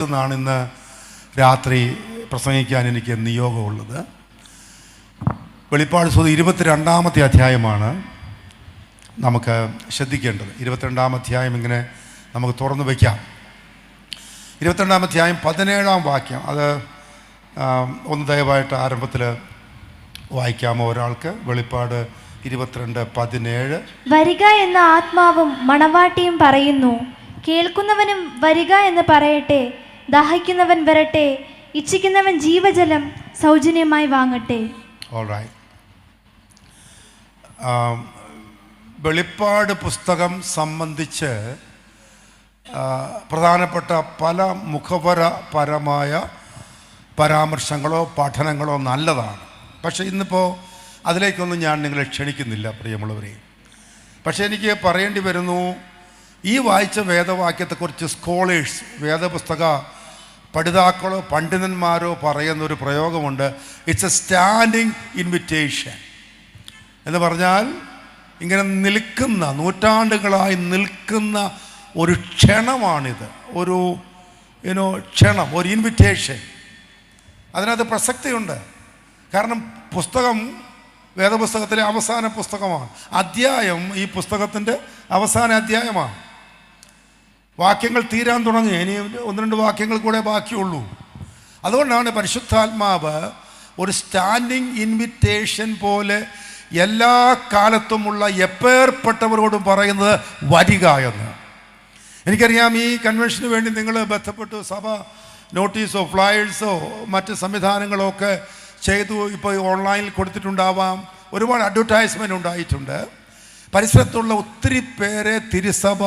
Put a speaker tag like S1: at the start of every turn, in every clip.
S1: ാണ് ഇന്ന് രാത്രി പ്രസംഗിക്കാൻ എനിക്ക് നിയോഗമുള്ളത്. വെളിപ്പാട് പുസ്തകം 22-ാമത്തെ അധ്യായമാണ് നമുക്ക് ശ്രദ്ധിക്കേണ്ടത്. 22-ാം അധ്യായം ഇങ്ങനെ നമുക്ക് തുറന്നു വയ്ക്കാം. 22-ാം അധ്യായം 17-ാം വാക്യം അത് ഒന്ന് ദയവായിട്ട് ആരംഭത്തിൽ വായിക്കാമോ ഒരാൾക്ക്? വെളിപ്പാട് 22:17.
S2: വരിക എന്ന ആത്മാവും മണവാട്ടിയും പറയുന്നു, കേൾക്കുന്നവനും വരിക എന്ന് പറയട്ടെ. ദാഹിക്കുന്നവൻ വരട്ടെ, ഇച്ഛിക്കുന്നവൻ ജീവജലം സൗജന്യമായി വാങ്ങട്ടെ.
S1: ഓൾറൈറ്റ്. വെളിപ്പാട് പുസ്തകം സംബന്ധിച്ച് പ്രധാനപ്പെട്ട പല മുഖപരപരമായ പരാമർശങ്ങളോ പഠനങ്ങളോ നല്ലതാണ്. പക്ഷേ ഇന്നിപ്പോൾ അതിലേക്കൊന്നും ഞാൻ നിങ്ങളെ ക്ഷണിക്കുന്നില്ല പ്രിയമുള്ളവരെ. പക്ഷേ എനിക്ക് പറയേണ്ടി വരുന്നു, ഈ വായിച്ച വേദവാക്യത്തെക്കുറിച്ച് സ്കോളേഴ്സ്, വേദപുസ്തക പഠിതാക്കളോ പണ്ഡിതന്മാരോ പറയുന്നൊരു പ്രയോഗമുണ്ട്. ഇറ്റ്സ് എ സ്റ്റാൻഡിങ് ഇൻവിറ്റേഷൻ എന്ന് പറഞ്ഞാൽ ഇങ്ങനെ നിൽക്കുന്ന, നൂറ്റാണ്ടുകളായി നിൽക്കുന്ന ഒരു ക്ഷണമാണിത്. ഒരു ക്ഷണം, ഒരു ഇൻവിറ്റേഷൻ. അതിനകത്ത് പ്രസക്തിയുണ്ട്. കാരണം പുസ്തകം വേദപുസ്തകത്തിലെ അവസാന പുസ്തകമാണ്. അധ്യായം ഈ പുസ്തകത്തിൻ്റെ അവസാന അധ്യായമാണ്. വാക്യങ്ങൾ തീരാൻ തുടങ്ങി. ഇനി 1-2 വാക്യങ്ങൾ കൂടെ ബാക്കിയുള്ളൂ. അതുകൊണ്ടാണ് പരിശുദ്ധാത്മാവ് ഒരു സ്റ്റാൻഡിങ് ഇൻവിറ്റേഷൻ പോലെ എല്ലാ കാലത്തുമുള്ള എപ്പേർപ്പെട്ടവരോടും പറയുന്നത് വരിക എന്ന്. എനിക്കറിയാം, ഈ കൺവെൻഷന് വേണ്ടി നിങ്ങൾ ബന്ധപ്പെട്ട് സഭ നോട്ടീസോ ഫ്ലയേഴ്സോ മറ്റ് സംവിധാനങ്ങളോ ഒക്കെ ചെയ്തു. ഇപ്പോൾ ഓൺലൈനിൽ കൊടുത്തിട്ടുണ്ടാവാം. ഒരുപാട് അഡ്വർടൈസ്മെൻ്റ് ഉണ്ടായിട്ടുണ്ട്. പരിസരത്തുള്ള ഒത്തിരി പേരെ തിരുസഭ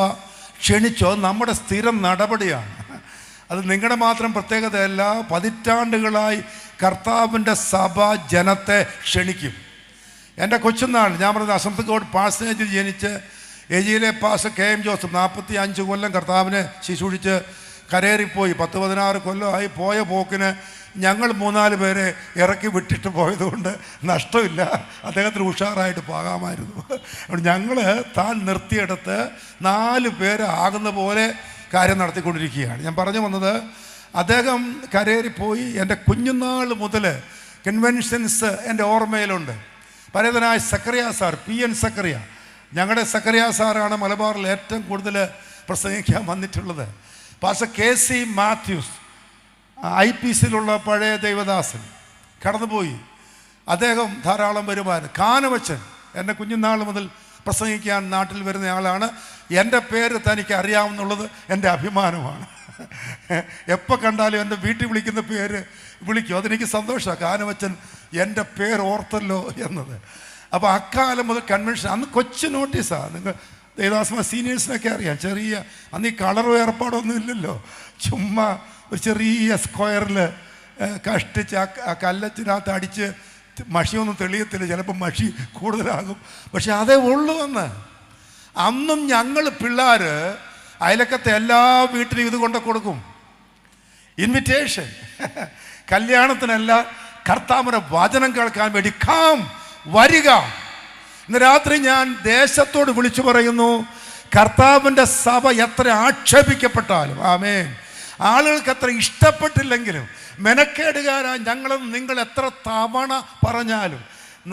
S1: ക്ഷണിച്ചോ. നമ്മുടെ സ്ഥിരം നടപടിയാണ്. അത് നിങ്ങളുടെ മാത്രം പ്രത്യേകതയല്ല. പതിറ്റാണ്ടുകളായി കർത്താവിൻ്റെ സഭ ജനത്തെ ക്ഷണിക്കും. എൻ്റെ കൊച്ചുനാൾ, ഞാൻ പറഞ്ഞത് അസംതക്കോട് പാഴ്സനേജിൽ ജനിച്ച് എജിയിലെ പാസ് KM ജോസഫ് 45 കൊല്ലം കർത്താവിനെ ശുശ്രൂഷിച്ച് കരേറിപ്പോയി. 10-16 കൊല്ലമായി. പോയ പോക്കിന് ഞങ്ങൾ 3-4 പേരെ ഇറക്കി വിട്ടിട്ട് പോയതുകൊണ്ട് നഷ്ടമില്ല. അദ്ദേഹത്തിന് ഉഷാറായിട്ട് പോകാമായിരുന്നു. ഞങ്ങൾ താൻ നിർത്തിയെടുത്ത് 4 പേര് ആകുന്ന പോലെ കാര്യം നടത്തിക്കൊണ്ടിരിക്കുകയാണ്. ഞാൻ പറഞ്ഞു വന്നത്, അദ്ദേഹം കരേറിപ്പോയി. എൻ്റെ കുഞ്ഞുനാൾ മുതൽ കൺവെൻഷൻസ് എൻ്റെ ഓർമ്മയിലുണ്ട്. പരേതനായ സക്കറിയ സാർ, PN സക്കറിയ, ഞങ്ങളുടെ സക്കറിയ സാറാണ് മലബാറിൽ ഏറ്റവും കൂടുതൽ പ്രസംഗിക്കാൻ വന്നിട്ടുള്ളത്. പാസ്റ്റർ KC മാത്യൂസ്, IPCയിലുള്ള പഴയ ദൈവദാസൻ, കടന്നുപോയി. അദ്ദേഹം ധാരാളം വരുമാനം. കാനവച്ചൻ എൻ്റെ കുഞ്ഞുനാൾ മുതൽ പ്രസംഗിക്കാൻ നാട്ടിൽ വരുന്ന ആളാണ്. എൻ്റെ പേര് തനിക്ക് അറിയാമെന്നുള്ളത് എൻ്റെ അഭിമാനമാണ്. എപ്പോൾ കണ്ടാലും എൻ്റെ വീട്ടിൽ വിളിക്കുന്ന പേര് വിളിക്കും. അതെനിക്ക് സന്തോഷമാണ്. കാനവച്ചൻ എൻ്റെ പേര് ഓർത്തല്ലോ എന്നത്. അപ്പോൾ അക്കാലം മുതൽ കൺവെൻഷൻ, അന്ന് കൊച്ചു നോട്ടീസാണ്. നിങ്ങൾ ദേവദാസന്മാർ സീനിയേഴ്സിനൊക്കെ അറിയാം. ചെറിയ, അന്ന് ഈ കളറും ഏർപ്പാടൊന്നും ഇല്ലല്ലോ. ചുമ്മാ ഒരു ചെറിയ സ്ക്വയറിൽ കഷ്ടിച്ച് ആ കല്ലത്തിനകത്ത് അടിച്ച് മഷിയൊന്നും തെളിയത്തില്ല. ചിലപ്പോൾ മഷി കൂടുതലാകും. പക്ഷെ അതേ ഉള്ളൂ അന്ന്. അന്നും ഞങ്ങൾ പിള്ളേർ അയലക്കത്തെ എല്ലാ വീട്ടിലും ഇത് കൊണ്ട് കൊടുക്കും. ഇൻവിറ്റേഷൻ. കല്യാണത്തിനല്ല, കർത്താവിൻ്റെ വചനം കേൾക്കാൻ വേണ്ടി. കാം, വരിക. ഇന്ന് രാത്രി ഞാൻ ദേശത്തോട് വിളിച്ചു പറയുന്നു, കർത്താവിൻ്റെ സഭ എത്ര ആക്ഷേപിക്കപ്പെട്ടാലും, ആമേൻ, ആളുകൾക്ക് എത്ര ഇഷ്ടപ്പെട്ടില്ലെങ്കിലും, മെനക്കേടുകാരാൻ ഞങ്ങളും നിങ്ങൾ എത്ര തവണ പറഞ്ഞാലും,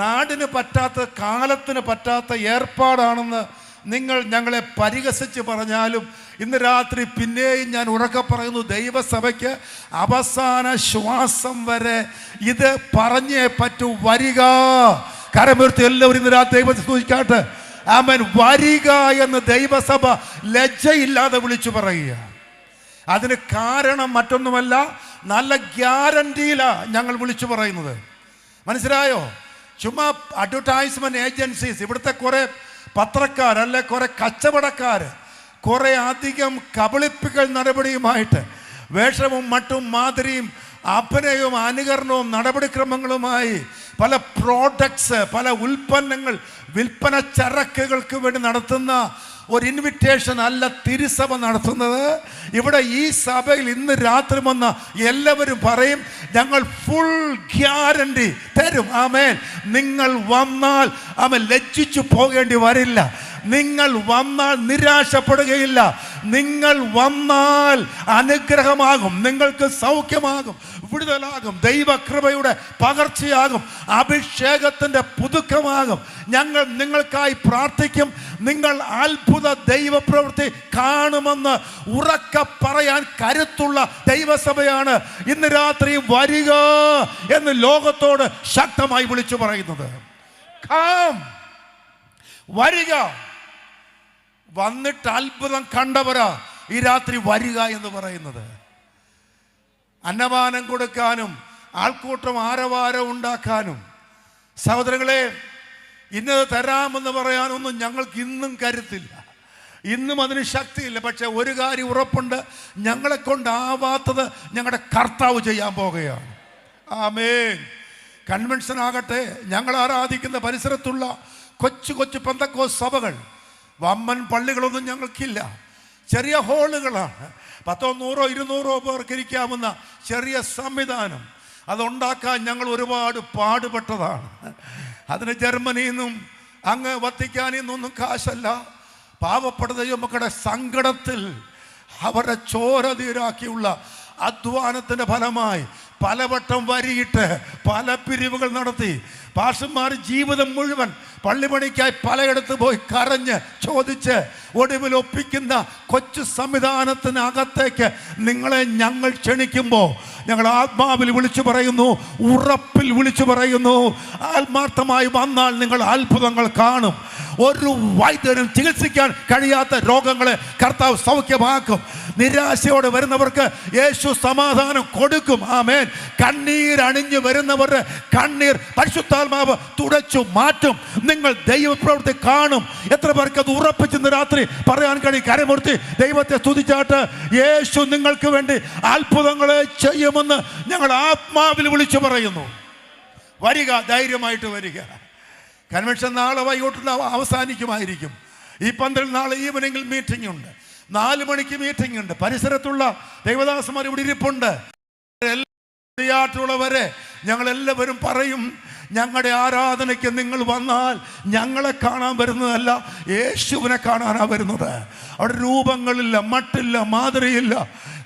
S1: നാടിന് പറ്റാത്ത, കാലത്തിന് പറ്റാത്ത ഏർപ്പാടാണെന്ന് നിങ്ങൾ ഞങ്ങളെ പരിഹസിച്ച് പറഞ്ഞാലും, ഇന്ന് രാത്രി പിന്നെയും ഞാൻ ഉറക്കെ പറയുന്നു, ദൈവസഭയ്ക്ക് അവസാന ശ്വാസം വരെ ഇത് പറഞ്ഞേ പറ്റൂ. വരിക. കരമുയർത്തി എല്ലാവരും ഇന്ന് രാത്രി ദൈവത്തെ സ്തുതിക്കാട്ടെ. ആമേൻ. വരിക എന്ന് ദൈവസഭ ലജ്ജയില്ലാതെ വിളിച്ചു പറയുക. അതിന് കാരണം മറ്റൊന്നുമല്ല, നല്ല ഗ്യാരണ്ടിയിലാണ് ഞങ്ങൾ വിളിച്ചു പറയുന്നത്. മനസ്സിലായോ? ചുമ്മാ അഡ്വർടൈസ്മെൻറ്റ് ഏജൻസീസ്, ഇവിടുത്തെ കുറേ പത്രക്കാർ, അല്ലെ കുറേ കച്ചവടക്കാർ, കുറേ അധികം കബളിപ്പിക്കൽ നടപടിയുമായിട്ട് വേഷവും മട്ടും മാതിരിയും അഭിനയവും അനുകരണവും നടപടിക്രമങ്ങളുമായി പല പ്രോഡക്ട്സ്, പല ഉൽപ്പന്നങ്ങൾ, വിൽപ്പന ചരക്കുകൾക്ക് വേണ്ടി നടത്തുന്ന ഒരു ഇൻവിറ്റേഷൻ അല്ല തിരുസഭ നടത്തുന്നത്. ഇവിടെ ഈ സഭയിൽ ഇന്ന് രാത്രി വന്ന എല്ലാവരും പറയും, ഞങ്ങൾ ഫുൾ ഗ്യാരണ്ടി തരും. ആമേൻ. നിങ്ങൾ വന്നാൽ ആമേൻ ലജ്ജിച്ചു പോകേണ്ടി വരില്ല. നിങ്ങൾ വന്നാൽ നിരാശപ്പെടുകയില്ല. നിങ്ങൾ വന്നാൽ അനുഗ്രഹമാകും, നിങ്ങൾക്ക് സൗഖ്യമാകും, വിടുതലാകും, ദൈവകൃപയുടെ പകർച്ചയാകും, അഭിഷേകത്തിൻ്റെ പുതുക്കമാകും. ഞങ്ങൾ നിങ്ങൾക്കായി പ്രാർത്ഥിക്കും. നിങ്ങൾ അത്ഭുത ദൈവപ്രവൃത്തി കാണുമെന്ന് ഉറക്കെ പറയാൻ കരുത്തുള്ള ദൈവസഭയാണ് ഇന്ന് രാത്രി വരിക എന്ന് ലോകത്തോട് ശക്തമായി വിളിച്ചു പറയുന്നത്. വരിക. വന്നിട്ട് അത്ഭുതം കണ്ടവരാ ഈ രാത്രി വരിക എന്ന് പറയുന്നത്. അന്നപാനം കൊടുക്കാനും ആൾക്കൂട്ടം ആരവാരം ഉണ്ടാക്കാനും, സഹോദരങ്ങളെ, ഇന്നത് തരാമെന്ന് പറയാനൊന്നും ഞങ്ങൾക്ക് ഇന്നും കരുത്തില്ല, ഇന്നും അതിന് ശക്തിയില്ല. പക്ഷെ ഒരു കാര്യം ഉറപ്പുണ്ട്, ഞങ്ങളെ കൊണ്ടാവാത്തത് ഞങ്ങളുടെ കർത്താവ് ചെയ്യാൻ പോകുകയാണ്. ആമേൻ. കൺവെൻഷൻ ആകട്ടെ, ഞങ്ങൾ ആരാധിക്കുന്ന പരിസരത്തുള്ള കൊച്ചു കൊച്ചു പെന്തക്കോസ്ത് സഭകൾ, വമ്പൻ പള്ളികളൊന്നും ഞങ്ങൾക്കില്ല. ചെറിയ ഹോളുകളാണ്. 100 100 200 പേർക്ക് ഇരിക്കാവുന്ന ചെറിയ സംവിധാനം. അതുണ്ടാക്കാൻ ഞങ്ങൾ ഒരുപാട് പാടുപെട്ടതാണ്. അതിന് ജർമ്മനിയിൽ നിന്നും അങ്ങ് വത്തിക്കാനിൽ നിന്നൊന്നും കാശല്ല. പാവപ്പെട്ട ദൈവമക്കളുടെ സങ്കടത്തിൽ അവരുടെ ചോര തീരാക്കിയുള്ള അധ്വാനത്തിൻ്റെ ഫലമായി പലവട്ടം വരിയിട്ട് പല പിരിവുകൾ നടത്തി പാസ്റ്റർമാർ ജീവിതം മുഴുവൻ പള്ളിപണിക്കായി പലയിടത്ത് പോയി കരഞ്ഞ് ചോദിച്ച് ഒടുവിൽ ഒപ്പിക്കുന്ന കൊച്ചു സംവിധാനത്തിനകത്തേക്ക് നിങ്ങളെ ഞങ്ങൾ ക്ഷണിക്കുമ്പോൾ ഞങ്ങൾ ആത്മാവിൽ വിളിച്ചു പറയുന്നു, ഉറപ്പിൽ വിളിച്ചു പറയുന്നു, ആത്മാർത്ഥമായി വന്നാൽ നിങ്ങൾ അത്ഭുതങ്ങൾ കാണും. ഒരു വൈദ്യനും ചികിത്സിക്കാൻ കഴിയാത്ത രോഗങ്ങളെ കർത്താവ് സൗഖ്യമാക്കും. നിരാശയോടെ വരുന്നവർക്ക് യേശു സമാധാനം കൊടുക്കും. ആമേൻ. കണ്ണീരണിഞ്ഞു വരുന്നവരുടെ കണ്ണീർ പരിശുദ്ധാത്മാവ് തുടച്ചു മാറ്റും. നിങ്ങൾ ദൈവപ്രവൃത്തി കാണും. എത്ര പേർക്ക് അത് ഉറപ്പിച്ചെന്ന് രാത്രി പറയാൻ കഴിയും? കരമുർത്തി ദൈവത്തെ സ്തുതിച്ചാട്ട് യേശു നിങ്ങൾക്ക് വേണ്ടി അത്ഭുതങ്ങളെ ചെയ്യുമെന്ന് ഞങ്ങൾ ആത്മാവിൽ വിളിച്ചു പറയുന്നു. വരിക, ധൈര്യമായിട്ട് വരിക. കൺവെൻഷൻ നാളെ വൈകിട്ട് അവസാനിക്കുമായിരിക്കും. ഈ പന്തൽ നാളെ ഈവനിങ്ങിൽ മീറ്റിംഗ് ഉണ്ട്, 4 മണിക്ക് മീറ്റിംഗ് ഉണ്ട്. പരിസരത്തുള്ള ദൈവദാസന്മാർ ഇവിടെ ഇരിപ്പുണ്ട്. ുള്ളവരെ ഞങ്ങളെല്ലാവരും പറയും, ഞങ്ങളുടെ ആരാധനയ്ക്ക് നിങ്ങൾ വന്നാൽ ഞങ്ങളെ കാണാൻ വരുന്നതല്ല, യേശുവിനെ കാണാനാണ് വരുന്നത്. അവിടെ രൂപങ്ങളില്ല, മട്ടില്ല, മാതൃയില്ല,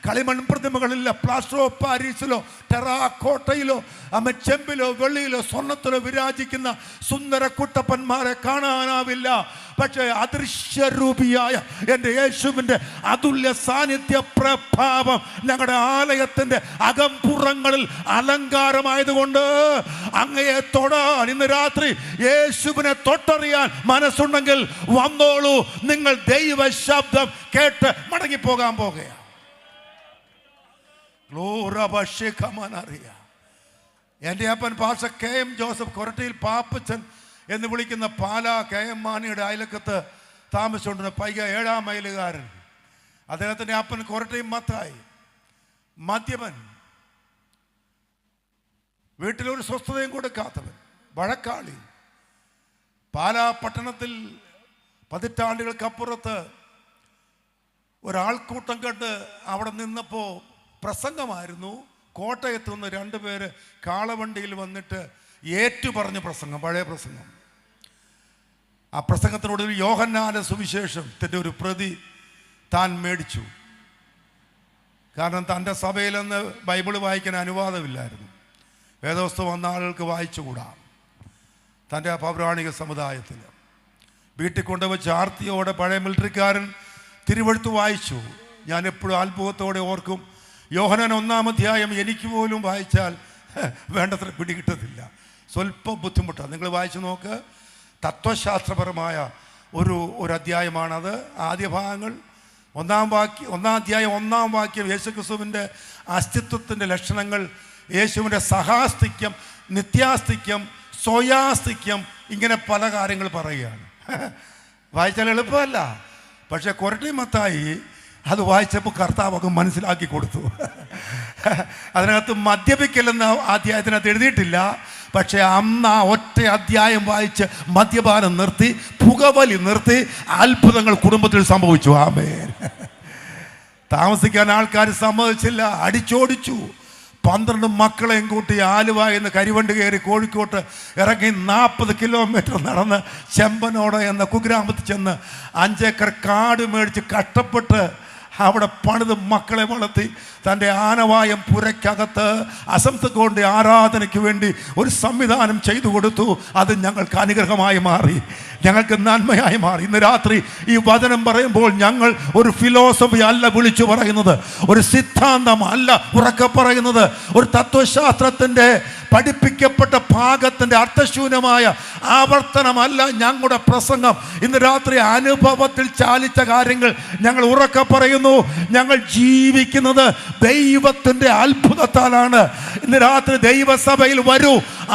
S1: കളിമൺ പ്രതിമകളില്ല, പ്ലാസ്റ്റർ ഓഫ് പാരീസിലോ ടെറാക്കോട്ടയിലോ ചെമ്പിലോ വെള്ളിയിലോ സ്വർണ്ണത്തിലോ വിരാജിക്കുന്ന സുന്ദര കുട്ടപ്പന്മാരെ കാണാനാവില്ല. പക്ഷേ അദൃശ്യരൂപിയായ എൻ്റെ യേശുവിൻ്റെ അതുല്യ സാന്നിധ്യ പ്രഭാവം ഞങ്ങളുടെ ആലയത്തിൻ്റെ അകംപുറങ്ങളിൽ അലങ്കാരമായതുകൊണ്ട് അങ്ങയെ തൊടാൻ ഇന്ന് രാത്രി യേശുവിനെ തൊട്ടറിയാൻ മനസ്സുണ്ടെങ്കിൽ വന്നോളൂ. നിങ്ങൾ ദൈവ ശബ്ദം കേട്ട് മടങ്ങിപ്പോകാൻ പോകുകയാണ്. എൻ്റെ അപ്പൻ പാസ്റ്റർ KM ജോസഫ് കൊരട്ടിയിൽ പാപ്പച്ചൻ എന്ന് വിളിക്കുന്ന പാലാ KM മാണിയുടെ അയലക്കത്ത് താമസിച്ചുകൊണ്ടിരുന്ന പൈക 7-ാം മൈലുകാരൻ. അദ്ദേഹത്തിൻ്റെ അപ്പൻ കൊരട്ടിയും മത്തായി, മദ്യപൻ, വീട്ടിലൊരു സ്വസ്ഥതയും കൊടുക്കാത്തവൻ, വഴക്കാളി. പാലാ പട്ടണത്തിൽ പതിറ്റാണ്ടുകൾക്കപ്പുറത്ത് ഒരാൾക്കൂട്ടം കണ്ട് അവിടെ നിന്നപ്പോൾ പ്രസംഗമായിരുന്നു. കോട്ടയത്തു നിന്ന് 2 പേര് കാളവണ്ടിയിൽ വന്നിട്ട് ഏറ്റുപറഞ്ഞ പ്രസംഗം, പഴയ പ്രസംഗം. ആ പ്രസംഗത്തിനോട് യോഹന്നാന്റെ സുവിശേഷത്തിൻ്റെ ഒരു പ്രതി താൻ മേടിച്ചു. കാരണം തൻ്റെ സഭയിലൊന്ന് ബൈബിൾ വായിക്കാൻ അനുവാദമില്ലായിരുന്നു. വേദപുസ്തകം വന്ന ആളുകൾക്ക് വായിച്ചുകൂടാ. തൻ്റെ പൗരാണിക സമുദായത്തിൽ വീട്ടിൽ കൊണ്ടുവച്ച് ആർത്തിയോടെ പഴയ മിലിറ്ററിക്കാരൻ തിരുവെഴുത്ത് വായിച്ചു. ഞാൻ എപ്പോഴും അത്ഭുതത്തോടെ ഓർക്കും, യോഹന്നാൻ 1-ാം അധ്യായം എനിക്ക് പോലും വായിച്ചാൽ വേണ്ടത്ര പിടികിട്ടത്തില്ല, സ്വല്പം ബുദ്ധിമുട്ടാണ്. നിങ്ങൾ വായിച്ചു നോക്ക്. തത്വശാസ്ത്രപരമായ ഒരു അധ്യായമാണത്. ആദ്യ ഭാഗങ്ങൾ 1-ാം അധ്യായം 1-ാം വാക്യം യേശുക്രിസ്തുവിൻ്റെ അസ്തിത്വത്തിൻ്റെ ലക്ഷണങ്ങൾ, യേശുവിൻ്റെ സഹാസ്തിക്യം, നിത്യാസ്തിക്യം, സ്വയാസ്തിക്യം, ഇങ്ങനെ പല കാര്യങ്ങൾ പറയുകയാണ്. വായിച്ചാൽ എളുപ്പമല്ല. പക്ഷെ കൊരട്ടി മത്തായി അത് വായിച്ചപ്പോൾ കർത്താവൊക്കെ മനസ്സിലാക്കി കൊടുത്തു. അതിനകത്ത് മദ്യപിക്കലെന്ന അധ്യായത്തിനകത്ത് എഴുതിയിട്ടില്ല. പക്ഷെ അന്ന് ആ ഒറ്റ അധ്യായം വായിച്ച് മദ്യപാനം നിർത്തി, പുകവലി നിർത്തി, അത്ഭുതങ്ങൾ കുടുംബത്തിൽ സംഭവിച്ചു. ആമേൻ. താമസിക്കാൻ ആൾക്കാർ സമ്മതിച്ചില്ല, അടിച്ചോടിച്ചു. 12 മക്കളെയും കൂട്ടി ആലുവയിൽ നിന്ന് കരിവണ്ടി കയറി കോഴിക്കോട്ട് ഇറങ്ങി 40 കിലോമീറ്റർ നടന്ന് ചെമ്പനോട് എന്ന കുഗ്രാമത്തിൽ ചെന്ന് 5 ഏക്കർ കാട് മേടിച്ച് കഷ്ടപ്പെട്ട് അവിടെ പണിത് മക്കളെ വളർത്തി തൻ്റെ ആനവായം പുരയ്ക്കകത്ത് അസംതകൊണ്ട് ആരാധനയ്ക്ക് വേണ്ടി ഒരു സംവിധാനം ചെയ്തു കൊടുത്തു. അത് ഞങ്ങൾക്ക് അനുഗ്രഹമായി മാറി, ഞങ്ങൾക്ക് നന്മയായി മാറി. ഇന്ന് രാത്രി ഈ വചനം പറയുമ്പോൾ ഞങ്ങൾ ഒരു ഫിലോസഫി അല്ല വിളിച്ചു പറയുന്നത്, ഒരു സിദ്ധാന്തം അല്ല ഉറക്കെ പറയുന്നത്, ഒരു തത്വശാസ്ത്രത്തിൻ്റെ പഠിപ്പിക്കപ്പെട്ട ഭാഗത്തിൻ്റെ അർത്ഥശൂന്യമായ ആവർത്തനമല്ല ഞങ്ങളുടെ പ്രസംഗം. ഇന്ന് രാത്രി അനുഭവത്തിൽ ചാലിച്ച കാര്യങ്ങൾ ഞങ്ങൾ ഉറക്കെ പറയുന്നു. ഞങ്ങൾ ജീവിക്കുന്നത് ദൈവത്തിൻ്റെ അത്ഭുതത്താലാണ്. ഇന്ന് രാത്രി ദൈവസഭയിൽ വരൂ,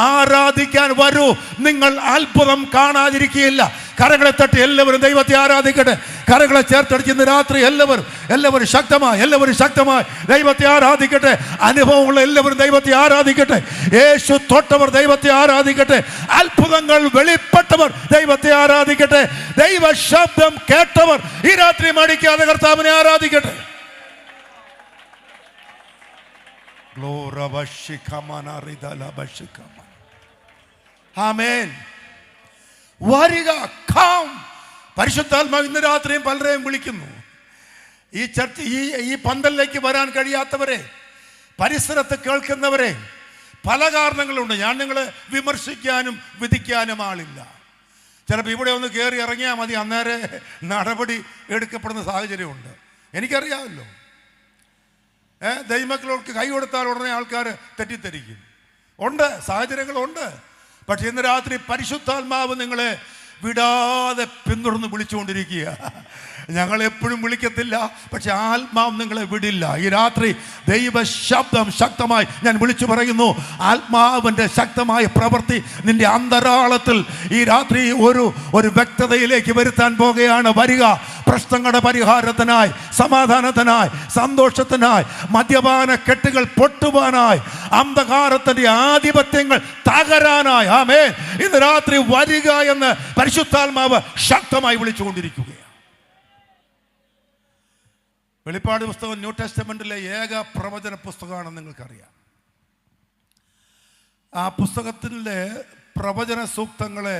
S1: ആരാധിക്കാൻ വരൂ. നിങ്ങൾ അത്ഭുതം കാണാതിരിക്കുകയില്ല. കരങ്ങളെ തട്ടി എല്ലാവരും ദൈവത്തെ ആരാധിക്കട്ടെ. കരങ്ങളെ ചേർത്തടിച്ച് ഇന്ന് രാത്രി എല്ലാവരും ശക്തമായി ദൈവത്തെ ആരാധിക്കട്ടെ. അനുഭവമുള്ള എല്ലാവരും ദൈവത്തെ ആരാധിക്കട്ടെ. യേശു തൊട്ടവർ ദൈവത്തെ ആരാധിക്കട്ടെ. അത്ഭുതങ്ങൾ വെളിപ്പെട്ടവർ ദൈവത്തെ ആരാധിക്കട്ടെ. ദൈവ ശബ്ദം കേട്ടവർ ഈ രാത്രി മടിക്കാതെ കർത്താവിനെ ആരാധിക്കട്ടെ. ആമേൻ. വരിക, കം. പരിശുദ്ധാത്മാവ് ഇന്ന് രാത്രിയും പലരെയും വിളിക്കുന്നു. ഈ ചർച്ച ഈ പന്തലിലേക്ക് വരാൻ കഴിയാത്തവരെ, പരിസരത്ത് കേൾക്കുന്നവരെ, പല കാരണങ്ങളുണ്ട്. ഞാൻ നിങ്ങളെ വിമർശിക്കാനും വിധിക്കാനും ആളില്ല. ചിലപ്പോൾ ഇവിടെ ഒന്ന് കയറി ഇറങ്ങിയാൽ മതി, അന്നേരം നടപടി എടുക്കപ്പെടുന്ന സാഹചര്യമുണ്ട്. എനിക്കറിയാമല്ലോ. ദൈവമക്കളോർക്ക് കൈ കൊടുത്താൽ ഉടനെ ആൾക്കാർ തെറ്റിദ്ധരിക്കും. ഉണ്ട്, സാഹചര്യങ്ങളുണ്ട്. പക്ഷെ ഇന്ന് രാത്രി പരിശുദ്ധാത്മാവ് നിങ്ങളെ വിടാതെ പിന്തുടർന്ന് വിളിച്ചുകൊണ്ടിരിക്കുക. ഞങ്ങൾ എപ്പോഴും വിളിക്കത്തില്ല, പക്ഷെ ആത്മാവ് നിങ്ങളെ വിടില്ല. ഈ രാത്രി ദൈവ ശബ്ദം ശക്തമായി ഞാൻ വിളിച്ചു പറയുന്നു. ആത്മാവിൻ്റെ ശക്തമായ പ്രവൃത്തി നിന്റെ അന്തരാളത്തിൽ ഈ രാത്രി ഒരു വ്യക്തതയിലേക്ക് വരുത്താൻ പോകുകയാണ്. വരിക, പ്രശ്നങ്ങളുടെ പരിഹാരത്തിനായി, സമാധാനത്തിനായി, സന്തോഷത്തിനായി, മദ്യപാന കെട്ടുകൾ പൊട്ടുവാനായി, അന്ധകാരത്തിന്റെ ആധിപത്യങ്ങൾ തകരാനായി. ആമേൻ. ഇന്ന് രാത്രി വരിക എന്ന് പരിശുദ്ധാത്മാവ് ശക്തമായി വിളിച്ചുകൊണ്ടിരിക്കുകയാണ്. വെളിപ്പാട് പുസ്തകം ന്യൂ ടെസ്റ്റമെന്റിലെ ഏക പ്രവചന പുസ്തകമാണെന്ന് നിങ്ങൾക്കറിയാം. ആ പുസ്തകത്തിലെ പ്രവചന സൂക്തങ്ങളെ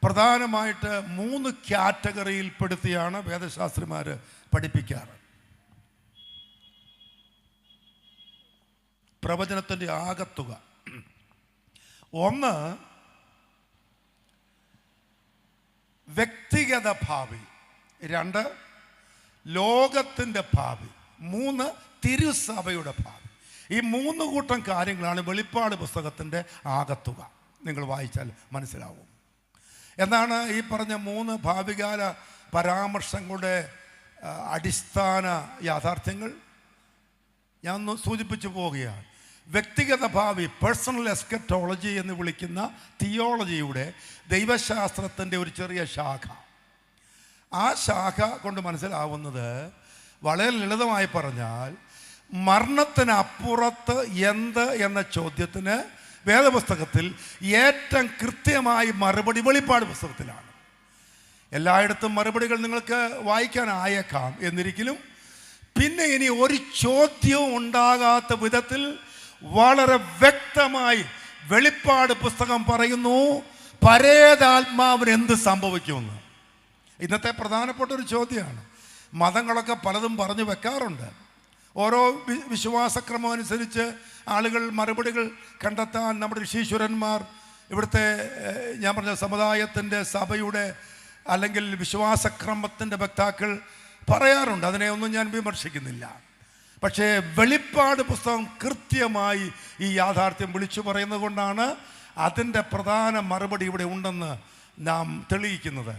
S1: പ്രധാനമായിട്ട് 3 കാറ്റഗറിയിൽ പെടുത്തിയാണ് വേദശാസ്ത്രിമാർ പഠിപ്പിക്കാറ്. പ്രവചനത്തിൻ്റെ ആകത്തുക. 1 വ്യക്തിഗത ഭാവി, 2 ലോകത്തിൻ്റെ ഭാവി, 3 തിരുസഭയുടെ ഭാവി. ഈ 3 കൂട്ടം കാര്യങ്ങളാണ് വെളിപ്പാട് പുസ്തകത്തിൻ്റെ ആകത്തുക. നിങ്ങൾ വായിച്ചാൽ മനസ്സിലാവും. എന്നാണ് ഈ പറഞ്ഞ 3 ഭാവികാല പരാമർശങ്ങളുടെ അടിസ്ഥാന യാഥാർത്ഥ്യങ്ങൾ ഞാൻ ഒന്ന് സൂചിപ്പിച്ചു പോവുകയാണ്. വ്യക്തിഗത ഭാവി, പേഴ്സണൽ എസ്കറ്റോളജി എന്ന് വിളിക്കുന്ന തിയോളജിയുടെ ദൈവശാസ്ത്രത്തിൻ്റെ ഒരു ചെറിയ ശാഖ. ആ ശാഖ കൊണ്ട് മനസ്സിലാവുന്നത് വളരെ ലളിതമായി പറഞ്ഞാൽ, മരണത്തിനപ്പുറത്ത് എന്ത് എന്ന ചോദ്യത്തിന് വേദപുസ്തകത്തിൽ ഏറ്റവും കൃത്യമായി മറുപടി വെളിപ്പാട് പുസ്തകത്തിലാണ്. എല്ലായിടത്തും മറുപടികൾ നിങ്ങൾക്ക് വായിക്കാനായേക്കാം. എന്നിരിക്കലും പിന്നെ ഇനി ഒരു ചോദ്യവും ഉണ്ടാകാത്ത വിധത്തിൽ വളരെ വ്യക്തമായി വെളിപ്പാട് പുസ്തകം പറയുന്നു പരേതാത്മാവിന് എന്ത് സംഭവിക്കുമെന്ന്. ഇന്നത്തെ പ്രധാനപ്പെട്ട ഒരു ചോദ്യമാണ്. മതങ്ങളൊക്കെ പലതും പറഞ്ഞു വെക്കാറുണ്ട്. ഓരോ വിശ്വാസക്രമം അനുസരിച്ച് ആളുകൾ മറുപടികൾ കണ്ടെത്താൻ നമ്മുടെ ഋഷീശ്വരന്മാർ, ഇവിടുത്തെ ഞാൻ പറഞ്ഞ സമുദായത്തിൻ്റെ, സഭയുടെ അല്ലെങ്കിൽ വിശ്വാസക്രമത്തിൻ്റെ വക്താക്കൾ പറയാറുണ്ട്. അതിനെ ഒന്നും ഞാൻ വിമർശിക്കുന്നില്ല. പക്ഷേ വെളിപ്പാട് പുസ്തകം കൃത്യമായി ഈ യാഥാർത്ഥ്യം വിളിച്ചു പറയുന്നത് കൊണ്ടാണ് അതിൻ്റെ പ്രധാന മറുപടി ഇവിടെ ഉണ്ടെന്ന് നാം തെളിയിക്കുന്നത്.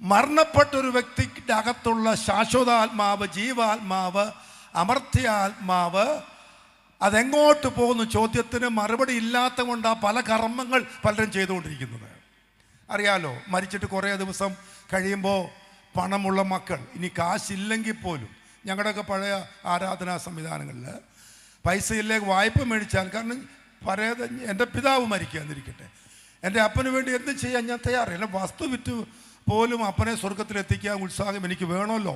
S1: മരണപ്പെട്ടൊരു വ്യക്തിയുടെ അകത്തുള്ള ശാശ്വതാത്മാവ്, ജീവാത്മാവ്, അമർത്യാത്മാവ് അതെങ്ങോട്ട് പോകുന്നു ചോദ്യത്തിന് മറുപടി ഇല്ലാത്ത കൊണ്ടാണ് പല കർമ്മങ്ങൾ പലരും ചെയ്തുകൊണ്ടിരിക്കുന്നത്. അറിയാലോ, മരിച്ചിട്ട് കുറേ ദിവസം കഴിയുമ്പോൾ പണമുള്ള മക്കൾ, ഇനി കാശില്ലെങ്കിൽ പോലും, ഞങ്ങളുടെയൊക്കെ പഴയ ആരാധനാ സംവിധാനങ്ങളിൽ പൈസ ഇല്ലെങ്കിൽ വായ്പ മേടിച്ചാൽ, കാരണം എൻ്റെ പിതാവ് മരിക്കുക എന്നിരിക്കട്ടെ, എൻ്റെ അപ്പന് വേണ്ടി എന്തും ചെയ്യാൻ ഞാൻ തയ്യാറില്ല. വസ്തു വിറ്റ് പോലും അപ്പനെ സ്വർഗത്തിലെത്തിക്കാൻ ഉത്സാഹം എനിക്ക് വേണമല്ലോ,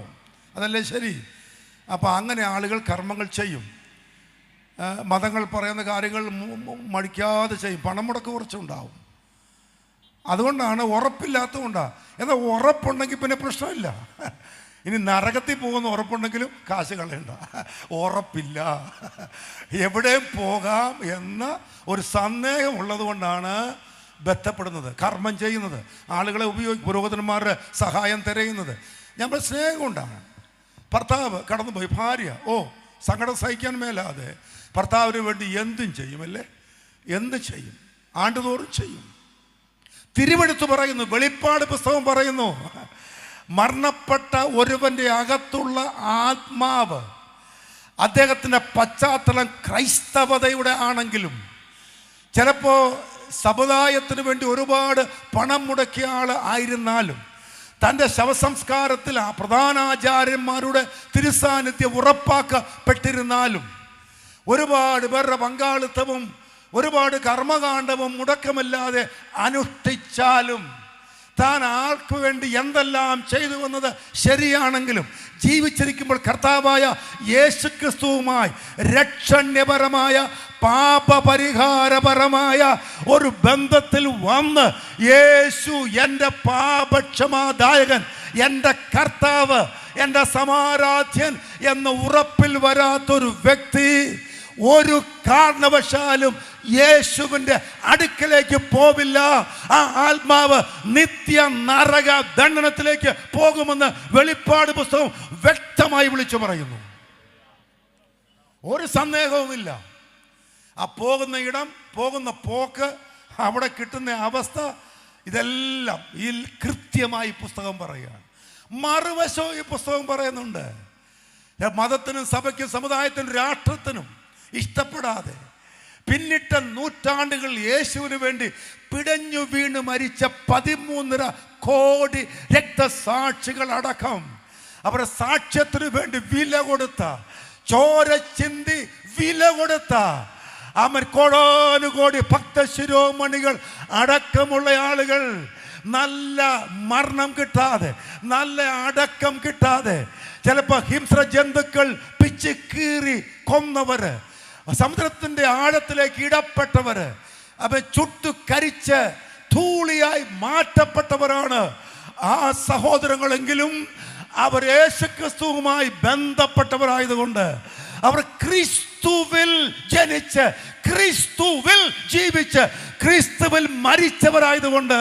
S1: അതല്ലേ ശരി? അപ്പോൾ അങ്ങനെ ആളുകൾ കർമ്മങ്ങൾ ചെയ്യും. മതങ്ങൾ പറയുന്ന കാര്യങ്ങൾ മടിക്കാതെ ചെയ്യും. പണം മുടക്ക് കുറച്ചുണ്ടാവും. അതുകൊണ്ടാണ്, ഉറപ്പില്ലാത്തതുകൊണ്ടാണ്. എന്നാൽ ഉറപ്പുണ്ടെങ്കിൽ പിന്നെ പ്രശ്നമില്ല. ഇനി നരകത്തിൽ പോകുന്ന ഉറപ്പുണ്ടെങ്കിലും കാശ് കളയണ്ട. ഉറപ്പില്ല, എവിടെയും പോകാം എന്ന ഒരു സന്ദേഹം ഉള്ളത് കൊണ്ടാണ് ബന്ധപ്പെടുന്നത്, കർമ്മം ചെയ്യുന്നത്, ആളുകളെ പുരോഹിതന്മാരുടെ സഹായം തിരയുന്നത്. നമ്മൾ സ്നേഹം കൊണ്ടാണ്. ഭർത്താവ് കടന്നുപോയി, ഭാര്യ സങ്കടം സഹിക്കാൻ മേലാതെ ഭർത്താവിന് വേണ്ടി എന്തും ചെയ്യുമല്ലേ, എന്തും ചെയ്യും, ആണ്ടുതോറും ചെയ്യും. തിരുവെടുത്ത് പറയുന്നു, വെളിപ്പാട് പുസ്തകം പറയുന്നു, മരണപ്പെട്ട ഒരുവൻ്റെ അകത്തുള്ള ആത്മാവ്, അദ്ദേഹത്തിൻ്റെ പശ്ചാത്തലം ക്രൈസ്തവതയുടെ ആണെങ്കിലും, ചിലപ്പോൾ സമുദായത്തിന് വേണ്ടി ഒരുപാട് പണം മുടക്കിയ ആൾ ആയിരുന്നാലും, തൻ്റെ ശവസംസ്കാരത്തിൽ ആ പ്രധാനാചാര്യന്മാരുടെ തിരുസാന്നിധ്യം ഉറപ്പാക്കപ്പെട്ടിരുന്നാലും, ഒരുപാട് പേരുടെ പങ്കാളിത്തവും ഒരുപാട് കർമ്മകാണ്ഡവും മുടക്കമില്ലാതെ അനുഷ്ഠിച്ചാലും, താൻ ആൾക്ക് വേണ്ടി എന്തെല്ലാം ചെയ്തു വന്നത് ശരിയാണെങ്കിലും, ജീവിച്ചിരിക്കുമ്പോൾ കർത്താവായ യേശുക്രിസ്തുവുമായി രക്ഷണ്യപരമായ പാപപരിഹാരപരമായ ഒരു ബന്ധത്തിൽ വന്ന്, യേശു എൻ്റെ പാപക്ഷമാദായകൻ, എൻ്റെ കർത്താവ്, എൻ്റെ സമാരാധ്യൻ എന്ന ഉറപ്പിൽ വരാത്തൊരു വ്യക്തി ഒരു കാരണവശാലും യേശുവിൻ്റെ അടുക്കലേക്ക് പോവില്ല. ആ ആത്മാവ് നിത്യ നരക ദണ്ഡനത്തിലേക്ക് പോകുമെന്ന് വെളിപ്പാട് പുസ്തകം വ്യക്തമായി വിളിച്ചു പറയുന്നു. ഒരു സന്ദേഹവുമില്ല. ആ പോകുന്ന ഇടം, പോകുന്ന പോക്ക്, അവിടെ കിട്ടുന്ന അവസ്ഥ, ഇതെല്ലാം ഈ കൃത്യമായി പുസ്തകം പറയുകയാണ്. മറുവശവും ഈ പുസ്തകം പറയുന്നുണ്ട്. മതത്തിനും സഭയ്ക്കും സമുദായത്തിനും രാഷ്ട്രത്തിനും ഇഷ്ടപ്പെടാതെ പിന്നിട്ട നൂറ്റാണ്ടുകൾ യേശുവിന് വേണ്ടി പിടഞ്ഞു വീണ് മരിച്ച 13.5 കോടി രക്തസാക്ഷികൾ അടക്കം അവരുടെ സാക്ഷ്യത്തിന് വേണ്ടി വില കൊടുത്ത, ചോര ചിന്തി വില കൊടുത്ത കോടാനുകോടി ഭക്തശിരോമണികൾ അടക്കമുള്ള ആളുകൾ നല്ല മരണം കിട്ടാതെ, നല്ല അടക്കം കിട്ടാതെ, ചിലപ്പോൾ ഹിംസ്ര ജന്തുക്കൾ പിച്ച് കീറി കൊന്നവര്, സമുദ്രത്തിൻ്റെ ആഴത്തിലേക്ക് ഇടപ്പെട്ടവര്, അവ ചുട്ടു കരിച്ച് ധൂളിയായി മാറ്റപ്പെട്ടവരാണ് ആ സഹോദരങ്ങളെങ്കിലും അവർ യേശുക്രിസ്തുവുമായി ബന്ധപ്പെട്ടവരായതുകൊണ്ട്, അവർ ക്രിസ്തുവിൽ ജനിച്ച് ക്രിസ്തുവിൽ ജീവിച്ച് ക്രിസ്തുവിൽ മരിച്ചവരായതുകൊണ്ട്,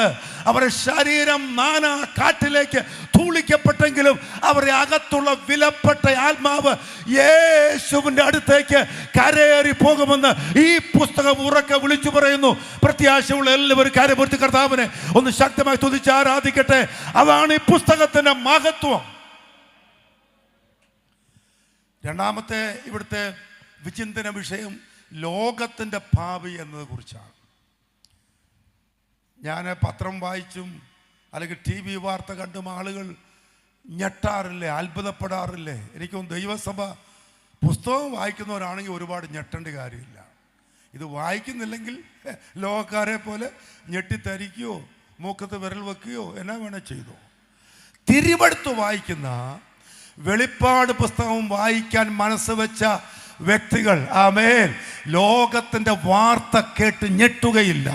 S1: അവരുടെ ശരീരം നാനാ കാറ്റിലേക്ക് ധൂളിക്കപ്പെട്ടെങ്കിലും അവരുടെ അകത്തുള്ള വിലപ്പെട്ട ആത്മാവ് യേശുവിൻ്റെ അടുത്തേക്ക് കരയേറി പോകുമെന്ന് ഈ പുസ്തകം ഉറക്കെ വിളിച്ചു പറയുന്നു. പ്രത്യാശയുള്ള എല്ലാവരും കരപുരത്തി കർത്താവിനെ ഒന്ന് ശക്തമായി സ്തുതിച്ച് ആരാധിക്കട്ടെ. അതാണ് ഈ പുസ്തകത്തിൻ്റെ മഹത്വം. രണ്ടാമത്തെ ഇവിടുത്തെ വിചിന്തന വിഷയം ലോകത്തിൻ്റെ ഭാവി എന്നതിനെ കുറിച്ചാണ്. ഞാൻ പത്രം വായിച്ചും അല്ലെങ്കിൽ TV വാർത്ത കണ്ടും ആളുകൾ ഞെട്ടാറില്ലേ, അത്ഭുതപ്പെടാറില്ലേ? എനിക്കൊന്ന് ദൈവസഭ പുസ്തകം വായിക്കുന്നവരാണെങ്കിൽ ഒരുപാട് ഞെട്ടേണ്ട കാര്യമില്ല. ഇത് വായിക്കുന്നില്ലെങ്കിൽ ലോകക്കാരെ പോലെ ഞെട്ടിത്തരിക്കുകയോ മൂക്കത്ത് വിരൽ വെക്കുകയോ എന്നാ വേണേ ചെയ്തോ. തിരുവെടുത്ത് വായിക്കുന്ന, വെളിപ്പാട് പുസ്തകം വായിക്കാൻ മനസ്സ് വെച്ച വ്യക്തികൾ, ആമേൻ, ലോകത്തിൻ്റെ വാർത്ത കേട്ട് ഞെട്ടുകയില്ല,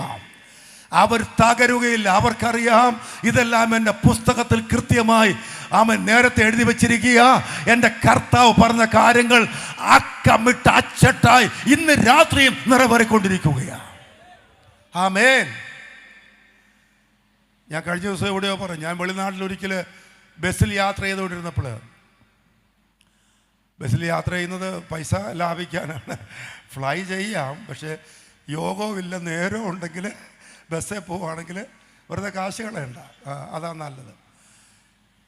S1: അവർ തകരുകയില്ല. അവർക്കറിയാം ഇതെല്ലാം എൻ്റെ പുസ്തകത്തിൽ കൃത്യമായി അവൻ നേരത്തെ എഴുതി വച്ചിരിക്കുക. എൻ്റെ കർത്താവ് പറഞ്ഞ കാര്യങ്ങൾ അക്കമിട്ട് അച്ചട്ടായി ഇന്ന് രാത്രിയും നിറവേറിക്കൊണ്ടിരിക്കുകയാണ്. ആമേൻ. ഞാൻ കഴിഞ്ഞ ദിവസം എവിടെയോ പറഞ്ഞു, ഞാൻ വെളിനാട്ടിൽ ഒരിക്കൽ ബസ്സിൽ യാത്ര ചെയ്തുകൊണ്ടിരുന്നപ്പോൾ, ബസ്സിൽ യാത്ര ചെയ്യുന്നത് പൈസ ലാഭിക്കാനാണ്. ഫ്ലൈ ചെയ്യാം, പക്ഷേ യോഗവുമില്ല, നേരവും ഉണ്ടെങ്കിൽ ബസ്സിൽ പോവുകയാണെങ്കിൽ വെറുതെ കാശ് കളയണ്ട, അതാണ് നല്ലത്.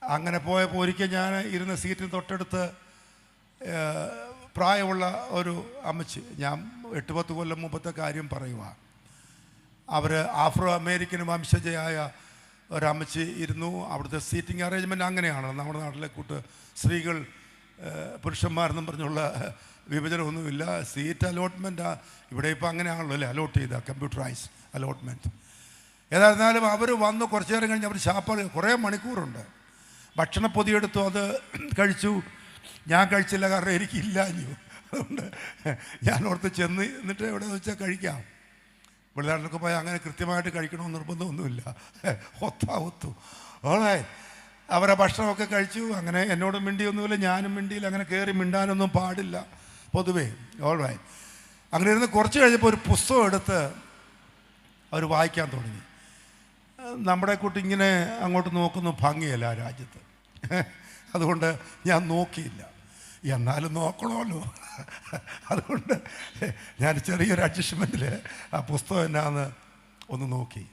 S1: അങ്ങനെ പോയപ്പോൾ ഒരിക്കൽ ഞാൻ ഇരുന്ന സീറ്റിന് തൊട്ടടുത്ത് പ്രായമുള്ള ഒരു അമ്മച്ചി, ഞാൻ 8-10 കൊല്ലം മുമ്പത്തെ കാര്യം പറയുക, അവർ ആഫ്രോ അമേരിക്കൻ വംശജയായ ഒരമ്മച്ചി ഇരുന്നു. അവിടുത്തെ സീറ്റിംഗ് അറേഞ്ച്മെൻറ്റ് അങ്ങനെയാണ്. നമ്മുടെ നാട്ടിലെ കൂട്ട് സ്ത്രീകൾ പുരുഷന്മാരെന്നും പറഞ്ഞുള്ള വിഭജനമൊന്നുമില്ല. സീറ്റ് അലോട്ട്മെൻറ്റ് ഇവിടെ ഇപ്പോൾ അങ്ങനെയാണല്ലോ അല്ലേ, അലോട്ട് ചെയ്ത കമ്പ്യൂട്ടറൈസ് അലോട്ട്മെൻറ്റ്. ഏതായിരുന്നാലും അവർ വന്ന് കുറച്ച് നേരം കഴിഞ്ഞ് അവർ ശാപ്പാട് കുറേ മണിക്കൂറുണ്ട്. ഭക്ഷണപ്പൊതിയെടുത്തു, അത് കഴിച്ചു. ഞാൻ കഴിച്ചില്ല, കാരണം എനിക്കില്ലാഞ്ഞു. അതുകൊണ്ട് ഞാൻ ഓർത്ത് ചെന്ന് എന്നിട്ട് എവിടെയെന്ന് വെച്ചാൽ കഴിക്കാം. വെളിനാട്ടിലൊക്കെ പോയാൽ അങ്ങനെ കൃത്യമായിട്ട് കഴിക്കണമെന്ന് നിർബന്ധമൊന്നുമില്ല. ഒത്തു ഓളെ അവരെ ഭക്ഷണമൊക്കെ കഴിച്ചു. അങ്ങനെ എന്നോട് മിണ്ടിയൊന്നുമില്ല, ഞാനും മിണ്ടിയില്ല. അങ്ങനെ കയറി മിണ്ടാനൊന്നും പാടില്ല പൊതുവേ. ഓൾറൈറ്റ്. അങ്ങനെ ഇരുന്ന് കുറച്ച് കഴിഞ്ഞപ്പോൾ ഒരു പുസ്തകം എടുത്ത് അവർ വായിക്കാൻ തുടങ്ങി. നമ്മുടെ കൂട്ടി ഇങ്ങനെ അങ്ങോട്ട് നോക്കുന്ന ഭംഗിയല്ല ആ രാജ്യത്ത്. അതുകൊണ്ട് ഞാൻ നോക്കിയില്ല. എന്നാലും നോക്കണമല്ലോ. അതുകൊണ്ട് ഞാൻ ചെറിയൊരു അഡ്ജസ്റ്റ്മെൻറ്റിൽ ആ പുസ്തകം എന്നാന്ന് ഒന്ന് നോക്കി.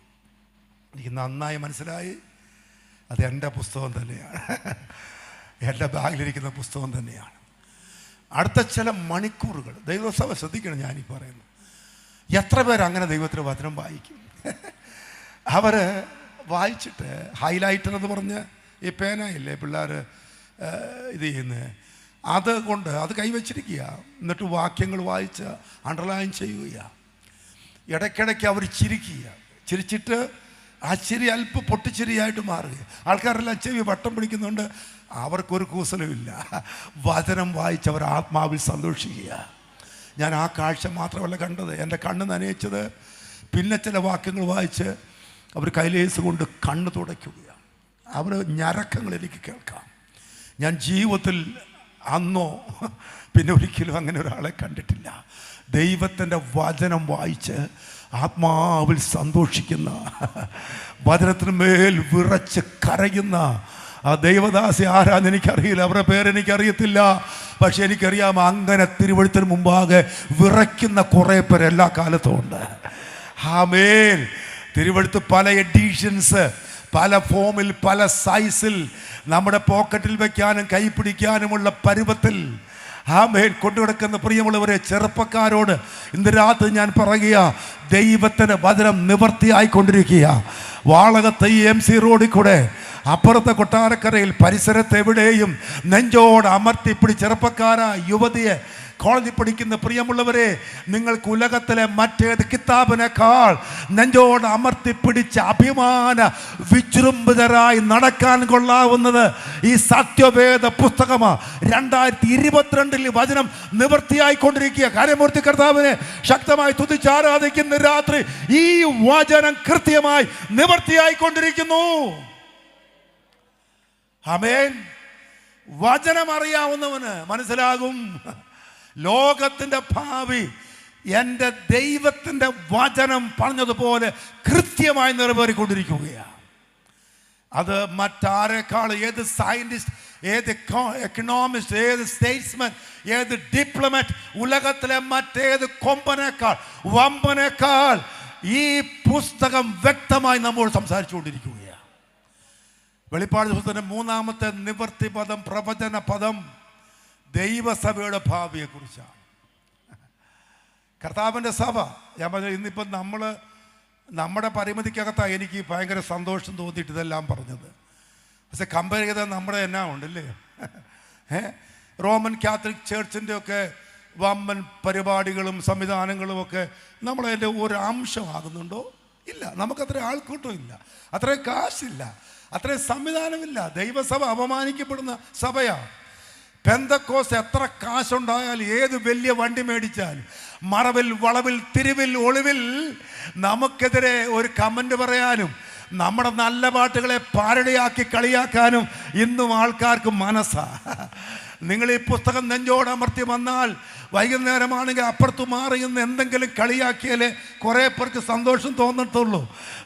S1: എനിക്ക് നന്നായി മനസ്സിലായി അത് എൻ്റെ പുസ്തകം തന്നെയാണ്, എൻ്റെ ബാഗിലിരിക്കുന്ന പുസ്തകം തന്നെയാണ്. അടുത്ത ചില മണിക്കൂറുകൾ ദൈവസഭ ശ്രദ്ധിക്കണം ഞാനീ പറയുന്നു. എത്ര പേർ അങ്ങനെ ദൈവത്തിൻ്റെ വചനം വായിക്കും? അവർ വായിച്ചിട്ട് ഹൈലൈറ്റർ എന്ന് പറഞ്ഞ് ഈ പേനയില്ലേ പിള്ളേർ ഇത് ചെയ്യുന്നത്, അതുകൊണ്ട് അത് കൈവച്ചിരിക്കുക. എന്നിട്ട് വാക്യങ്ങൾ വായിച്ച് അണ്ടർലൈൻ ചെയ്യുക. ഇടയ്ക്കിടയ്ക്ക് അവർ ചിരിക്കുക. ചിരിച്ചിട്ട് ആ ചിരി അല്പം പൊട്ടിച്ചിരിയായിട്ട് മാറുക. ആൾക്കാരെല്ലാം ചെവി വട്ടം പിടിക്കുന്നുണ്ട്. അവർക്കൊരു കൂസലുമില്ല. വചനം വായിച്ചവർ ആത്മാവിൽ സന്തോഷിക്കുക. ഞാൻ ആ കാഴ്ച മാത്രമല്ല കണ്ടത്, എൻ്റെ കണ്ണ് നനയിച്ചത്. പിന്നെ ചില വാക്യങ്ങൾ വായിച്ച് അവർ കൈലേസ് കൊണ്ട് കണ്ണ് തുടയ്ക്കുകയാണ്. അവർ ഞരക്കങ്ങൾ എനിക്ക് കേൾക്കാം. ഞാൻ ജീവിതത്തിൽ അന്നോ പിന്നെ ഒരിക്കലും അങ്ങനെ ഒരാളെ കണ്ടിട്ടില്ല. ദൈവത്തിൻ്റെ വചനം വായിച്ച് ആത്മാവിൽ സന്തോഷിക്കുന്ന, വചനത്തിന് മേൽ വിറച്ച് കരയുന്ന ആ ദൈവദാസി ആരാന്ന് എനിക്കറിയില്ല, അവരുടെ പേരെനിക്കറിയത്തില്ല. പക്ഷെ എനിക്കറിയാം അങ്ങനെ തിരുവഴുത്തിന് മുമ്പാകെ വിറയ്ക്കുന്ന കുറേ പേർ എല്ലാ കാലത്തും ഉണ്ട്. ആമേൻ. തിരുവഴുത്ത് പല എഡിഷൻസ്, പല ഫോമിൽ, പല സൈസിൽ, നമ്മുടെ പോക്കറ്റിൽ വയ്ക്കാനും കൈ പിടിക്കാനുമുള്ള പരുവത്തിൽ ആമേൻ കൊണ്ടുകിടക്കുന്ന പ്രിയമുള്ളവരെ, ചെറുപ്പക്കാരോട് ഇന്ന് രാത്രി ഞാൻ പറയുക, ദൈവത്തിന് വചനം നിവർത്തിയായിക്കൊണ്ടിരിക്കുക. വാളകത്തെ ഈ MC റോഡിൽ കൂടെ അപ്പുറത്തെ കൊട്ടാരക്കരയിൽ പരിസരത്ത് എവിടെയും നെഞ്ചോട് അമർത്തിപ്പിടി ചെറുപ്പക്കാരാ യുവതിയെ കോളേജിൽ പഠിക്കുന്ന പ്രിയമുള്ളവരെ, നിങ്ങൾക്ക് ഉലകത്തിലെ മറ്റേത് കിതാബിനേക്കാൾ നെഞ്ചോട് അമർത്തിപ്പിടിച്ച് അഭിമാന വിജൃംഭിതരായി നടക്കാൻ കൊള്ളാവുന്നത് ഈ സത്യവേദ പുസ്തകമാണ്. 2022 വചനം നിവൃത്തിയായിക്കൊണ്ടിരിക്കുക. കാര്യമൂർത്തി കർത്താവിനെ ശക്തമായി തുതിച്ച് ആരാധിക്കുന്ന രാത്രി ഈ വചനം കൃത്യമായി നിവൃത്തിയായിക്കൊണ്ടിരിക്കുന്നു. ആമേൻ. വചനം അറിയാവുന്നവന് മനസ്സിലാകും ലോകത്തിൻ്റെ ഭാവി എൻ്റെ ദൈവത്തിൻ്റെ വചനം പറഞ്ഞതുപോലെ കൃത്യമായി നിറവേറിക്കൊണ്ടിരിക്കുകയാണ്. അത് മറ്റാരെക്കാൾ, ഏത് സയൻറ്റിസ്റ്റ്, ഏത് എക്കണോമിസ്റ്റ്, ഏത് സ്റ്റേറ്റ്സ്മാൻ, ഏത് ഡിപ്ലോമാറ്റ്, ഉലകത്തിലെ മറ്റേത് കൊമ്പനേക്കാൾ വമ്പനേക്കാൾ ഈ പുസ്തകം വ്യക്തമായി നമ്മോട് സംസാരിച്ചുകൊണ്ടിരിക്കുകയാണ്. വെളിപ്പാട് പുസ്തകത്തിന്റെ 3-ാമത്തെ നിവർത്തി പദം, പ്രവചന പദം ദൈവസഭയുടെ ഭാവിയെക്കുറിച്ചാണ്. കർത്താവിൻ്റെ സഭ, ഞാൻ പറഞ്ഞു ഇന്നിപ്പം നമ്മുടെ പരിമിതിക്കകത്താണ് എനിക്ക് ഭയങ്കര സന്തോഷം തോന്നിയിട്ട് ഇതെല്ലാം പറഞ്ഞത്. പക്ഷെ കമ്പയർ ചെയ്താൽ നമ്മുടെ എന്നാ ഉണ്ടല്ലേ. റോമൻ കാത്തലിക് ചേർച്ചിൻ്റെ ഒക്കെ വമ്പൻ പരിപാടികളും സംവിധാനങ്ങളും ഒക്കെ നമ്മളതിൻ്റെ ഒരു അംശമാകുന്നുണ്ടോ? ഇല്ല. നമുക്കത്ര ആൾക്കൂട്ടം ഇല്ല, അത്രയും കാശില്ല, അത്രയും സംവിധാനമില്ല. ദൈവസഭ അപമാനിക്കപ്പെടുന്ന സഭയാണ്. പെന്തക്കോസ് എത്ര കാശുണ്ടായാലും, ഏത് വലിയ വണ്ടി മേടിച്ചാലും, മറവിൽ വളവിൽ തിരിവിൽ ഒളിവിൽ നമുക്കെതിരെ ഒരു കമൻ്റ് പറയാനും നമ്മുടെ നല്ല പാട്ടുകളെ പാരടിയാക്കി കളിയാക്കാനും ഇന്നും ആൾക്കാർക്ക് മനസ്സാ. നിങ്ങൾ ഈ പുസ്തകം നെഞ്ചോടമർത്തി വന്നാൽ വൈകുന്നേരമാണെങ്കിൽ അപ്പുറത്ത് മാറി ഇന്ന് എന്തെങ്കിലും കളിയാക്കിയാലേ കുറേ പേർക്ക് സന്തോഷം തോന്നത്തുള്ളൂ.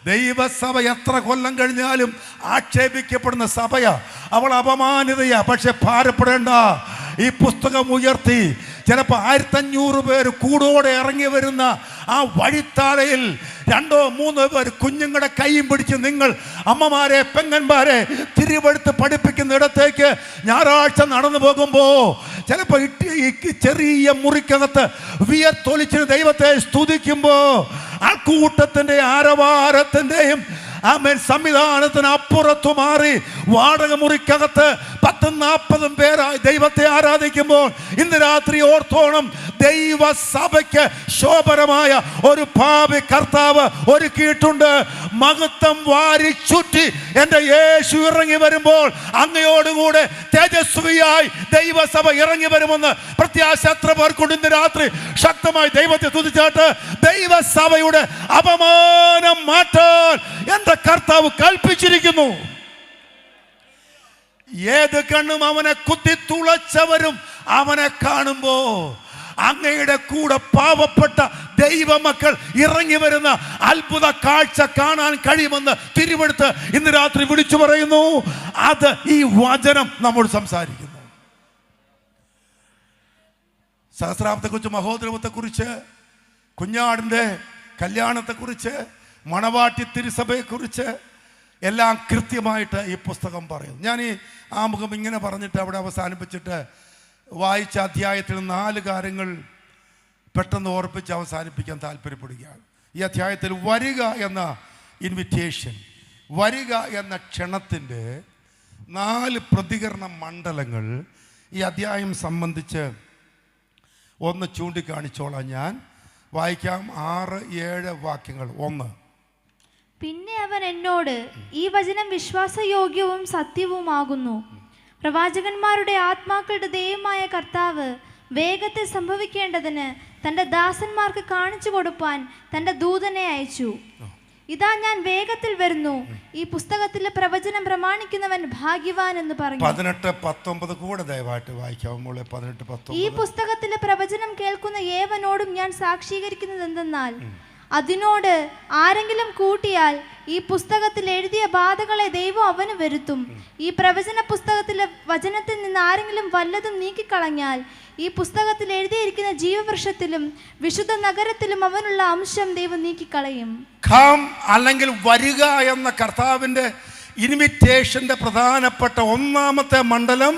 S1: ദൈവസഭ എത്ര കൊല്ലം കഴിഞ്ഞാലും ആക്ഷേപിക്കപ്പെടുന്ന സഭയാ, അവൾ അപമാനിതയാ. പക്ഷെ ഭാരപ്പെടേണ്ട, ഈ പുസ്തകം ഉയർത്തി ചിലപ്പോൾ 1500 പേര് കൂടോടെ ഇറങ്ങി വരുന്ന ആ വഴിത്താഴയിൽ 2-3 പേർ കുഞ്ഞുങ്ങളുടെ കൈയും പിടിച്ച് നിങ്ങൾ അമ്മമാരെ പെങ്ങന്മാരെ തിരുവെടുത്ത് പഠിപ്പിക്കുന്ന ഇടത്തേക്ക് ഞായറാഴ്ച നടന്നു പോകുമ്പോൾ ചിലപ്പോൾ ചെറിയ മുറിക്കകത്ത് വിയർത്തൊലിച്ച് ദൈവത്തെ സ്തുതിക്കുമ്പോൾ ആ കൂട്ടത്തിൻ്റെ ആരവാരത്തിൻ്റെയും ആമേൻ സംവിധാനത്തിന് അപ്പുറത്തു മാറി വാടക മുറിക്കകത്ത് 10-40 പേരായി ദൈവത്തെ ആരാധിക്കുമ്പോൾ ഇന്ന് രാത്രി ഓർത്തോണം, ദൈവസഭയ്ക്ക് ശോഭനമായ ഒരു ഭാവി കർത്താവ് ഒരുക്കിയിട്ടുണ്ട്. മഹത്വം വാരി ചുറ്റി എൻ്റെ യേശു ഇറങ്ങി വരുമ്പോൾ അങ്ങയോടുകൂടെ തേജസ്വിയായി ദൈവസഭ ഇറങ്ങി വരുമെന്ന് പ്രത്യാശ എത്ര പേർക്കുണ്ട്? ഇന്ന് രാത്രി ശക്തമായി ദൈവത്തെ സ്തുതിച്ചാട്ട് ദൈവസഭയുടെ അപമാനം മാറ്റാൻ എൻ്റെ കർത്താവ് കൽപ്പിച്ചിരിക്കുന്നു. ഏത് കണ്ണും അവനെ കുത്തിത്തുളച്ചവരും അവനെ കാണുമ്പോ അങ്ങയുടെ കൂടെ പാവപ്പെട്ട ദൈവമക്കൾ ഇറങ്ങി വരുന്ന അത്ഭുത കാഴ്ച കാണാൻ കഴിയുമെന്ന് തിരുവെടുത്ത് ഇന്ന് രാത്രി വിളിച്ചു പറയുന്നു. അത് ഈ വചനം നമ്മോട് സംസാരിക്കുന്നു. സഹസ്രാബ്ദത്തെക്കുറിച്ച്, മഹോദരവത്തെക്കുറിച്ച്, കുഞ്ഞാടിൻ്റെ കല്യാണത്തെക്കുറിച്ച്, മണവാട്ടി തിരുസഭയെക്കുറിച്ച് എല്ലാം കൃത്യമായിട്ട് ഈ പുസ്തകം പറയും. ഞാൻ ഈ ആമുഖം ഇങ്ങനെ പറഞ്ഞിട്ട് അവിടെ അവസാനിപ്പിച്ചിട്ട് വായിച്ച അധ്യായത്തിൽ 4 കാര്യങ്ങൾ പെട്ടെന്ന് ഓർപ്പിച്ച് അവസാനിപ്പിക്കാൻ താല്പര്യപ്പെടുകയാണ്. ഈ അധ്യായത്തിൽ വരിക എന്ന ഇൻവിറ്റേഷൻ, വരിക എന്ന ക്ഷണത്തിൻ്റെ 4 പ്രതികരണ മണ്ഡലങ്ങൾ ഈ അധ്യായം സംബന്ധിച്ച് ഒന്ന് ചൂണ്ടിക്കാണിച്ചോളാം. ഞാൻ വായിക്കാം 6-7 വാക്യങ്ങൾ. 1.
S2: പിന്നെ അവൻ എന്നോട്, ഈ വചനം വിശ്വാസയോഗ്യവും സത്യവുമാകുന്നു. പ്രവാചകന്മാരുടെ ആത്മാക്കളുടെ ദൈവമായ കർത്താവ് വേഗത്തെ സംഭവിക്കേണ്ടതിന് തൻ്റെ ദാസന്മാർക്ക് കാണിച്ചു കൊടുപ്പാൻ തൻ്റെ ദൂതനെ അയച്ചു. ഇതാ ഞാൻ വേഗത്തിൽ വരുന്നു. ഈ പുസ്തകത്തിലെ പ്രവചനം പ്രമാണിക്കുന്നവൻ ഭാഗ്യവാൻ എന്ന് പറഞ്ഞു.
S1: 18-19 കൂടെ ദയവായിട്ട് വായിക്കാം. 18-19.
S2: ഈ പുസ്തകത്തിലെ പ്രവചനം കേൾക്കുന്ന ഏവനോടും ഞാൻ സാക്ഷീകരിക്കുന്നത് എന്തെന്നാൽ, അതിനോട് ആരെങ്കിലും കൂട്ടിയാൽ ഈ പുസ്തകത്തിൽ എഴുതിയ ബാധകളെ ദൈവം അവന് വരുത്തും. ഈ പ്രവചന പുസ്തകത്തിലെ വചനത്തിൽ നിന്ന് ആരെങ്കിലും വല്ലതും നീക്കിക്കളഞ്ഞാൽ ഈ പുസ്തകത്തിൽ എഴുതിയിരിക്കുന്ന ജീവവൃക്ഷത്തിലും വിശുദ്ധ നഗരത്തിലും അവനുള്ള അംശം ദൈവം നീക്കിക്കളയും.
S1: കം അല്ലെങ്കിൽ വരിക എന്ന കർത്താവിൻ്റെ ഇൻവിറ്റേഷന്റെ പ്രധാനപ്പെട്ട 1ാമത്തെ മണ്ഡലം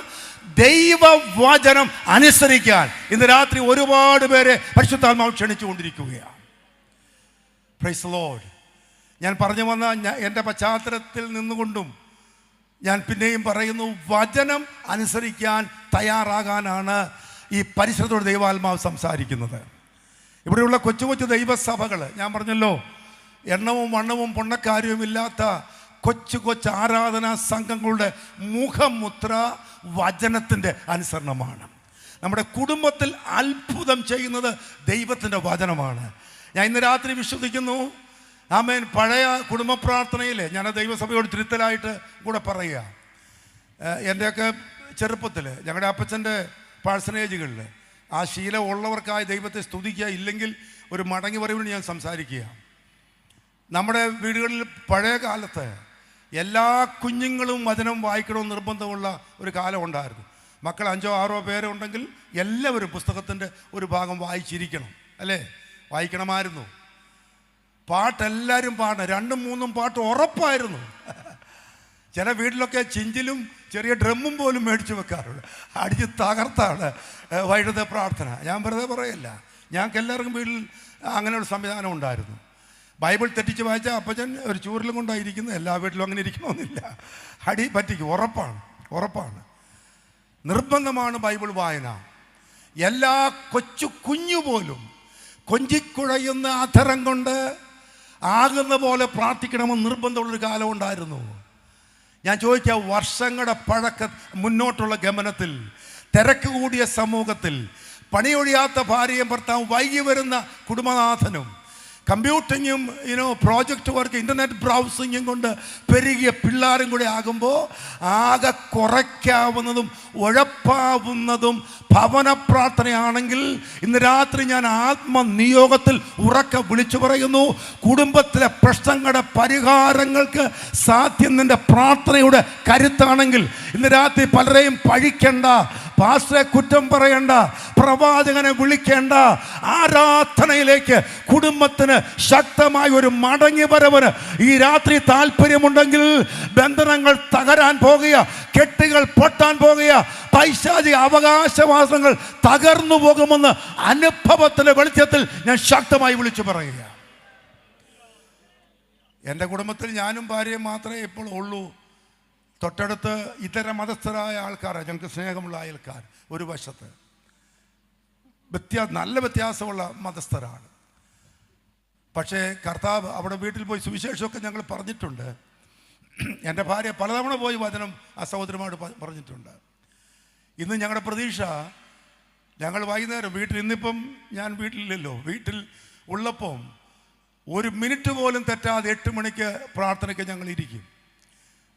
S1: ദൈവവചനം അനുസരിക്കാൻ ഇന്ന് രാത്രി ഒരുപാട് പേരെ പരിശുദ്ധാത്മാവ് ക്ഷണിച്ചുകൊണ്ടിരിക്കുകയാണ്. Price the Lord. ഞാൻ പറഞ്ഞു വന്ന എൻ്റെ പശ്ചാത്തലത്തിൽ നിന്നുകൊണ്ടും ഞാൻ പിന്നെയും പറയുന്നു, വചനം അനുസരിക്കാൻ തയ്യാറാകാനാണ് ഈ പരിസരത്തോട് ദൈവാത്മാവ് സംസാരിക്കുന്നത്. ഇവിടെയുള്ള കൊച്ചു കൊച്ചു ദൈവസഭകൾ, ഞാൻ പറഞ്ഞല്ലോ, എണ്ണവും വണ്ണവും പൊണ്ണക്കാര്യവുമില്ലാത്ത കൊച്ചു കൊച്ചു ആരാധനാ സംഘങ്ങളുടെ മുഖമുദ്ര വചനത്തിൻ്റെ അനുസരണമാണ്. നമ്മുടെ കുടുംബത്തിൽ അത്ഭുതം ചെയ്യുന്നത് ദൈവത്തിൻ്റെ വചനമാണ്. ഞാൻ ഇന്ന് രാത്രി വിശ്വസിക്കുന്നു, ആമേൻ, പഴയ കുടുംബ പ്രാർത്ഥനയിൽ ഞാൻ ദൈവസഭയോട് തിരുത്തലായിട്ട് കൂടെ പറയുക. എൻ്റെയൊക്കെ ചെറുപ്പത്തിൽ ഞങ്ങളുടെ അപ്പച്ചൻ്റെ പാഴ്സനേജുകളിൽ ആ ശീലം ഉള്ളവർക്കായി ദൈവത്തെ സ്തുതിക്കുക, ഇല്ലെങ്കിൽ ഒരു മടങ്ങി വരവിന് ഞാൻ സംസാരിക്കുക. നമ്മുടെ വീടുകളിൽ പഴയ കാലത്ത് എല്ലാ കുഞ്ഞുങ്ങളും വചനം വായിക്കണമെന്ന് നിർബന്ധമുള്ള ഒരു കാലം ഉണ്ടായിരുന്നു. മക്കൾ 5-6 പേരോ ഉണ്ടെങ്കിൽ എല്ലാവരും പുസ്തകത്തിൻ്റെ ഒരു ഭാഗം വായിച്ചിരിക്കണം, അല്ലേ? വായിക്കണമായിരുന്നു. പാട്ടെല്ലാവരും പാടണം, 2-3 പാട്ട് ഉറപ്പായിരുന്നു. ചില വീട്ടിലൊക്കെ ചിഞ്ചിലും ചെറിയ ഡ്രമ്മും പോലും മേടിച്ചു വെക്കാറുണ്ട്. അടിച്ച് തകർത്താണ് വൈകിട്ടത്തെ പ്രാർത്ഥന. ഞാൻ വെറുതെ പറയല്ല, ഞങ്ങൾക്ക് എല്ലാവർക്കും വീട്ടിൽ അങ്ങനെ ഒരു സംവിധാനം ഉണ്ടായിരുന്നു. ബൈബിൾ തെറ്റിച്ച് വായിച്ചാൽ അപ്പച്ചൻ ഒരു ചൂരിലും കൊണ്ടായിരിക്കുന്നത്. എല്ലാ വീട്ടിലും അങ്ങനെ ഇരിക്കണമെന്നില്ല, അടി പറ്റിക്കും. ഉറപ്പാണ്, നിർബന്ധമാണ് ബൈബിൾ വായന. എല്ലാ കൊച്ചു കുഞ്ഞു പോലും കൊഞ്ചിക്കുഴയുന്ന അധരം കൊണ്ട് ആകുന്ന പോലെ പ്രാർത്ഥിക്കണമെന്ന് നിർബന്ധമുള്ളൊരു കാലം ഉണ്ടായിരുന്നു. ഞാൻ ചോദിക്കാം, വർഷങ്ങളുടെ മുന്നോട്ടുള്ള ഗമനത്തിൽ, തിരക്ക് കൂടിയ സമൂഹത്തിൽ, പണിയൊഴിയാത്ത ഭാര്യയും ഭർത്താവും, വൈകി വരുന്ന കുടുംബനാഥനും, കമ്പ്യൂട്ടിങ്ങും പ്രോജക്റ്റ് വർക്ക്, ഇൻ്റർനെറ്റ് ബ്രൗസിങ്ങും കൊണ്ട് പെരുകിയ പിള്ളേരും കൂടെ ആകുമ്പോൾ ആകെ കുറയ്ക്കാവുന്നതും ഉഴപ്പാവുന്നതും ഭവന പ്രാർത്ഥനയാണെങ്കിൽ ഇന്ന് രാത്രി ഞാൻ ആത്മനിയോഗത്തിൽ ഉറക്കെ വിളിച്ചു പറയുന്നു, കുടുംബത്തിലെ പ്രശ്നങ്ങളുടെ പരിഹാരങ്ങൾക്ക് സാധ്യം നിൻ്റെ പ്രാർത്ഥനയുടെ കരുത്താണെങ്കിൽ ഇന്ന് രാത്രി പലരെയും പഴിക്കണ്ട, പാസ്റ്ററെ കുറ്റം പറയണ്ട, പ്രവാചകനെ വിളിക്കേണ്ട. ആരാധനയിലേക്ക് കുടുംബത്തിന് ശക്തമായ ഒരു മടങ്ങി വരവിന് ഈ രാത്രി താല്പര്യമുണ്ടെങ്കിൽ ബന്ധനങ്ങൾ തകരാൻ പോകുക, കെട്ടുകൾ പൊട്ടാൻ പോകുക, പൈശാചിക അവകാശവാസങ്ങൾ തകർന്നു പോകുമെന്ന് അനുഭവത്തിൻ്റെ വെളിച്ചത്തിൽ ഞാൻ ശക്തമായി വിളിച്ചു പറയുക. എൻ്റെ കുടുംബത്തിൽ ഞാനും ഭാര്യയും മാത്രമേ ഇപ്പോൾ ഉള്ളൂ. തൊട്ടടുത്ത് ഇതര മതസ്ഥരായ ആൾക്കാർ, ഞങ്ങൾക്ക് സ്നേഹമുള്ള അയൽക്കാർ ഒരു വശത്ത്, നല്ല വ്യത്യാസമുള്ള മതസ്ഥരാണ്. പക്ഷേ കർത്താവ് അവിടെ വീട്ടിൽ പോയി സുവിശേഷമൊക്കെ ഞങ്ങൾ പറഞ്ഞിട്ടുണ്ട്. എൻ്റെ ഭാര്യ പലതവണ പോയി വചനം ആ സഹോദരനോട് പറഞ്ഞിട്ടുണ്ട്. ഇന്ന് ഞങ്ങളുടെ പ്രതീക്ഷ, ഞങ്ങൾ വൈകുന്നേരം വീട്ടിൽ, ഇന്നിപ്പം ഞാൻ വീട്ടിലില്ലല്ലോ, വീട്ടിൽ ഉള്ളപ്പം 1 മിനിറ്റ് പോലും തെറ്റാതെ 8 മണിക്ക് പ്രാർത്ഥനയ്ക്ക് ഞങ്ങൾ ഇരിക്കും.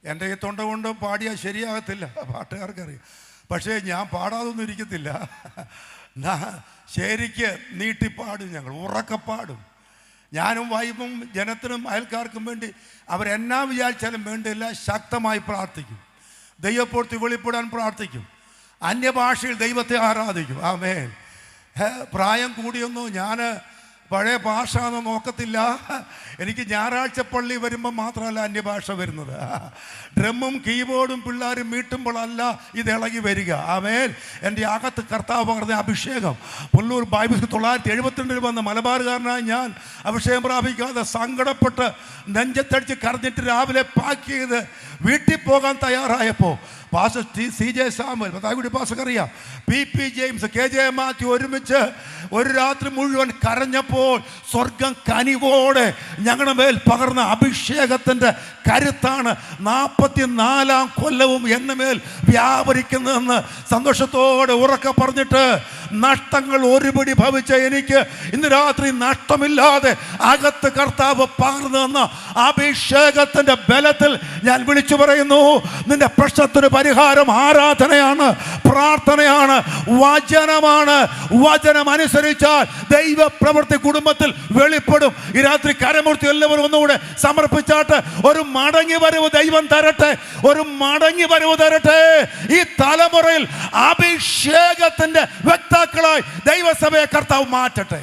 S1: എൻ്റെ ഈ തൊണ്ട കൊണ്ട് പാടിയാൽ ശരിയാകത്തില്ല, പാട്ടുകാർക്കറിയാം. പക്ഷേ ഞാൻ പാടാതൊന്നും ഇരിക്കത്തില്ല, ശരിക്ക് നീട്ടിപ്പാടും, ഞങ്ങൾ ഉറക്കപ്പാടും. ഞാനും വൈഫും ജനത്തിനും അയൽക്കാർക്കും വേണ്ടി അവരെന്നാ വിചാരിച്ചാലും വേണ്ടില്ല, ശക്തമായി പ്രാർത്ഥിക്കും. ദൈവപ്രവൃത്തി വെളിപ്പെടാൻ പ്രാർത്ഥിക്കും. അന്യഭാഷയിൽ ദൈവത്തെ ആരാധിക്കും. ആമേൻ. പ്രായം കൂടിയൊന്നും ഞാൻ പഴയ ഭാഷ ഒന്നും നോക്കത്തില്ല. എനിക്ക് ഞായറാഴ്ച പള്ളി വരുമ്പോൾ മാത്രമല്ല അന്യഭാഷ വരുന്നത്. ഡ്രമ്മും കീബോർഡും പിള്ളേരും മീട്ടുമ്പോഴല്ല ഇത് ഇളകി വരിക. ആമേൻ. എൻ്റെ അകത്ത് കർത്താവ് പകർന്ന അഭിഷേകം. പുല്ലൂർ ബൈബിൾ 972 വന്ന മലബാറുകാരനായി ഞാൻ അഭിഷേകം പ്രാപിക്കാതെ സങ്കടപ്പെട്ട് നെഞ്ചത്തടിച്ച് കരഞ്ഞിട്ട് രാവിലെ പാക്ക് ചെയ്ത് വീട്ടിൽ പോകാൻ തയ്യാറായപ്പോൾ പാസ്റ്റർ CJ സാമുവൽ, പത്താകുടി പാസ്റ്റർക്കറിയാം, PP ജെയിംസ്, KJ മാത്യു ഒരുമിച്ച് ഒരു രാത്രി മുഴുവൻ കരഞ്ഞപ്പോൾ സ്വർഗം കനിവോടെ ഞങ്ങളുടെ മേൽ പകർന്ന അഭിഷേകത്തിൻ്റെ കരുത്താണ് 44-ാം കൊല്ലവും എന്ന മേൽ വ്യാപരിക്കുന്നതെന്ന് സന്തോഷത്തോടെ ഉറക്കെ പറഞ്ഞിട്ട്, നഷ്ടങ്ങൾ ഒരുപടി ഭവിച്ച എനിക്ക് ഇന്ന് രാത്രി നഷ്ടമില്ലാതെ അകത്ത് കർത്താവ് പകർന്നു തന്ന അഭിഷേകത്തിൻ്റെ ബലത്തിൽ ഞാൻ വിളിച്ചു പറയുന്നു, നിന്റെ പ്രശ്നത്തിന് പരിഹാരം ആരാധനയാണ്, പ്രാർത്ഥനയാണ്, വചനമാണ്. വചനം അനുസരിച്ചാൽ ദൈവപ്രവൃത്തി കുടുംബത്തിൽ വെളിപ്പെടും. ഈ രാത്രി കരമൂർത്തി എല്ലാവരും ഒന്നുകൂടെ സമർപ്പിച്ചാട്ട് ഒരു മടങ്ങി വരവ് ദൈവം തരട്ടെ, ഒരു മടങ്ങി വരവ് തരട്ടെ. ഈ തലമുറയിൽ അഭിഷേകത്തിന്റെ വ്യക്താക്കളായി ദൈവസഭയെ കർത്താവ് മാറ്റട്ടെ.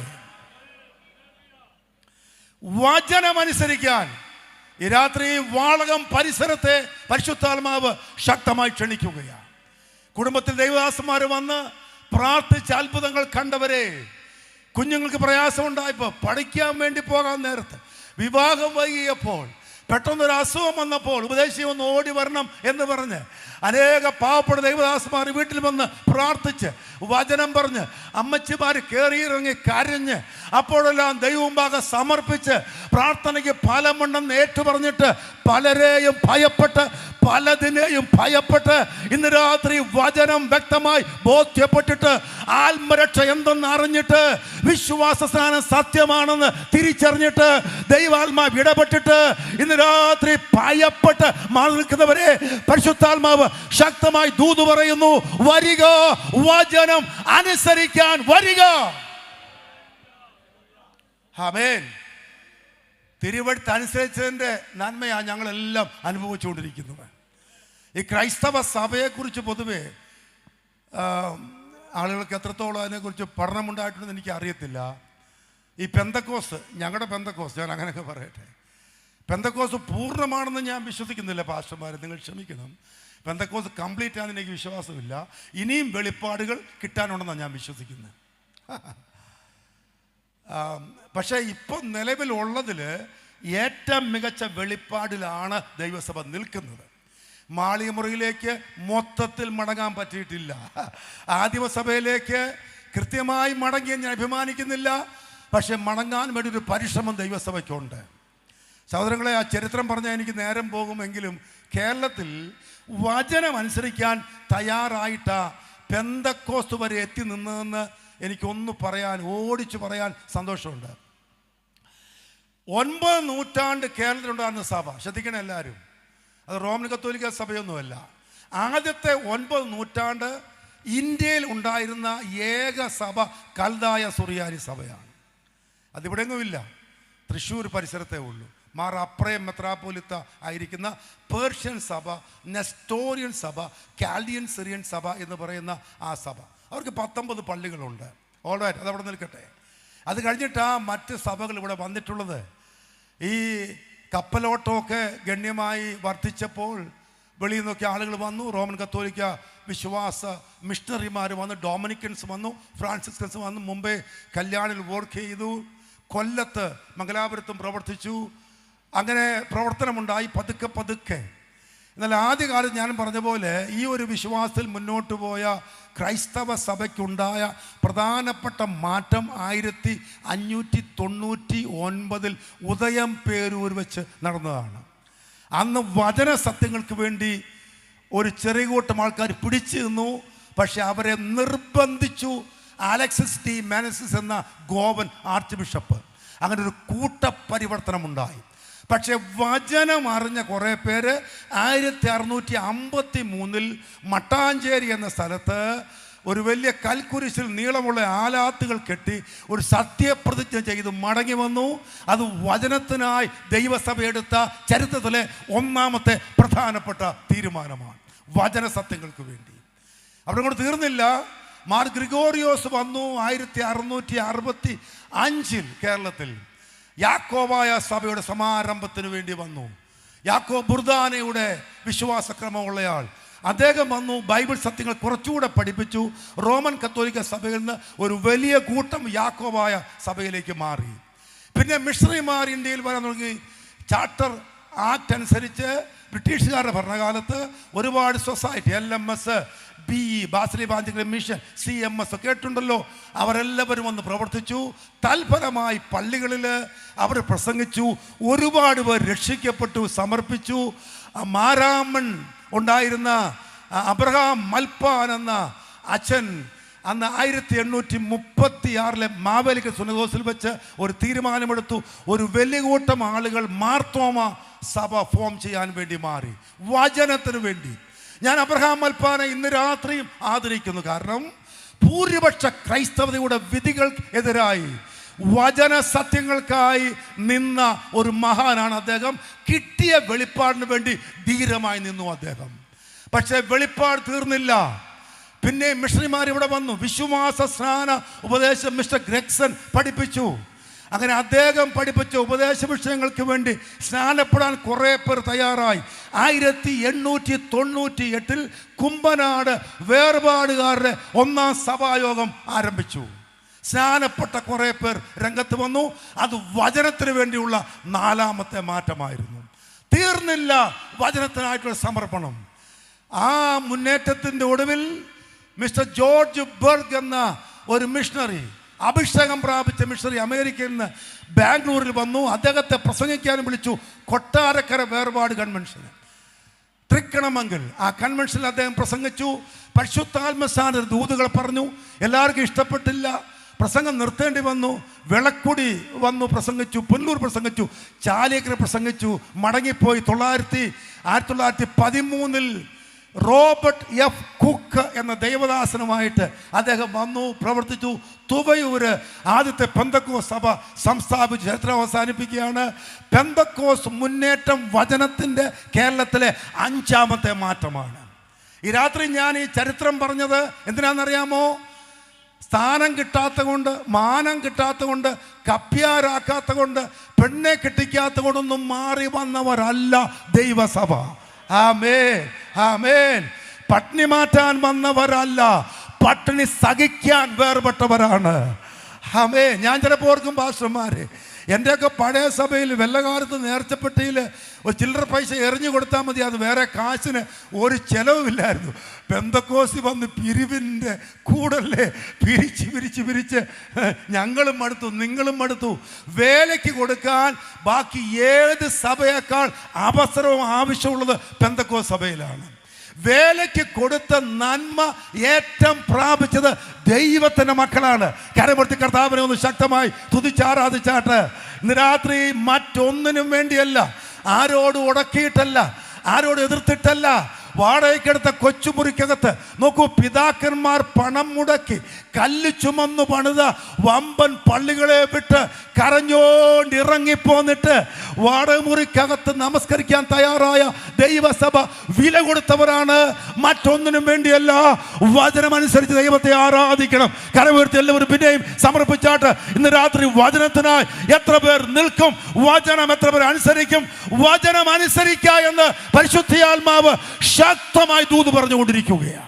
S1: വചനമനുസരിക്കാൻ ഈ രാത്രി വാളകം പരിസരത്തെ പരിശുദ്ധാത്മാവ് ശക്തമായി ക്ഷണിക്കുകയാണ്. കുടുംബത്തിൽ ദൈവദാസന്മാർ വന്ന് പ്രാർത്ഥിച്ച് അത്ഭുതങ്ങൾ കണ്ടവരെ, കുഞ്ഞുങ്ങൾക്ക് പ്രയാസമുണ്ടായപ്പോൾ, പഠിക്കാൻ വേണ്ടി പോകാൻ നേരത്ത്, വിവാഹം വൈകിയപ്പോൾ, പെട്ടെന്നൊരു അസുഖം വന്നപ്പോൾ ഉപദേശി ഒന്ന് ഓടി വരണം എന്ന് പറഞ്ഞ് അനേക പാവപ്പെട്ട ദൈവദാസന്മാർ വീട്ടിൽ വന്ന് പ്രാർത്ഥിച്ച് വചനം പറഞ്ഞ് അമ്മച്ചിമാർ കയറിയിറങ്ങി കരഞ്ഞ് അപ്പോഴെല്ലാം ദൈവമുമ്പാകെ സമർപ്പിച്ച് പ്രാർത്ഥനയ്ക്ക് ഫലമുണ്ടെന്ന് ഏറ്റുപറഞ്ഞിട്ട് പലരെയും ഭയപ്പെട്ട് പലതിനെയും ഭയപ്പെട്ട് ഇന്ന് രാത്രി വചനം വ്യക്തമായി ബോധ്യപ്പെട്ടിട്ട് ആത്മരക്ഷ എന്തെന്ന് അറിഞ്ഞിട്ട് വിശ്വാസ സ്നാനം സത്യമാണെന്ന് തിരിച്ചറിഞ്ഞിട്ട് ദൈവാത്മാവ് ഇടപെട്ടിട്ട് ഇന്ന് രാത്രി ഭയപ്പെട്ട് മാറി നിൽക്കുന്നവരെ പരിശുദ്ധാത്മാവ് ശക്തമായി ദൂത് പറയുന്നു, വരിക, വചനം അനുസരിക്കാൻ വരിക. ആമേൻ. തിരുവഴുത്ത് അനുസരിച്ചതിൻ്റെ നന്മയാണ് ഞങ്ങളെല്ലാം അനുഭവിച്ചുകൊണ്ടിരിക്കുന്നത്. ഈ ക്രൈസ്തവ സഭയെക്കുറിച്ച് പൊതുവെ ആളുകൾക്ക് എത്രത്തോളം അതിനെക്കുറിച്ച് പഠനമുണ്ടായിട്ടുണ്ടെന്ന് എനിക്ക് അറിയത്തില്ല. ഈ പെന്തക്കോസ്, ഞങ്ങളുടെ പെന്തക്കോസ്, ഞാൻ അങ്ങനെയൊക്കെ പറയട്ടെ, പെന്തക്കോസ് പൂർണ്ണമാണെന്ന് ഞാൻ വിശ്വസിക്കുന്നില്ല. പാസ്റ്റർമാരെ നിങ്ങൾ ക്ഷമിക്കണം, പെന്തക്കോസ് കംപ്ലീറ്റ് ആണെന്ന് എനിക്ക് വിശ്വാസമില്ല. ഇനിയും വെളിപ്പാടുകൾ കിട്ടാനുണ്ടെന്നാണ് ഞാൻ വിശ്വസിക്കുന്നത്. പക്ഷേ ഇപ്പം നിലവിലുള്ളതിൽ ഏറ്റവും മികച്ച വെളിപ്പാടിലാണ് ദൈവസഭ നിൽക്കുന്നത്. മാളികമുറിയിലേക്ക് മൊത്തത്തിൽ മടങ്ങാൻ പറ്റിയിട്ടില്ല. ആദിമസഭയിലേക്ക് കൃത്യമായി മടങ്ങിയ ഞാൻ അഭിമാനിക്കുന്നില്ല. പക്ഷെ മടങ്ങാൻ വേണ്ടി ഒരു പരിശ്രമം ദൈവസഭയ്ക്കുണ്ട്. സഹോദരങ്ങളെ, ആ ചരിത്രം പറഞ്ഞാൽ എനിക്ക് നേരം പോകുമെങ്കിലും കേരളത്തിൽ വചനം അനുസരിക്കാൻ തയ്യാറായിട്ടാ പെന്തക്കോസ്ത് വരെ എത്തി നിന്നതെന്ന് എനിക്കൊന്ന് പറയാൻ, ഓടിച്ചു പറയാൻ സന്തോഷമുണ്ട്. 9 നൂറ്റാണ്ട് കേരളത്തിലുണ്ടായിരുന്ന സഭ, ശ്രദ്ധിക്കണം എല്ലാവരും, അത് റോമൻ കത്തോലിക്ക സഭയൊന്നുമല്ല. ആദ്യത്തെ 9 നൂറ്റാണ്ട് ഇന്ത്യയിൽ ഉണ്ടായിരുന്ന ഏക സഭ കൽദായ സുറിയാനി സഭയാണ്. അതിവിടെങ്ങുമില്ല, തൃശ്ശൂർ പരിസരത്തേ ഉള്ളൂ. മാർ അപ്രയം മെത്രാപ്പോലിത്ത ആയിരിക്കുന്ന പേർഷ്യൻ സഭ, നെസ്റ്റോറിയൻ സഭ, കാൽഡിയൻ സിറിയൻ സഭ എന്ന് പറയുന്ന ആ സഭ, അവർക്ക് 19 പള്ളികളുണ്ട്. ഓൾറൈറ്റ്, അതവിടെ നിൽക്കട്ടെ. അത് കഴിഞ്ഞിട്ടാ മറ്റ് സഭകൾ ഇവിടെ വന്നിട്ടുള്ളത്. ഈ കപ്പലോട്ടമൊക്കെ ഗണ്യമായി വർദ്ധിച്ചപ്പോൾ വെളിയിൽ നിന്നൊക്കെ ആളുകൾ വന്നു. റോമൻ കത്തോലിക്ക വിശ്വാസ മിഷണറിമാർ വന്നു, ഡൊമിനിക്കൻസ് വന്നു, ഫ്രാൻസിസ്കൻസ് വന്നു. മുമ്പേ കല്യാണിൽ വർക്ക് ചെയ്തു, കൊല്ലത്ത് മംഗലാപുരത്തും പ്രവർത്തിച്ചു. അങ്ങനെ പ്രവർത്തനമുണ്ടായി പതുക്കെ പതുക്കെ. എന്നാൽ ആദ്യകാലത്ത് ഞാൻ പറഞ്ഞ പോലെ ഈ ഒരു വിശ്വാസത്തിൽ മുന്നോട്ട് പോയ ക്രൈസ്തവ സഭയ്ക്കുണ്ടായ പ്രധാനപ്പെട്ട മാറ്റം 1599 ഉദയം പേരൂർ വെച്ച് നടന്നതാണ്. അന്ന് വചന സത്യങ്ങൾക്ക് വേണ്ടി ഒരു ചെറിയ കൂട്ടം ആൾക്കാർ പിടിച്ചു നിന്നു. പക്ഷെ അവരെ നിർബന്ധിച്ചു അലക്സിസ് ടി മാനസിസ് എന്ന ഗോവൻ ആർച്ച് ബിഷപ്പ്. അങ്ങനെ ഒരു കൂട്ടപരിവർത്തനമുണ്ടായി. പക്ഷെ വചനം അറിഞ്ഞ കുറേ പേര് 1653 മട്ടാഞ്ചേരി എന്ന സ്ഥലത്ത് ഒരു വലിയ കൽക്കുരിശിൽ നീളമുള്ള ആലാത്തുകൾ കെട്ടി ഒരു സത്യപ്രതിജ്ഞ ചെയ്ത് മടങ്ങി വന്നു. അത് വചനത്തിനായി ദൈവസഭ എടുത്ത ചരിത്രത്തിലെ ഒന്നാമത്തെ പ്രധാനപ്പെട്ട തീരുമാനമാണ്, വചന സത്യങ്ങൾക്ക് വേണ്ടി. അവിടെ കൊണ്ട് തീർന്നില്ല. മാർ ഗ്രിഗോറിയോസ് വന്നു 1665 കേരളത്തിൽ. യാക്കോബായ സഭയുടെ സമാരംഭത്തിന് വേണ്ടി വന്നു. യാക്കോബ് ബുർദാനയുടെ വിശ്വാസക്രമമുള്ളയാൾ അദ്ദേഹം വന്നു. ബൈബിൾ സത്യങ്ങൾ കുറച്ചുകൂടെ പഠിപ്പിച്ചു. റോമൻ കത്തോലിക്ക സഭയിൽ നിന്ന് ഒരു വലിയ കൂട്ടം യാക്കോബായ സഭയിലേക്ക് മാറി. പിന്നെ മിഷണറിമാർ ഇന്ത്യയിൽ വരാൻ തുടങ്ങി. ചാർട്ടർ ആക്ട് അനുസരിച്ച് ബ്രിട്ടീഷുകാരുടെ ഭരണകാലത്ത് ഒരുപാട് society, LMS, BE, Basel evangelical mission, CMS കേട്ടുണ്ടല്ലോ, അവരെല്ലാവരും വന്ന് പ്രവർത്തിച്ചു. തൽഫലമായി പള്ളികളിൽ അവർ പ്രസംഗിച്ചു. ഒരുപാട് പേർ രക്ഷിക്കപ്പെട്ടു, സമർപ്പിച്ചു. മാരാമൺ ഉണ്ടായിരുന്ന അബ്രഹാം മൽപ്പാൻ എന്ന അച്ഛൻ അന്ന് 1836 മാവേലിക്ക സുനഗോസിൽ വെച്ച് ഒരു തീരുമാനമെടുത്തു. ഒരു വലിയ കൂട്ടം ആളുകൾ മാർത്തോമ സഭ ഫോം ചെയ്യാൻ വേണ്ടി മാറി, വചനത്തിന് വേണ്ടി. ഞാൻ അബ്രഹാം മൽപ്പാനെ ഇന്ന് രാത്രിയും ആദരിക്കുന്നു. കാരണം ഭൂരിപക്ഷ ക്രൈസ്തവതയുടെ വിധികൾക്ക് എതിരായി വചന സത്യങ്ങൾക്കായി നിന്ന ഒരു മഹാനാണ് അദ്ദേഹം. കിട്ടിയ വെളിപ്പാടിന് വേണ്ടി ധീരമായി നിന്നു അദ്ദേഹം. പക്ഷേ വെളിപ്പാട് തീർന്നില്ല. പിന്നെ മിഷണറിമാർ ഇവിടെ വന്നു. വിശ്വാസ സ്നാന ഉപദേശം മിസ്റ്റർ ഗ്രെഗ്സൺ പഠിപ്പിച്ചു. അങ്ങനെ അദ്ദേഹം പഠിപ്പിച്ച ഉപദേശ വിഷയങ്ങൾക്ക് വേണ്ടി സ്നാനപ്പെടാൻ കുറേ പേർ തയ്യാറായി. 1898 കുമ്പനാട് വേർപാടുകാരുടെ ഒന്നാം സഭായോഗം ആരംഭിച്ചു. സ്നാനപ്പെട്ട കുറേ പേർ രംഗത്ത് വന്നു. അത് വചനത്തിന് വേണ്ടിയുള്ള 4ാമത്തെ മാറ്റമായിരുന്നു. തീർന്നില്ല വചനത്തിനായിട്ടുള്ള സമർപ്പണം. ആ മുന്നേറ്റത്തിൻ്റെ ഒടുവിൽ മിസ്റ്റർ ജോർജ് ബർഗ് എന്ന ഒരു മിഷണറി, അഭിഷേകം പ്രാപിച്ച മിഷണറി അമേരിക്കയിൽ നിന്ന് ബാംഗ്ലൂരിൽ വന്നു. അദ്ദേഹത്തെ പ്രസംഗിക്കാനും വിളിച്ചു. കൊട്ടാരക്കര വേർപാട് കൺവെൻഷന് തൃക്കണമംഗൽ ആ കൺവെൻഷനിൽ അദ്ദേഹം പ്രസംഗിച്ചു. പരിശുദ്ധാത്മസ്ഥാന ദൂതുകൾ പറഞ്ഞു. എല്ലാവർക്കും ഇഷ്ടപ്പെട്ടില്ല. പ്രസംഗം നിർത്തേണ്ടി വന്നു. വിളക്കുടി വന്നു പ്രസംഗിച്ചു, പുല്ലൂർ പ്രസംഗിച്ചു, ചാലിയക്കര പ്രസംഗിച്ചു, മടങ്ങിപ്പോയി. 1913 റോബർട്ട് F. കുക്ക് എന്ന ദൈവദാസനുമായിട്ട് അദ്ദേഹം വന്നു, പ്രവർത്തിച്ചു. തുവയൂര് ആദ്യത്തെ പെന്തക്കോസ് സഭ സംസ്ഥാപിച്ച് ചരിത്രം അവസാനിപ്പിക്കുകയാണ്. പെന്തക്കോസ് മുന്നേറ്റം വചനത്തിൻ്റെ കേരളത്തിലെ 5ാമത്തെ മാറ്റമാണ്. ഈ രാത്രി ഞാൻ ഈ ചരിത്രം പറഞ്ഞത് എന്തിനാണെന്നറിയാമോ? സ്ഥാനം കിട്ടാത്ത കൊണ്ട്, മാനം കിട്ടാത്ത കൊണ്ട്, കപ്പ്യാരാക്കാത്ത കൊണ്ട്, പെണ്ണെ കെട്ടിക്കാത്ത കൊണ്ടൊന്നും മാറി വന്നവരല്ല ദൈവസഭ. ആമേൻ, ആമേൻ. പട്ടിണി മാറ്റാൻ വന്നവരല്ല, പട്ടിണി സഹിക്കാൻ വേർപെട്ടവരാണ്. ആമേൻ. ഞാൻ ചിലപ്പോൾ ഓർക്കും പാസ്റ്റർമാരെ, എൻ്റെയൊക്കെ പഴയ സഭയിൽ വെള്ളകാലത്ത് നേർച്ചപ്പെട്ടിയിൽ ഒരു ചില്ലറ പൈസ എറിഞ്ഞു കൊടുത്താൽ മതി, അത് വേറെ കാശിന് ഒരു ചെലവുമില്ലായിരുന്നു. പെന്തക്കോസി വന്ന് പിരിവിൻ്റെ കൂടല്ലേ പിരിച്ച് ഞങ്ങളും മടുത്തു, നിങ്ങളും മടുത്തു. വേലയ്ക്ക് കൊടുക്കാൻ ബാക്കി ഏത് സഭയേക്കാൾ അവസരവും ആവശ്യമുള്ളത് പെന്തക്കോസ് സഭയിലാണ്. വേലയ്ക്ക് കൊടുത്ത നന്മ ഏറ്റവും പ്രാപിച്ചത് ദൈവത്തിൻ്റെ മക്കളാണ്. കരമൂർത്തി കർത്താവിനെ ഒന്ന് ശക്തമായി തുതിച്ചാരാധിച്ചാട്ട്. ഇന്ന് രാത്രി മറ്റൊന്നിനും വേണ്ടിയല്ല, ആരോട് ഉടക്കിയിട്ടല്ല, ആരോട് എതിർത്തിട്ടല്ല, വാടകയ്ക്കെടുത്ത കൊച്ചുമുറിക്കകത്ത് നോക്കൂ, പിതാക്കന്മാർ പണം മുടക്കി കല്ല് ചുമന്നു പണിത വമ്പൻ പള്ളികളെ വിട്ട് കരഞ്ഞോണ്ടിറങ്ങിപ്പോന്നിട്ട് വാടക മുറിക്കകത്ത് നമസ്കരിക്കാൻ തയ്യാറായ ദൈവസഭ വില കൊടുത്തവരാണ്. മറ്റൊന്നിനും വേണ്ടിയല്ല, വചനമനുസരിച്ച് ദൈവത്തെ ആരാധിക്കണം. കരമുയർത്തി എല്ലാവരും പിന്നെയും സമർപ്പിച്ചാട്ട്. ഇന്ന് രാത്രി വചനത്തിനായി എത്ര പേർ നിൽക്കും? വചനം എത്ര പേർ അനുസരിക്കും? വചനം അനുസരിക്കുക എന്ന് പരിശുദ്ധാത്മാവ് ശക്തമായി ദൂത് പറഞ്ഞുകൊണ്ടിരിക്കുകയാണ്.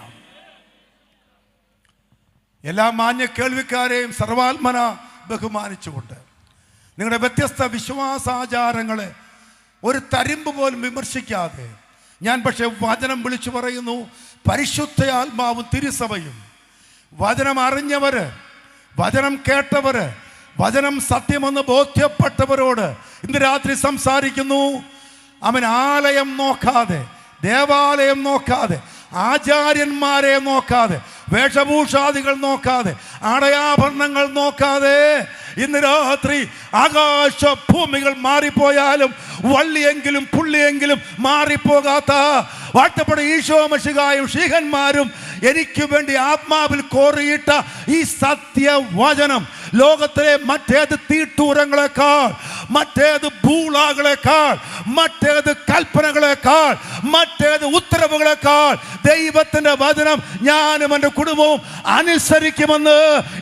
S1: എല്ലാ മാന്യ കേൾവിക്കാരെയും സർവാത്മന ബഹുമാനിച്ചുകൊണ്ട് നിങ്ങളുടെ വ്യത്യസ്ത വിശ്വാസാചാരങ്ങളെ ഒരു തരിമ്പ് പോലും വിമർശിക്കാതെ ഞാൻ പക്ഷേ വചനം വിളിച്ചു പറയുന്നു. പരിശുദ്ധ ആത്മാവും തിരുസഭയും വചനം അറിഞ്ഞവര്, വചനം കേട്ടവര്, വചനം സത്യമെന്ന് ബോധ്യപ്പെട്ടവരോട് ഇന്ന് രാത്രി സംസാരിക്കുന്നു. അവൻ ആലയം നോക്കാതെ, ദേവാലയം നോക്കാതെ, ആചാര്യന്മാരെ നോക്കാതെ, വേഷഭൂഷാദികൾ നോക്കാതെ, അടയാഭരണങ്ങൾ നോക്കാതെ, ഇന്ന് രാത്രി ആകാശ ഭൂമികൾ മാറിപ്പോയാലും വള്ളിയെങ്കിലും പുള്ളിയെങ്കിലും മാറിപ്പോകാത്ത വാഴ്ത്തപ്പെട്ട ഈശോ മിശിഹായും ശീഹന്മാരും എനിക്ക് വേണ്ടി ആത്മാവിൽ കോറിയിട്ട ഈ സത്യവചനം ലോകത്തിലെ മറ്റേത് തീട്ടൂരങ്ങളെക്കാൾ, മറ്റേത് ഭൂളകളെക്കാൾ, മറ്റേത് കൽപ്പനകളെക്കാൾ, മറ്റേത് ഉത്തരവുകളെക്കാൾ ദൈവത്തിന്റെ വചനം ഞാനും എൻ്റെ കുടുംബവും അനുസരിക്കുമെന്ന്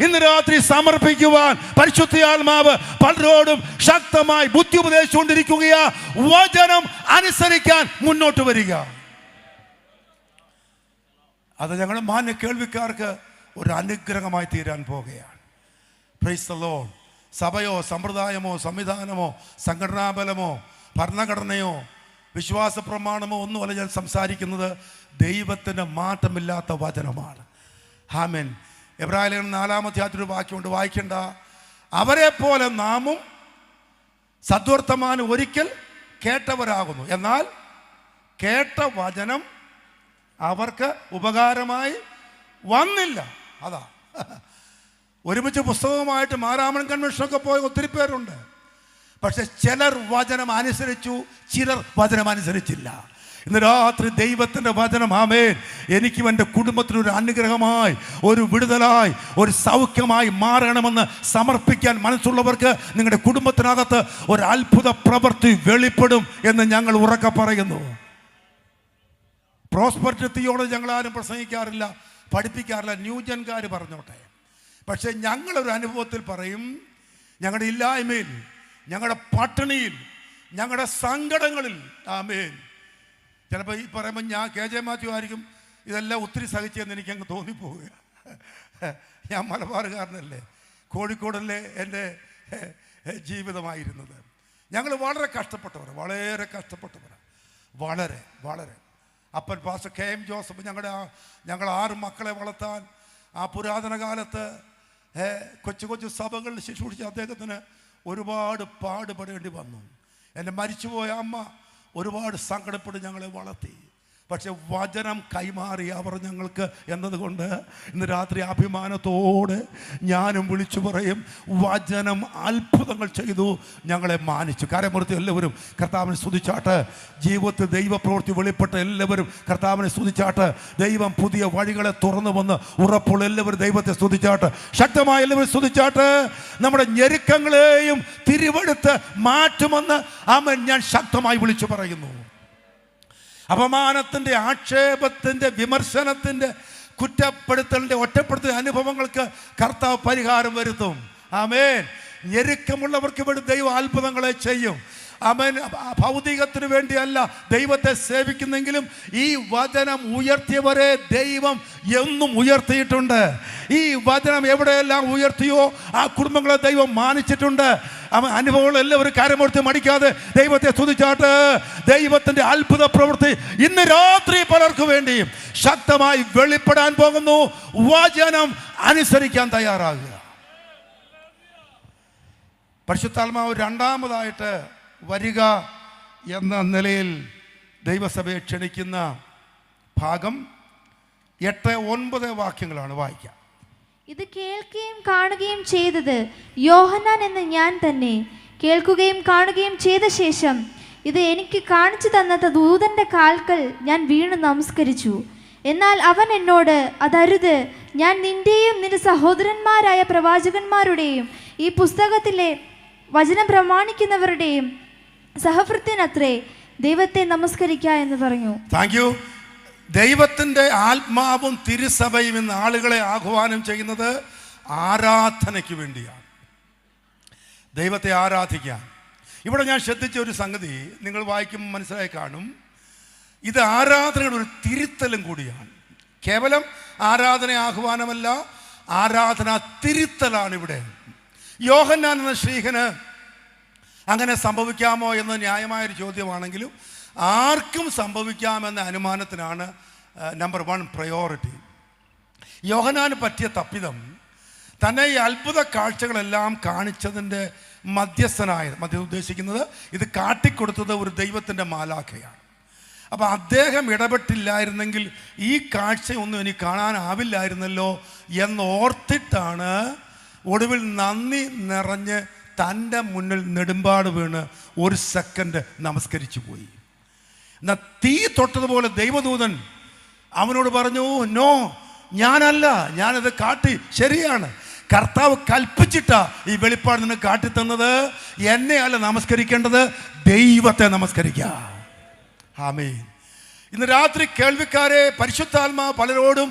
S1: ഇന്ന് രാത്രി സമർപ്പിക്കുവാൻ പരിശുദ്ധാത്മാവ് പലരോടും ശക്തമായി ബുദ്ധി ഉപദേശിച്ചുകൊണ്ടിരിക്കുകയാ. വചനം അനുസരിക്കാൻ മുന്നോട്ട് വരിക. അത് ഞങ്ങളുടെ മാന്യ കേൾവിക്കാർക്ക് ഒരു അനുഗ്രഹമായി തീരാൻ പോകുകയാണ്. Praise the lord. സഭയോ സമ്പ്രദായമോ സംവിധാനമോ സംഘടനാബലമോ ഭരണഘടനയോ വിശ്വാസ പ്രമാണമോ ഒന്നുമല്ല ഞാൻ സംസാരിക്കുന്നത്. ദൈവത്തിൻ്റെ മാറ്റമില്ലാത്ത വചനമാണ്. ആമേൻ. എബ്രായലേഖനം 4-ാം അധ്യായത്തിൽ വാക്യമുണ്ട്, വായിക്കണ്ട. അവരെ പോലെ നാമും സദ്വർത്തമാനം ഒരിക്കൽ കേട്ടവരാകുന്നു, എന്നാൽ കേട്ട വചനം അവർക്ക് ഉപകാരമായി വന്നില്ല. അതാ ഒരുമിച്ച് പുസ്തകവുമായിട്ട് മാരാമൺ കൺവെൻഷനൊക്കെ പോയ ഒത്തിരി പേരുണ്ട്. പക്ഷെ ചിലർ വചനം അനുസരിച്ചു, ചിലർ വചനം അനുസരിച്ചില്ല. ഇന്ന് രാത്രി ദൈവത്തിൻ്റെ വചനം ആമേൻ എനിക്കും എൻ്റെ കുടുംബത്തിനൊരു അനുഗ്രഹമായി, ഒരു വിടുതലായി, ഒരു സൗഖ്യമായി മാറണമെന്ന് സമർപ്പിക്കാൻ മനസ്സുള്ളവർക്ക് നിങ്ങളുടെ കുടുംബത്തിനകത്ത് ഒരു അത്ഭുത പ്രവൃത്തി വെളിപ്പെടും എന്ന് ഞങ്ങൾ ഉറക്കെ പറയുന്നു. പ്രോസ്പെരിറ്റി തിയോളജി ഞങ്ങളാരും പ്രസംഗിക്കാറില്ല, പഠിപ്പിക്കാറില്ല, ന്യൂജൻകാർ പറഞ്ഞോട്ടെ. പക്ഷെ ഞങ്ങളൊരു അനുഭവത്തിൽ പറയും, ഞങ്ങളുടെ ഇല്ലായ്മയിൽ, ഞങ്ങളുടെ പട്ടിണിയിൽ, ഞങ്ങളുടെ സങ്കടങ്ങളിൽ ആമേൻ. ചിലപ്പോൾ ഈ പറയുമ്പോൾ ഞാൻ KJ മാത്യു ആയിരിക്കും ഇതെല്ലാം ഒത്തിരി സഹിച്ചെന്ന് എനിക്കങ്ങ് തോന്നിപ്പോവുക. ഞാൻ മലബാറുകാരനല്ലേ, കോഴിക്കോടല്ലേ എൻ്റെ ജീവിതമായിരുന്നത്. ഞങ്ങൾ വളരെ കഷ്ടപ്പെട്ടവർ, വളരെ കഷ്ടപ്പെട്ടവരാണ്, വളരെ വളരെ. അപ്പൻ പാസ്റ്റർ KM ജോസഫ് ഞങ്ങൾ 6 മക്കളെ വളർത്താൻ ആ പുരാതന കാലത്ത് കൊച്ചു കൊച്ചു സഭകളിൽ ശുശ്രൂഷിച്ച അദ്ദേഹത്തിന് ഒരുപാട് പാടുപെടേണ്ടി വന്നു. എൻ്റെ മരിച്ചുപോയ അമ്മ ഒരുപാട് സങ്കടപ്പെട്ട് ഞങ്ങളെ വളർത്തി. പക്ഷെ വചനം കൈമാറി അവർ ഞങ്ങൾക്ക് എന്നതുകൊണ്ട് ഇന്ന് രാത്രി അഭിമാനത്തോടെ ഞാനും വിളിച്ചു പറയും, വചനം അത്ഭുതങ്ങൾ ചെയ്തു, ഞങ്ങളെ മാനിച്ചു. കരമുറത്തി എല്ലാവരും കർത്താവിനെ സ്തുതിച്ചാട്ട്. ജീവിതത്തിൽ ദൈവപ്രവൃത്തി വെളിപ്പെട്ട എല്ലാവരും കർത്താവിനെ സ്തുതിച്ചാട്ട്. ദൈവം പുതിയ വഴികളെ തുറന്നു വന്ന് ഉറപ്പുള്ള എല്ലാവരും ദൈവത്തെ സ്തുതിച്ചാട്ട്. ശക്തമായ എല്ലാവരും സ്തുതിച്ചാട്ട്. നമ്മുടെ ഞെരുക്കങ്ങളെയും തിരിവെടുത്ത് മാറ്റുമെന്ന് ആമേൻ ഞാൻ ശക്തമായി വിളിച്ചു പറയുന്നു. അപമാനത്തിൻ്റെ, ആക്ഷേപത്തിൻ്റെ, വിമർശനത്തിൻ്റെ, കുറ്റപ്പെടുത്തലിൻ്റെ, ഒറ്റപ്പെടുത്തൽ അനുഭവങ്ങൾക്ക് കർത്താവ് പരിഹാരം വരുത്തും. ആമേൻ. ഞെരുക്കമുള്ളവർക്ക് വേണ്ടി ദൈവം അത്ഭുതങ്ങളെ ചെയ്യും. ആമേൻ. ഭൗതികത്തിന് വേണ്ടിയല്ല ദൈവത്തെ സേവിക്കുന്നെങ്കിലും ഈ വചനം ഉയർത്തിയവരെ ദൈവം എന്നും ഉയർത്തിയിട്ടുണ്ട്. ഈ വചനം എവിടെയെല്ലാം ഉയർത്തിയോ ആ കുടുംബങ്ങളെ ദൈവം മാനിച്ചിട്ടുണ്ട്. അനുഭവങ്ങൾ എല്ലാവരും കരമൂർത്തി മടിക്കാതെ ദൈവത്തെ സ്തുതിച്ചാട്ട്. ദൈവത്തിൻ്റെ അത്ഭുത പ്രവൃത്തി ഇന്ന് രാത്രി പലർക്കു വേണ്ടിയും ശക്തമായി വെളിപ്പെടാൻ പോകുന്നു. വചനം അനുസരിക്കാൻ തയ്യാറാകുക. പരിശുദ്ധാത്മാവ് രണ്ടാമതായിട്ട് വരിക എന്ന നിലയിൽ ദൈവസഭയെ ക്ഷണിക്കുന്ന ഭാഗം 8-9 വാക്യങ്ങളാണ് വായിക്കുക.
S2: ഇത് കേൾക്കുകയും കാണുകയും ചെയ്തത് യോഹന്നാൻ എന്ന ഞാൻ തന്നെ. കേൾക്കുകയും കാണുകയും ചെയ്ത ശേഷം ഇത് എനിക്ക് കാണിച്ചു തന്ന ദൂതന്റെ കാൽക്കൽ ഞാൻ വീണ് നമസ്കരിച്ചു. എന്നാൽ അവൻ എന്നോട്, അതരുത്, ഞാൻ നിന്റെയും നിന്റെ സഹോദരന്മാരായ പ്രവാചകന്മാരുടെയും ഈ പുസ്തകത്തിലെ വചനം പ്രമാണിക്കുന്നവരുടെയും സഹഭൃത്യനത്രേ, ദൈവത്തെ നമസ്കരിക്കുക എന്ന് പറഞ്ഞു.
S1: Thank you. ദൈവത്തിൻ്റെ ആത്മാവും തിരുസഭയും ഇന്ന് ആളുകളെ ആഹ്വാനം ചെയ്യുന്നത് ആരാധനയ്ക്ക് വേണ്ടിയാണ്, ദൈവത്തെ ആരാധിക്കാൻ. ഇവിടെ ഞാൻ ശ്രദ്ധിച്ച ഒരു സംഗതി നിങ്ങൾ വായിക്കുമ്പോൾ മനസ്സിലായി കാണും. ഇത് ആരാധനയുടെ ഒരു തിരുത്തലും കൂടിയാണ്. കേവലം ആരാധന ആഹ്വാനമല്ല, ആരാധന തിരുത്തലാണ് ഇവിടെ. യോഹന്നാൻ എന്ന ശ്രീഹന് അങ്ങനെ സംഭവിക്കാമോ എന്ന് ന്യായമായൊരു ചോദ്യമാണെങ്കിലും ആർക്കും സംഭവിക്കാമെന്ന അനുമാനത്തിനാണ് നമ്പർ 1 പ്രയോറിറ്റി. യോഹന്നാന് പറ്റിയ തപ്പിദം തന്നെ ഈ അത്ഭുത കാഴ്ചകളെല്ലാം കാണിച്ചതിൻ്റെ മധ്യസ്ഥ ഉദ്ദേശിക്കുന്നത് ഇത് കാട്ടിക്കൊടുത്തത് ഒരു ദൈവത്തിൻ്റെ മാലാഖയാണ്. അപ്പോൾ അദ്ദേഹം ഇടപെട്ടില്ലായിരുന്നെങ്കിൽ ഈ കാഴ്ചയൊന്നും എനിക്ക് കാണാനാവില്ലായിരുന്നല്ലോ എന്നോർത്തിട്ടാണ് ഒടുവിൽ നന്ദി നിറഞ്ഞ് തൻ്റെ മുന്നിൽ നെടുമ്പാട് വീണ് 1 സെക്കൻഡ് നമസ്കരിച്ചു പോയി. എന്നാൽ തീ തൊട്ടതുപോലെ ദൈവദൂതൻ അവനോട് പറഞ്ഞു, നോ, ഞാനല്ല, ഞാനത് കാട്ടി. ശരിയാണ്, കർത്താവ് കൽപ്പിച്ചിട്ടാ ഈ വെളിപ്പാട് നിന്ന് കാട്ടിത്തന്നത്. എന്നെ അല്ല നമസ്കരിക്കേണ്ടത്, ദൈവത്തെ നമസ്കരിക്കുക. ആമേൻ. ഇന്ന് രാത്രി കേൾവിക്കാരെ പരിശുദ്ധാത്മാവ് പലരോടും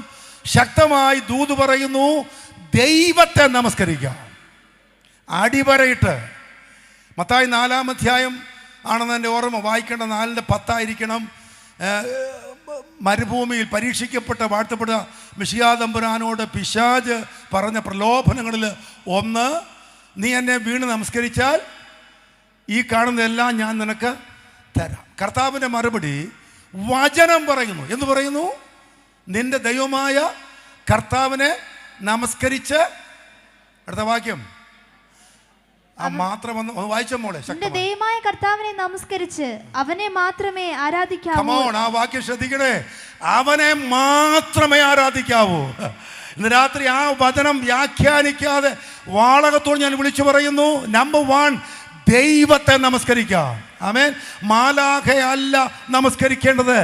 S1: ശക്തമായി ദൂത് പറയുന്നു, ദൈവത്തെ നമസ്കരിക്കുക. അടിവരയിട്ട് മത്തായി 4-ാം അധ്യായം ആണെന്ന് എൻ്റെ ഓർമ്മ, വായിക്കേണ്ട 4:10 മരുഭൂമിയിൽ പരീക്ഷിക്കപ്പെട്ട വാഴ്ത്തപ്പെട്ട മിശിഹാ തമ്പുരാനോട് പിശാച് പറഞ്ഞ പ്രലോഭനങ്ങളിൽ ഒന്ന്, നീ എന്നെ വീണ് നമസ്കരിച്ചാൽ ഈ കാണുന്നതെല്ലാം ഞാൻ നിനക്ക് തരാം. കർത്താവിൻ്റെ മറുപടി വചനം പറയുന്നു. എന്ന് പറയുന്നു? നിന്റെ ദൈവമായ കർത്താവിനെ നമസ്കരിച്ച്, അടുത്ത വാക്യം മാത്രം വായിച്ച മോളെ,
S2: ദൈവമായ കർത്താവിനെ നമസ്കരിച്ച് അവനെ മാത്രമേ ആരാധിക്കാവൂ.
S1: ആ വാക്യം ശ്രദ്ധിക്കണേ, അവനെ മാത്രമേ ആരാധിക്കാവൂ. ഇന്ന് രാത്രി ആ വചനം വ്യാഖ്യാനിക്കാതെ വാളകത്തോട് ഞാൻ വിളിച്ചു പറയുന്നു, നമ്പർ 1 ദൈവത്തെ നമസ്കരിക്കാം. ആമേൻ. മാലാഖയല്ല നമസ്കരിക്കേണ്ടത്,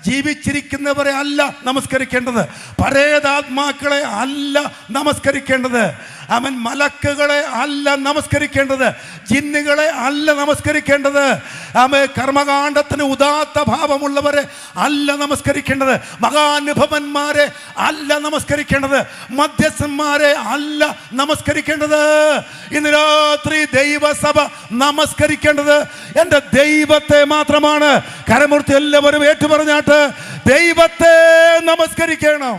S1: ജീവിച്ചിരിക്കുന്നവരെ അല്ല നമസ്കരിക്കേണ്ടത്, പരേതാത്മാക്കളെ അല്ല നമസ്കരിക്കേണ്ടത്, അവൻ മലക്കുകളെ അല്ല നമസ്കരിക്കേണ്ടത്, ജിന്നുകളെ അല്ല നമസ്കരിക്കേണ്ടത്, അവൻ കർമ്മകാണ്ഡത്തിന് ഉദാത്ത ഭാവമുള്ളവരെ അല്ല നമസ്കരിക്കേണ്ടത്, മഹാനുഭവന്മാരെ അല്ല നമസ്കരിക്കേണ്ടത്, മധ്യസ്ഥന്മാരെ അല്ല നമസ്കരിക്കേണ്ടത്. ഇന്ന് രാത്രി ദൈവസഭ നമസ്കരിക്കേണ്ടത് എൻ്റെ ദൈവത്തെ മാത്രമാണ്. കരമൂർത്തി എല്ലാവരും ഏറ്റുപറഞ്ഞാട്ട് ദൈവത്തെ നമസ്കരിക്കണം.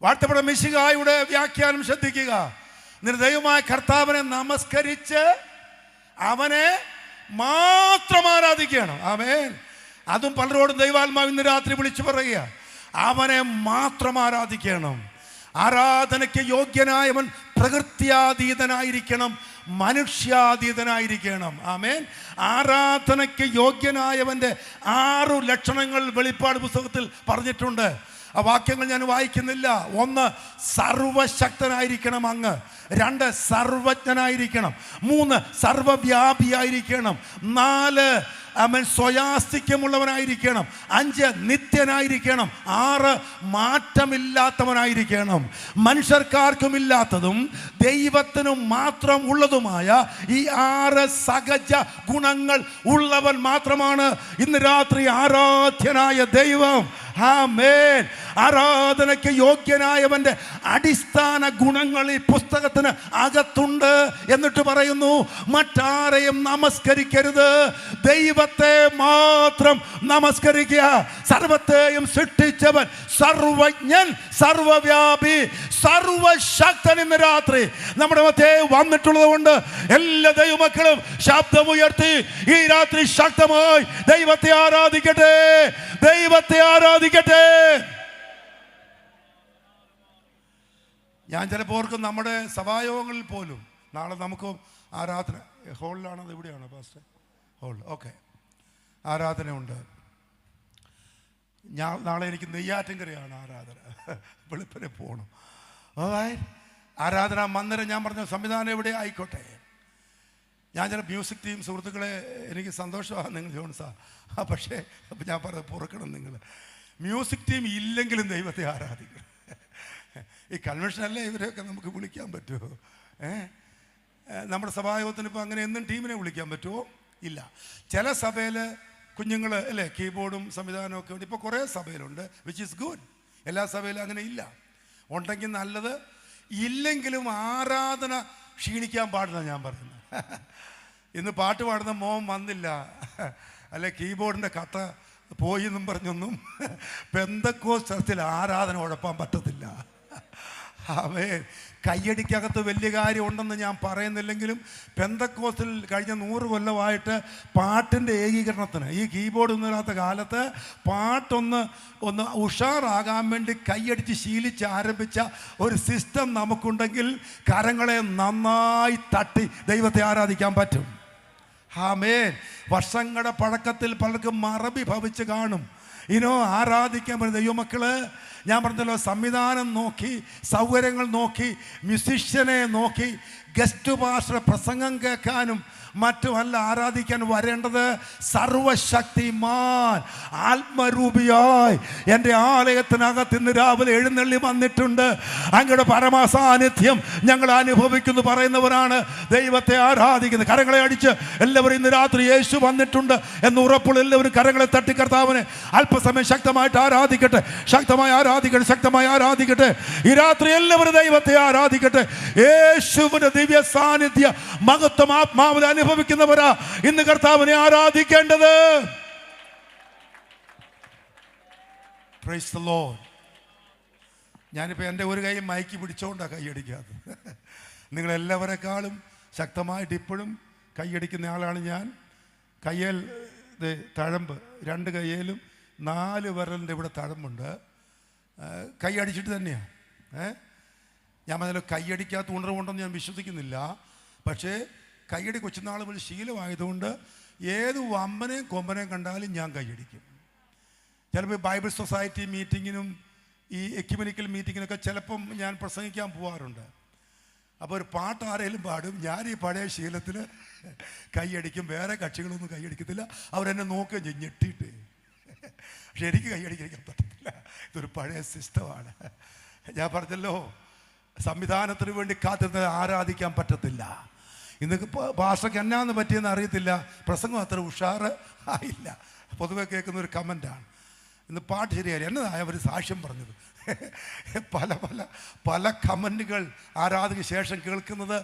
S1: വാഴ്ത്തപ്പെട്ട മിശിഹായുടെ വ്യാഖ്യാനം ശ്രദ്ധിക്കുക. നിന്റെ ദൈവമായ കർത്താവിനെ നമസ്കരിച്ച് അവനെ മാത്രം ആരാധിക്കണം. ആമേൻ. അതും പലരോടും ദൈവാത്മാവ് ഇന്ന് രാത്രി വിളിച്ചു പറയുക, അവനെ മാത്രം ആരാധിക്കണം. ആരാധനയ്ക്ക് യോഗ്യനായവൻ പ്രകൃത്യാതീതനായിരിക്കണം, മനുഷ്യാതീതനായിരിക്കണം. ആമേൻ. ആരാധനയ്ക്ക് യോഗ്യനായവൻ്റെ 6 ലക്ഷണങ്ങൾ വെളിപ്പാട് പുസ്തകത്തിൽ പറഞ്ഞിട്ടുണ്ട്. ആ വാക്യങ്ങൾ ഞാൻ വായിക്കുന്നില്ല. 1 സർവശക്തനായിരിക്കണം അങ്ങ്, 2 സർവജ്ഞനായിരിക്കണം, 3 സർവവ്യാപിയായിരിക്കണം, 4 അവൻ സ്വയാസ്തിക്യമുള്ളവനായിരിക്കണം, 5 നിത്യനായിരിക്കണം, 6 മാറ്റമില്ലാത്തവനായിരിക്കണം. മനുഷ്യർക്കാർക്കുമില്ലാത്തതും ദൈവത്തിനും മാത്രം ഉള്ളതുമായ ഈ 6 സഹജ ഗുണങ്ങൾ ഉള്ളവൻ മാത്രമാണ് ഇന്ന് രാത്രി ആരാധ്യനായ ദൈവം. ആമേൻ. ആരാധനയ്ക്ക് യോഗ്യനായവൻ്റെ അടിസ്ഥാന ഗുണങ്ങൾ ഈ പുസ്തകത്തിന് അകത്തുണ്ട്. എന്നിട്ട് പറയുന്നു, മറ്റാരെയും നമസ്കരിക്കരുത്, ദൈവത്തെ മാത്രം നമസ്കരിക്കുക. സർവത്തെയും സൃഷ്ടിച്ചവൻ, സർവജ്ഞൻ, സർവവ്യാപി, സർവശക്തൻ ഇന്ന് രാത്രി നമ്മുടെ മധ്യേ വന്നിട്ടുള്ളത് കൊണ്ട് എല്ലാ ദൈവമക്കളും ശബ്ദമുയർത്തി ഈ രാത്രി ശക്തമായി ദൈവത്തെ ആരാധിക്കട്ടെ, ദൈവത്തെ ആരാധിക്കട്ടെ. ഞാൻ ചിലപ്പോൾ ഓർക്കും, നമ്മുടെ സഭായോഗങ്ങളിൽ പോലും നാളെ നമുക്ക് ആരാധന ഹോളിലാണോ, അത് എവിടെയാണോ പാസ്റ്റർ? ഹോൾ. ഓക്കെ, ആരാധനയുണ്ട്. നാളെ എനിക്ക് നെയ്യാറ്റിൻകരയാണ് ആരാധന, വെളുപ്പിനെ പോകണം. ആരാധന മന്ദിരം ഞാൻ പറഞ്ഞ സംവിധാനം എവിടെ ആയിക്കോട്ടെ. ഞാൻ ചില മ്യൂസിക് ടീം സുഹൃത്തുക്കളെ, എനിക്ക് സന്തോഷമാണ് നിങ്ങൾ ജോൺസാ, പക്ഷേ ഞാൻ പറഞ്ഞത് പൊറുക്കണം. നിങ്ങൾ മ്യൂസിക് ടീം ഇല്ലെങ്കിലും ദൈവത്തെ ആരാധിക്കണം. ഈ കൺവെൻഷനല്ലേ ഇവരെയൊക്കെ നമുക്ക് വിളിക്കാൻ പറ്റുമോ? നമ്മുടെ സഭായോഗത്തിന് ഇപ്പോൾ അങ്ങനെ എന്നും ടീമിനെ വിളിക്കാൻ പറ്റുമോ? ഇല്ല. ചില സഭയിൽ കുഞ്ഞുങ്ങൾ അല്ലേ കീബോർഡും സംവിധാനമൊക്കെ ഉണ്ട്. ഇപ്പോൾ കുറേ സഭയിലുണ്ട്, വിച്ച് ഈസ് ഗുഡ്. എല്ലാ സഭയിലും അങ്ങനെ ഇല്ല. ഉണ്ടെങ്കിൽ നല്ലത്. ഇല്ലെങ്കിലും ആരാധന ക്ഷീണിക്കാൻ പാടില്ല. ഞാൻ പറയുന്നത്, ഇന്ന് പാട്ട് പാടുന്ന മോൻ വന്നില്ല, അല്ലെ കീബോർഡിൻ്റെ കട്ട പോയി എന്നും പറഞ്ഞൊന്നും പെന്തക്കോസ്ത് ചർച്ചിൽ ആരാധന ഉഴപ്പാൻ പറ്റത്തില്ല. ആമേൻ. കയ്യടിക്കകത്ത് വലിയ കാര്യം ഉണ്ടെന്ന് ഞാൻ പറയുന്നില്ലെങ്കിലും പെന്തക്കോസ്തിൽ കഴിഞ്ഞ 100 കൊല്ലമായിട്ട് പാട്ടിൻ്റെ ഏകീകരണത്തിന് ഈ കീബോർഡ് ഒന്നുമില്ലാത്ത കാലത്ത് പാട്ടൊന്ന് ഉഷാറാകാൻ വേണ്ടി കയ്യടിച്ച് ശീലിച്ച് ആരംഭിച്ച ഒരു സിസ്റ്റം നമുക്കുണ്ടെങ്കിൽ കരങ്ങളെ നന്നായി തട്ടി ദൈവത്തെ ആരാധിക്കാൻ പറ്റും. ആമേൻ. വർഷങ്ങളുടെ പഴക്കത്തിൽ പലർക്കും മറവി ഭവിച്ച് കാണും. ആരാധിക്കാൻ പറ്റുന്ന ദൈവമക്കള്, ഞാൻ പറഞ്ഞല്ലോ, സംവിധാനം നോക്കി, സൗകര്യങ്ങൾ നോക്കി, മ്യൂസിഷ്യനെ നോക്കി, ഗസ്റ്റ് പാസ്റ്റർ പ്രസംഗം കേൾക്കാനും മറ്റുമല്ല ആരാധിക്കാൻ വരേണ്ടത്. സർവശക്തിമാൻ ആത്മരൂപിയായി എൻ്റെ ആലയത്തിനകത്ത് ഇന്ന് രാവിലെ എഴുന്നള്ളി വന്നിട്ടുണ്ട്. അങ്ങയുടെ പരമസാന്നിധ്യം ഞങ്ങൾ അനുഭവിക്കുന്നു പറയുന്നവരാണ് ദൈവത്തെ ആരാധിക്കുന്നത്. കരങ്ങളെ അടിച്ച് എല്ലാവരും ഇന്ന് രാത്രി യേശു വന്നിട്ടുണ്ട് എന്ന് ഉറപ്പുള്ള എല്ലാവരും കരങ്ങളെ തട്ടി കർത്താവിനെ അല്പസമയം ശക്തമായിട്ട് ആരാധിക്കട്ടെ, ശക്തമായി ആരാധിക്കട്ടെ, ശക്തമായി ആരാധിക്കട്ടെ. ഈ രാത്രി എല്ലാവരും ദൈവത്തെ ആരാധിക്കട്ടെ. യേശുവിന്റെ ദിവ്യ സാന്നിധ്യ മഹത്വം ആത്മാവിൽ അനുഭവിക്കുന്നവരാ ഇന്ന് കർത്താവിനെ ആരാധിക്കേണ്ടത്. Price the Lord. ഞാനിപ്പോൾ എൻ്റെ ഒരു കൈ മൈക്ക് പിടിച്ചോണ്ടാണ് കൈയടിക്കാത്തത്. നിങ്ങളെല്ലാവരെക്കാളും ശക്തമായിട്ട് ഇപ്പോഴും കൈയടിക്കുന്ന ആളാണ് ഞാൻ. കയ്യിൽ തഴമ്പ് 2 കയ്യിലും 4 വിരലിൻ്റെ ഇവിടെ തഴമ്പുണ്ട്. കൈയടിച്ചിട്ട് തന്നെയാണ്. ഞാൻ പറഞ്ഞാൽ കൈയടിക്കാത്ത ഉണർവുണ്ടെന്ന് ഞാൻ വിശ്വസിക്കുന്നില്ല. പക്ഷേ കൈയടി കൊച്ചുനാൾ മുതൽ ശീലമായതുകൊണ്ട് ഏത് വമ്പനെയും കൊമ്പനെയും കണ്ടാലും ഞാൻ കൈയടിക്കും. ചിലപ്പോൾ ബൈബിൾ സൊസൈറ്റി മീറ്റിങ്ങിനും ഈ എക്യുമെനിക്കൽ മീറ്റിങ്ങിനൊക്കെ ചിലപ്പം ഞാൻ പ്രസംഗിക്കാൻ പോകാറുണ്ട്. അപ്പോൾ ഒരു പാട്ട് ആരെങ്കിലും പാടും, ഞാൻ ഈ പഴയ ശീലത്തിൽ കൈയടിക്കും. വേറെ കക്ഷികളൊന്നും കൈയടിക്കത്തില്ല. അവരെന്നെ നോക്കുകയും ചെയ്യും ഞെട്ടിയിട്ട്. പക്ഷെ എനിക്ക് കൈയടിക്കാൻ പറ്റത്തില്ല. ഇതൊരു പഴയ സിസ്റ്റമാണ്. ഞാൻ പറഞ്ഞല്ലോ, സംവിധാനത്തിന് വേണ്ടി കാത്തിരുന്ന് ആരാധിക്കാൻ പറ്റത്തില്ല. ഇന്ന് ഭാഷയ്ക്ക് എന്നാന്ന് പറ്റിയെന്ന് അറിയത്തില്ല. പ്രസംഗം അത്ര ഉഷാറ് ആയില്ല. പൊതുവെ കേൾക്കുന്ന ഒരു കമൻ്റാണ്, ഇന്ന് പാട്ട് ശരിയായി എന്നതായ അവർ സാക്ഷ്യം പറഞ്ഞത്. പല പല പല കമൻറ്റുകൾ ആരാധനയ്ക്ക് ശേഷം കേൾക്കുന്നത്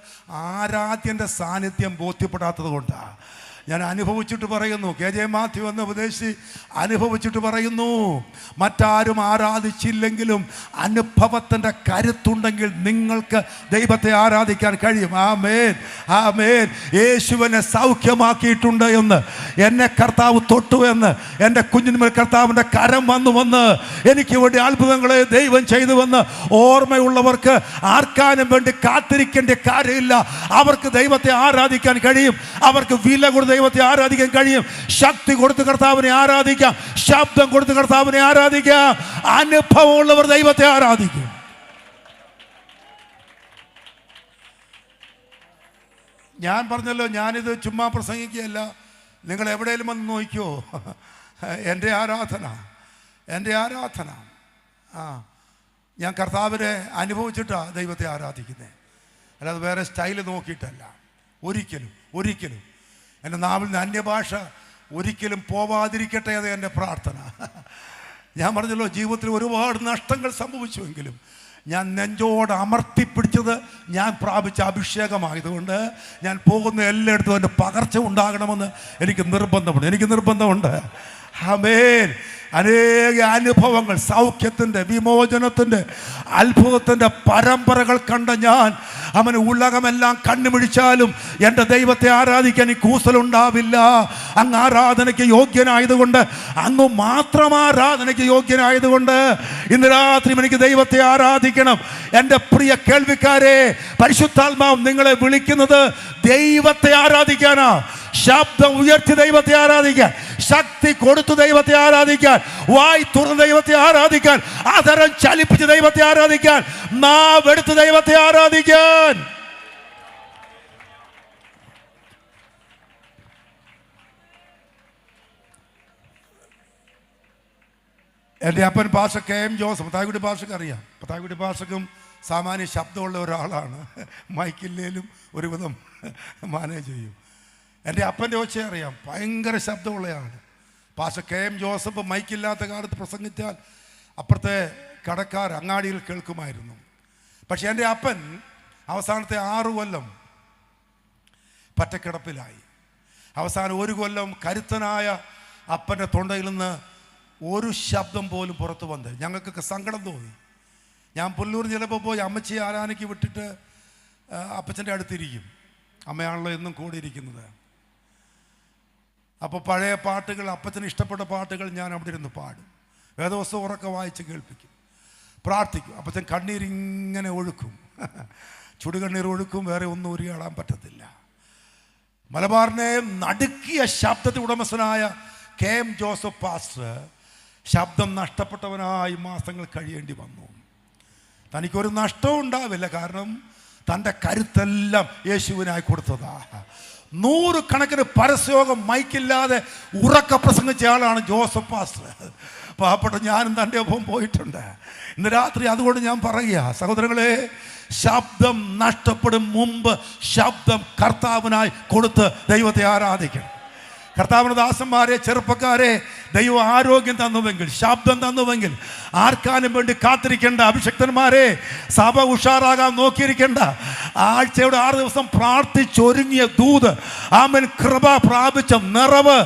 S1: ആരാധ്യൻ്റെ സാന്നിധ്യം ബോധ്യപ്പെടാത്തത് കൊണ്ടാണ്. ഞാൻ അനുഭവിച്ചിട്ട് പറയുന്നു, KJ മാത്യു എന്ന ഉപദേശി അനുഭവിച്ചിട്ട് പറയുന്നു, മറ്റാരും ആരാധിച്ചില്ലെങ്കിലും അനുഭവത്തിൻ്റെ കരുത്തുണ്ടെങ്കിൽ നിങ്ങൾക്ക് ദൈവത്തെ ആരാധിക്കാൻ കഴിയും. ആമേൻ, ആമേൻ. യേശുവിനെ സൗഖ്യമാക്കിയിട്ടുണ്ട് എന്ന്, എന്നെ കർത്താവ് തൊട്ടു എന്ന്, എൻ്റെ കുഞ്ഞിന്മേൽ കർത്താവിൻ്റെ കരം വന്നുവെന്ന്, എനിക്ക് വേണ്ടി അത്ഭുതങ്ങളെ ദൈവം ചെയ്തുവെന്ന് ഓർമ്മയുള്ളവർക്ക് ആർക്കാനും വേണ്ടി കാത്തിരിക്കേണ്ട കാര്യമില്ല. അവർക്ക് ദൈവത്തെ ആരാധിക്കാൻ കഴിയും. അവർക്ക് വില കൊടുത്ത് ദൈവത്തെ ആരാധിക്കാൻ കഴിയും. ശക്തി കൊടുത്ത് കർത്താവിനെ ആരാധിക്കാം. ശബ്ദം കൊടുത്ത് കർത്താവിനെ ആരാധിക്കാം. അനുഭവമുള്ളവർ ദൈവത്തെ ആരാധിക്കും. ഞാൻ പറഞ്ഞല്ലോ, ഞാനിത് ചുമ്മാ പ്രസംഗിക്കുകയല്ല. നിങ്ങൾ എവിടെയെങ്കിലും വന്ന് നോക്കിയോ, എൻ്റെ ആരാധന, എൻ്റെ ആരാധന. ഞാൻ കർത്താവിനെ അനുഭവിച്ചിട്ടാണ് ദൈവത്തെ ആരാധിക്കുന്നത്, അല്ലാതെ വേറെ സ്റ്റൈല് നോക്കിയിട്ടല്ല. ഒരിക്കലും ഒരിക്കലും എൻ്റെ നാവിൽ നിന്ന് അന്യഭാഷ ഒരിക്കലും പോവാതിരിക്കട്ടെ, അത് എൻ്റെ പ്രാർത്ഥന. ഞാൻ പറഞ്ഞല്ലോ, ജീവിതത്തിൽ ഒരുപാട് നഷ്ടങ്ങൾ സംഭവിച്ചുവെങ്കിലും ഞാൻ നെഞ്ചോട് അമർത്തിപ്പിടിച്ചത് ഞാൻ പ്രാപിച്ച അഭിഷേകമായതുകൊണ്ട് ഞാൻ പോകുന്ന എല്ലായിടത്തും എൻ്റെ പകർച്ച ഉണ്ടാകണമെന്ന് എനിക്ക് നിർബന്ധമുണ്ട്. ആമേൻ. അനേക അനുഭവങ്ങൾ, സൗഖ്യത്തിൻ്റെ, വിമോചനത്തിൻ്റെ, അത്ഭുതത്തിൻ്റെ പരമ്പരകൾ കണ്ട ഞാൻ അവന് ഉലകമെല്ലാം കണ്ണുമിഴിച്ചാലും എൻ്റെ ദൈവത്തെ ആരാധിക്കാൻ ഈ കൂസലുണ്ടാവില്ല. അങ്ങ് ആരാധനയ്ക്ക് യോഗ്യനായതുകൊണ്ട്, അങ്ങ് മാത്രം ആരാധനയ്ക്ക് യോഗ്യനായതുകൊണ്ട് ഇന്ന് രാത്രി എനിക്ക് ദൈവത്തെ ആരാധിക്കണം. എൻ്റെ പ്രിയ കേൾവിക്കാരെ, പരിശുദ്ധാത്മാവ് നിങ്ങളെ വിളിക്കുന്നത് ദൈവത്തെ ആരാധിക്കാനാ. ശബ്ദം ഉയർത്തി ദൈവത്തെ ആരാധിക്കാൻ, ശക്തി കൊടുത്തു ദൈവത്തെ ആരാധിക്കാൻ, വായ് തുറന്ന് ദൈവത്തെ ആരാധിക്കാൻ, ആദരം ചലിപ്പിച്ച് ദൈവത്തെ ആരാധിക്കാൻ, നാവെടുത്ത് ദൈവത്തെ ആരാധിക്കാൻ. എൻ്റെ അപ്പൻ പാസ്റ്റർ KM ജോസഫ്, പത്താകുടി പാസ്റ്റർക്ക് അറിയാം. പത്താകുടി പാസ്റ്റർക്കും സാമാന്യ ശബ്ദമുള്ള ഒരാളാണ്. മൈക്കില്ലേലും ഒരുവിധം മാനേജ് ചെയ്യും. എൻ്റെ അപ്പൻ്റെ ഒച്ച അറിയാം, ഭയങ്കര ശബ്ദമുള്ളയാണ്. പാസ്റ്റർ KM ജോസഫ് മൈക്കില്ലാത്ത കാലത്ത് പ്രസംഗിച്ചാൽ അപ്പുറത്തെ കടക്കാർ അങ്ങാടിയിൽ കേൾക്കുമായിരുന്നു. പക്ഷെ എൻ്റെ അപ്പൻ അവസാനത്തെ 6 കൊല്ലം പറ്റക്കിടപ്പിലായി. അവസാനം 1 കൊല്ലം കരുത്തനായ അപ്പൻ്റെ തൊണ്ടയിൽ നിന്ന് ഒരു ശബ്ദം പോലും പുറത്തു വന്നത് ഞങ്ങൾക്കൊക്കെ സങ്കടം തോന്നി. ഞാൻ പുല്ലൂർ ചിലപ്പോൾ പോയി അമ്മച്ചിയെ ആരാനയ്ക്ക് വിട്ടിട്ട് അപ്പച്ചൻ്റെ അടുത്തിരിക്കും. അമ്മയാണല്ലോ എന്നും കൂടി ഇരിക്കുന്നത്. അപ്പോൾ പഴയ പാട്ടുകൾ, അപ്പച്ചന് ഇഷ്ടപ്പെട്ട പാട്ടുകൾ ഞാൻ അവിടെ ഇരുന്ന് പാടും. വേദവസ്തു ഉറക്കെ വായിച്ച് കേൾപ്പിക്കും, പ്രാർത്ഥിക്കും. അപ്പച്ചൻ കണ്ണീരിങ്ങനെ ഒഴുക്കും, ചുടുകണ്ണീർ ഒഴുക്കും. വേറെ ഒന്നും ഉരിയാടാൻ പറ്റത്തില്ല. മലബാറിനെ നടുക്കിയ ശബ്ദത്തിൽ ഉടമസ്ഥനായ KM ജോസഫ് പാസ്റ്റർ ശബ്ദം നഷ്ടപ്പെട്ടവനായി മാസങ്ങൾ കഴിയേണ്ടി വന്നു. തനിക്കൊരു നഷ്ടവും ഉണ്ടാവില്ല, കാരണം തൻ്റെ കരുത്തെല്ലാം യേശുവിനായി കൊടുത്തതാ. 100 കണക്കിന് പരസ്യയോഗം മൈക്കില്ലാതെ ഉറക്ക പ്രസംഗിച്ച ആളാണ് ജോസഫ് പാസ്റ്റർ. പാവപ്പെട്ട ഞാനും തൻ്റെ ഒപ്പം പോയിട്ടുണ്ട്. ഇന്ന് രാത്രി അതുകൊണ്ട് ഞാൻ പറയുക, സഹോദരങ്ങളെ, ശബ്ദം നഷ്ടപ്പെടും മുമ്പ് ശബ്ദം കർത്താവിനായി കൊടുത്ത് ദൈവത്തെ ആരാധിക്കണം. കർത്താവിൻ്റെ ദാസന്മാരെ, ചെറുപ്പക്കാരെ, ദൈവം ആരോഗ്യം തന്നുവെങ്കിൽ, ശബ്ദം തന്നുവെങ്കിൽ ആർക്കാനും വേണ്ടി കാത്തിരിക്കേണ്ട. അഭിഷക്തന്മാരെ, സഭ ഉഷാറാകാൻ നോക്കിയിരിക്കേണ്ട. ആഴ്ചയുടെ 6 ദിവസം പ്രാർത്ഥിച്ചൊരുങ്ങിയ ദൂത്, ആമൻ, കൃപ പ്രാപിച്ച നിറവ്,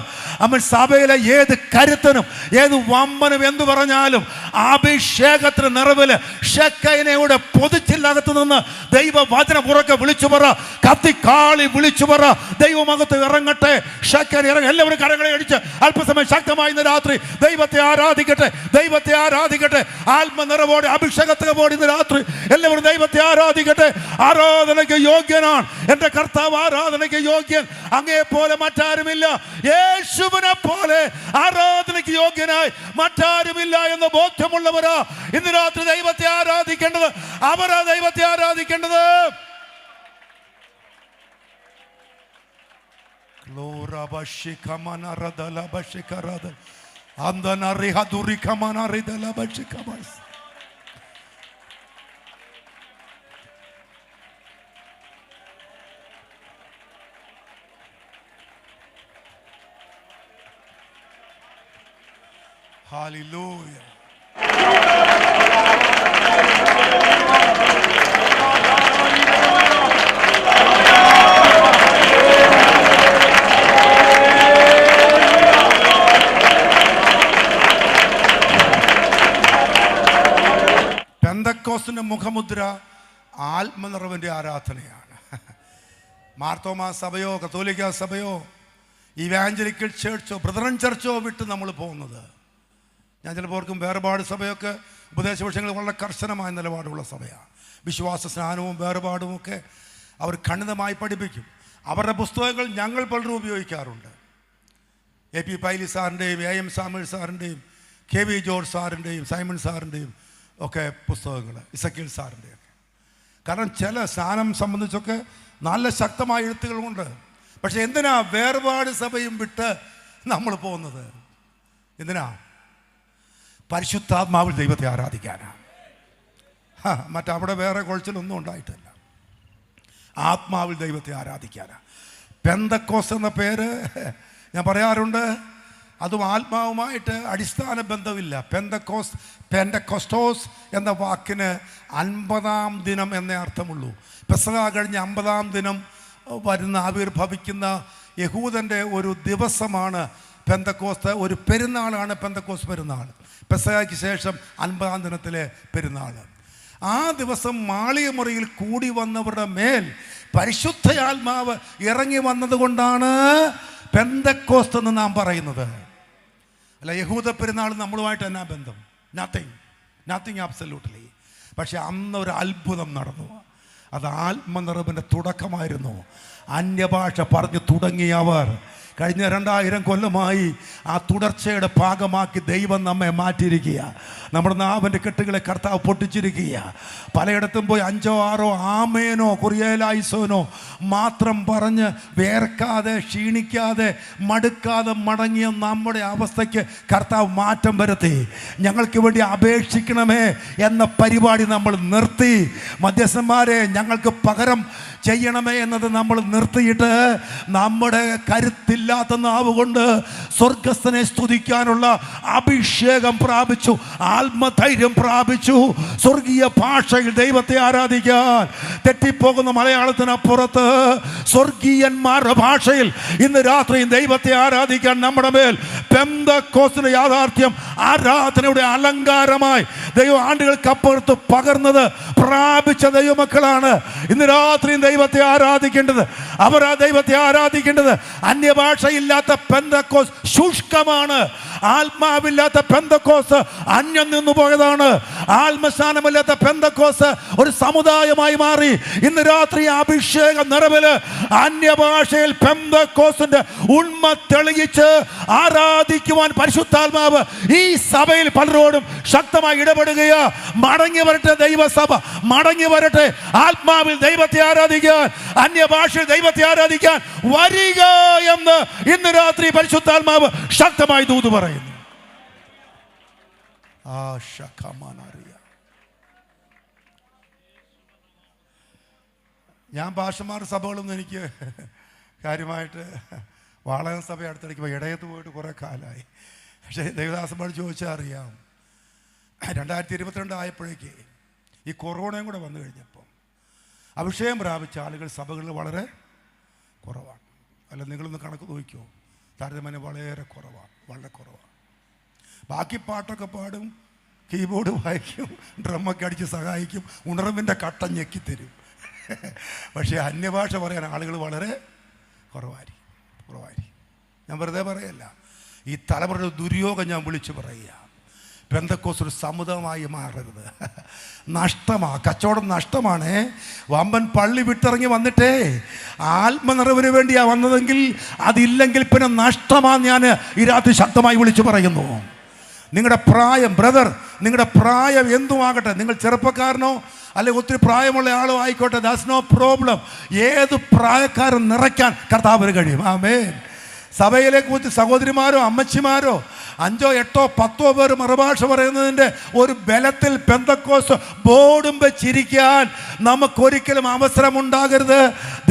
S1: ആമൻ, സഭയിലെ ഏത് കരുത്തനും ഏത് വമ്പനും എന്തു പറഞ്ഞാലും അഭിഷേകത്തിന് നിറവില് ഷെക്കൈനയുടെ പൊതിച്ചില്ലകത്ത് നിന്ന് ദൈവവചനം ഉറക്കെ വിളിച്ചു പറ, കത്തിക്കാളി വിളിച്ചു പറ, ദൈവമകത്ത് ഇറങ്ങട്ടെ, ഷെക്കൈന ഇറങ്ങ. എല്ലാവരും കരങ്ങളെ അടിച്ച് അല്പസമയം ശക്തമായി ഇന്ന് രാത്രി ദൈവത്തെ ആരാധിക്കട്ടെ, ദൈവത്തെ ആരാധിക്കട്ടെ. ആത്മനിറവോടെ, അഭിഷേകത്തോടെ ഇന്ന് രാത്രി എല്ലാവരും ദൈവത്തെ ആരാധിക്കട്ടെ. ആരാധനയ്ക്ക് യോഗ്യനാണ് എൻ്റെ കർത്താവ്, ആരാധനയ്ക്ക് യോഗ്യൻ. അങ്ങേ പോലെ മറ്റാരുമില്ല, യേശുവിനെ പോലെ ആരാധനയ്ക്ക് യോഗ്യനായി മറ്റാരുമില്ല എന്ന് ബോധ്യമുള്ളവരാ ഇന്ന് രാത്രി ദൈവത്തെ ആരാധിക്കേണ്ടത്. അവരാ ദൈവത്തെ ആരാധിക്കേണ്ടത്. Hallelujah. പെന്തക്കോസ്തിന്റെ മുഖമുദ്ര ആത്മനിറവിൻ്റെ ആരാധനയാണ്. മാർത്തോമാ സഭയോ കത്തോലിക്ക സഭയോ ഇവാഞ്ചലിക്കൽ ചേർച്ചോ ബ്രദറൻ ചർച്ചോ വിട്ട് നമ്മൾ പോകുന്നത്. ഞാൻ ചിലപ്പോൾ ഓർക്കും, വേർപാട് സഭയൊക്കെ ഉപദേശവിഷയങ്ങൾ വളരെ കർശനമായ നിലപാടുള്ള സഭയാണ്. വിശ്വാസ സ്നാനവും വേർപാടുമൊക്കെ അവർ ഖണ്ഡിതമായി പഠിപ്പിക്കും. അവരുടെ പുസ്തകങ്ങൾ ഞങ്ങൾ പലരും ഉപയോഗിക്കാറുണ്ട്. AP പൈലി സാറിൻ്റെയും AM സാമുവൽ സാറിൻ്റെയും KV ജോർജ് സാറിൻ്റെയും സൈമൺ സാറിൻ്റെയും ഒക്കെ പുസ്തകങ്ങൾ, ഇസക്കിൽ സാറിൻ്റെയൊക്കെ. കാരണം ചില സ്നാനം സംബന്ധിച്ചൊക്കെ നല്ല ശക്തമായ എഴുത്തുകളുണ്ട്. പക്ഷെ എന്തിനാ വേർപാട് സഭയും വിട്ട് നമ്മൾ പോകുന്നത്? എന്തിനാ? പരിശുദ്ധാത്മാവിൽ ദൈവത്തെ ആരാധിക്കാനാണ്. മറ്റവിടെ വേറെ കുഴച്ചിലൊന്നും ഉണ്ടായിട്ടില്ല. ആത്മാവിൽ ദൈവത്തെ ആരാധിക്കാനാണ്. പെന്തക്കോസ് എന്ന പേര് ഞാൻ പറയാറുണ്ട്, അതും ആത്മാവുമായിട്ട് അടിസ്ഥാന ബന്ധമില്ല. പെന്തക്കോസ്റ്റോസ് എന്ന വാക്കിന് 50-ാം ദിനം എന്നേ അർത്ഥമുള്ളൂ. പെസഹ കഴിഞ്ഞ് 50-ാം ദിനം വരുന്ന ആവിർഭവിക്കുന്ന യഹൂദൻ്റെ ഒരു ദിവസമാണ് പെന്തക്കോസ്ത്. ഒരു പെരുന്നാളാണ് പെന്തക്കോസ് പെരുന്നാൾ. പെസഹയ്ക്ക് ശേഷം 50-ാം ദിനത്തിലെ പെരുന്നാൾ. ആ ദിവസം മാളിക മുറിയിൽ കൂടി വന്നവരുടെ മേൽ പരിശുദ്ധയാത്മാവ് ഇറങ്ങി വന്നതുകൊണ്ടാണ് പെന്തക്കോസ്ത് എന്ന് നാം പറയുന്നത്. അല്ല, യഹൂദ പെരുന്നാൾ നമ്മളുമായിട്ട് എന്നാ ബന്ധം? Nothing absolutely. പക്ഷെ അന്നൊരു അത്ഭുതം നടന്നു. അത് ആത്മനിറവിൻ്റെ തുടക്കമായിരുന്നു. അന്യഭാഷ പറഞ്ഞു തുടങ്ങിയവർ കഴിഞ്ഞ 2000 കൊല്ലമായി ആ തുടർച്ചയുടെ ഭാഗമാക്കി ദൈവം നമ്മെ മാറ്റിയിരിക്കുക. നമ്മുടെ നാവിൻ്റെ കെട്ടുകളെ കർത്താവ് പൊട്ടിച്ചിരിക്കുക. പലയിടത്തും പോയി 5ഓ 6ഓ ആമേനോ കുറിയേലായിസോനോ മാത്രം പറഞ്ഞ് വേർക്കാതെ ക്ഷീണിക്കാതെ മടുക്കാതെ മടങ്ങിയ നമ്മുടെ അവസ്ഥയ്ക്ക് കർത്താവ് മാറ്റം വരുത്തി. ഞങ്ങൾക്ക് വേണ്ടി അപേക്ഷിക്കണമേ എന്ന പരിപാടി നമ്മൾ നിർത്തി. മധ്യസ്ഥന്മാരെ ഞങ്ങൾക്ക് പകരം ചെയ്യണമേ എന്നത് നമ്മൾ നിർത്തിയിട്ട് നമ്മുടെ കരുത്തില്ലാത്ത നാവ് കൊണ്ട് സ്വർഗസ്ഥനെ സ്തുതിക്കാനുള്ള അഭിഷേകം പ്രാപിച്ചു, ആത്മധൈര്യം പ്രാപിച്ചു. സ്വർഗീയ ഭാഷയിൽ ദൈവത്തെ ആരാധിക്കാൻ തെറ്റിപ്പോകുന്ന മലയാളത്തിനപ്പുറത്ത് സ്വർഗീയന്മാരുടെ ഭാഷയിൽ ഇന്ന് രാത്രി ദൈവത്തെ ആരാധിക്കാൻ നമ്മുടെ മേൽ പെന്തക്കോസ്തിന്റെ യാഥാർത്ഥ്യം ആരാധനയുടെ അലങ്കാരമായി ദൈവം ആണ്ടുകൾക്കപ്പുറത്ത് പകർന്നത് പ്രാപിച്ച ദൈവമക്കളാണ്. ഇന്ന് രാത്രിയും ദൈവത്തെ ആരാധിക്കേണ്ടത്, അവർ ആ ദൈവത്തെ ആരാധിക്കേണ്ടത്. അന്യഭാഷയില്ലാത്ത പെന്തക്കോസ് ശുഷ്കമാണ്. ആത്മാവില്ലാത്ത പെന്തക്കോസ് അന്യം നിന്നു പോയതാണ്. ആത്മസ്ഥാനമില്ലാത്ത പെന്തക്കോസ് ഒരു സമുദായമായി മാറി. ഇന്ന് രാത്രി അഭിഷേക നിറവില് അന്യഭാഷയിൽ പെന്തക്കോസിന്റെ ഉണ്മ തെളിയിച്ച് ആരാധിക്കുവാൻ പരിശുദ്ധാത്മാവ് ഈ സഭയിൽ പലരോടും ശക്തമായി ഇടപെടുകയാ. മടങ്ങി വരട്ടെ ദൈവസഭ, മടങ്ങി വരട്ടെ. ആത്മാവിൽ ദൈവത്തെ ആരാധിക്കാൻ, അന്യഭാഷയിൽ ദൈവത്തെ ആരാധിക്കാൻ വരിക എന്ന് ഇന്ന് രാത്രി പരിശുദ്ധാത്മാവ് ശക്തമായി ദൂത് പറയുന്നു. ഞാൻ ഭാഷമാർ സഭകളൊന്നും എനിക്ക് കാര്യമായിട്ട്, വാളകം സഭ അടുത്തിടയ്ക്ക് ഇടയത്ത് പോയിട്ട് കുറേ കാലമായി. പക്ഷേ ദേവദാസന്മാർ ചോദിച്ചാൽ അറിയാം, 2022 ആയപ്പോഴേക്ക് ഈ കൊറോണയും കൂടെ വന്നു കഴിഞ്ഞപ്പോൾ അഭിഷേകം പ്രാപിച്ച ആളുകൾ സഭകളിൽ വളരെ കുറവാണ്. അല്ല, നിങ്ങളൊന്ന് കണക്ക് നോക്കിയോ, താരതമ്യേന വളരെ കുറവാണ്, വളരെ കുറവാണ്. ബാക്കി പാട്ടൊക്കെ പാടും, കീബോർഡ് വായിക്കും, ഡ്രമ്മൊക്കെ അടിച്ച് സഹായിക്കും, ഉണർവിൻ്റെ കട്ട ഞെക്കിത്തരും. പക്ഷേ അന്യഭാഷ പറയാൻ ആളുകൾ വളരെ കുറവായിരിക്കും. ഞാൻ വെറുതെ പറയല്ല, ഈ തലമുറയുടെ ദുര്യോഗം ഞാൻ വിളിച്ചു പറയുക. പെന്തക്കോസ് ഒരു സമുദായമായി മാറരുത്. നഷ്ടമാണ്, കച്ചവടം നഷ്ടമാണ്. വമ്പൻ പള്ളി വിട്ടിറങ്ങി വന്നിട്ടേ ആത്മനിറവിന് വേണ്ടിയാണ് വന്നതെങ്കിൽ അതില്ലെങ്കിൽ പിന്നെ നഷ്ടമാണ്. ഞാൻ ഈ രാത്രി ശക്തമായി വിളിച്ചു പറയുന്നു. നിങ്ങളുടെ പ്രായം, ബ്രദർ, നിങ്ങളുടെ പ്രായം എന്തുമാകട്ടെ, നിങ്ങൾ ചെറുപ്പക്കാരനോ അല്ലെങ്കിൽ ഒത്തിരി പ്രായമുള്ള ആളോ ആയിക്കോട്ടെ, ദാറ്റ്സ് നോ പ്രോബ്ലം. ഏത് പ്രായക്കാരൻ നിറയ്ക്കാൻ കർത്താവിന് കഴിയും. ആമേൻ. സഭയിലേക്ക് വെച്ച് സഹോദരിമാരോ അമ്മച്ചിമാരോ 5, 8, 10 പേർ മറുഭാഷ പറയുന്നതിൻ്റെ ഒരു ബലത്തിൽ പെന്തക്കോസ് ബോർഡും വെച്ചിരിക്കാൻ നമുക്കൊരിക്കലും അവസരമുണ്ടാകരുത്.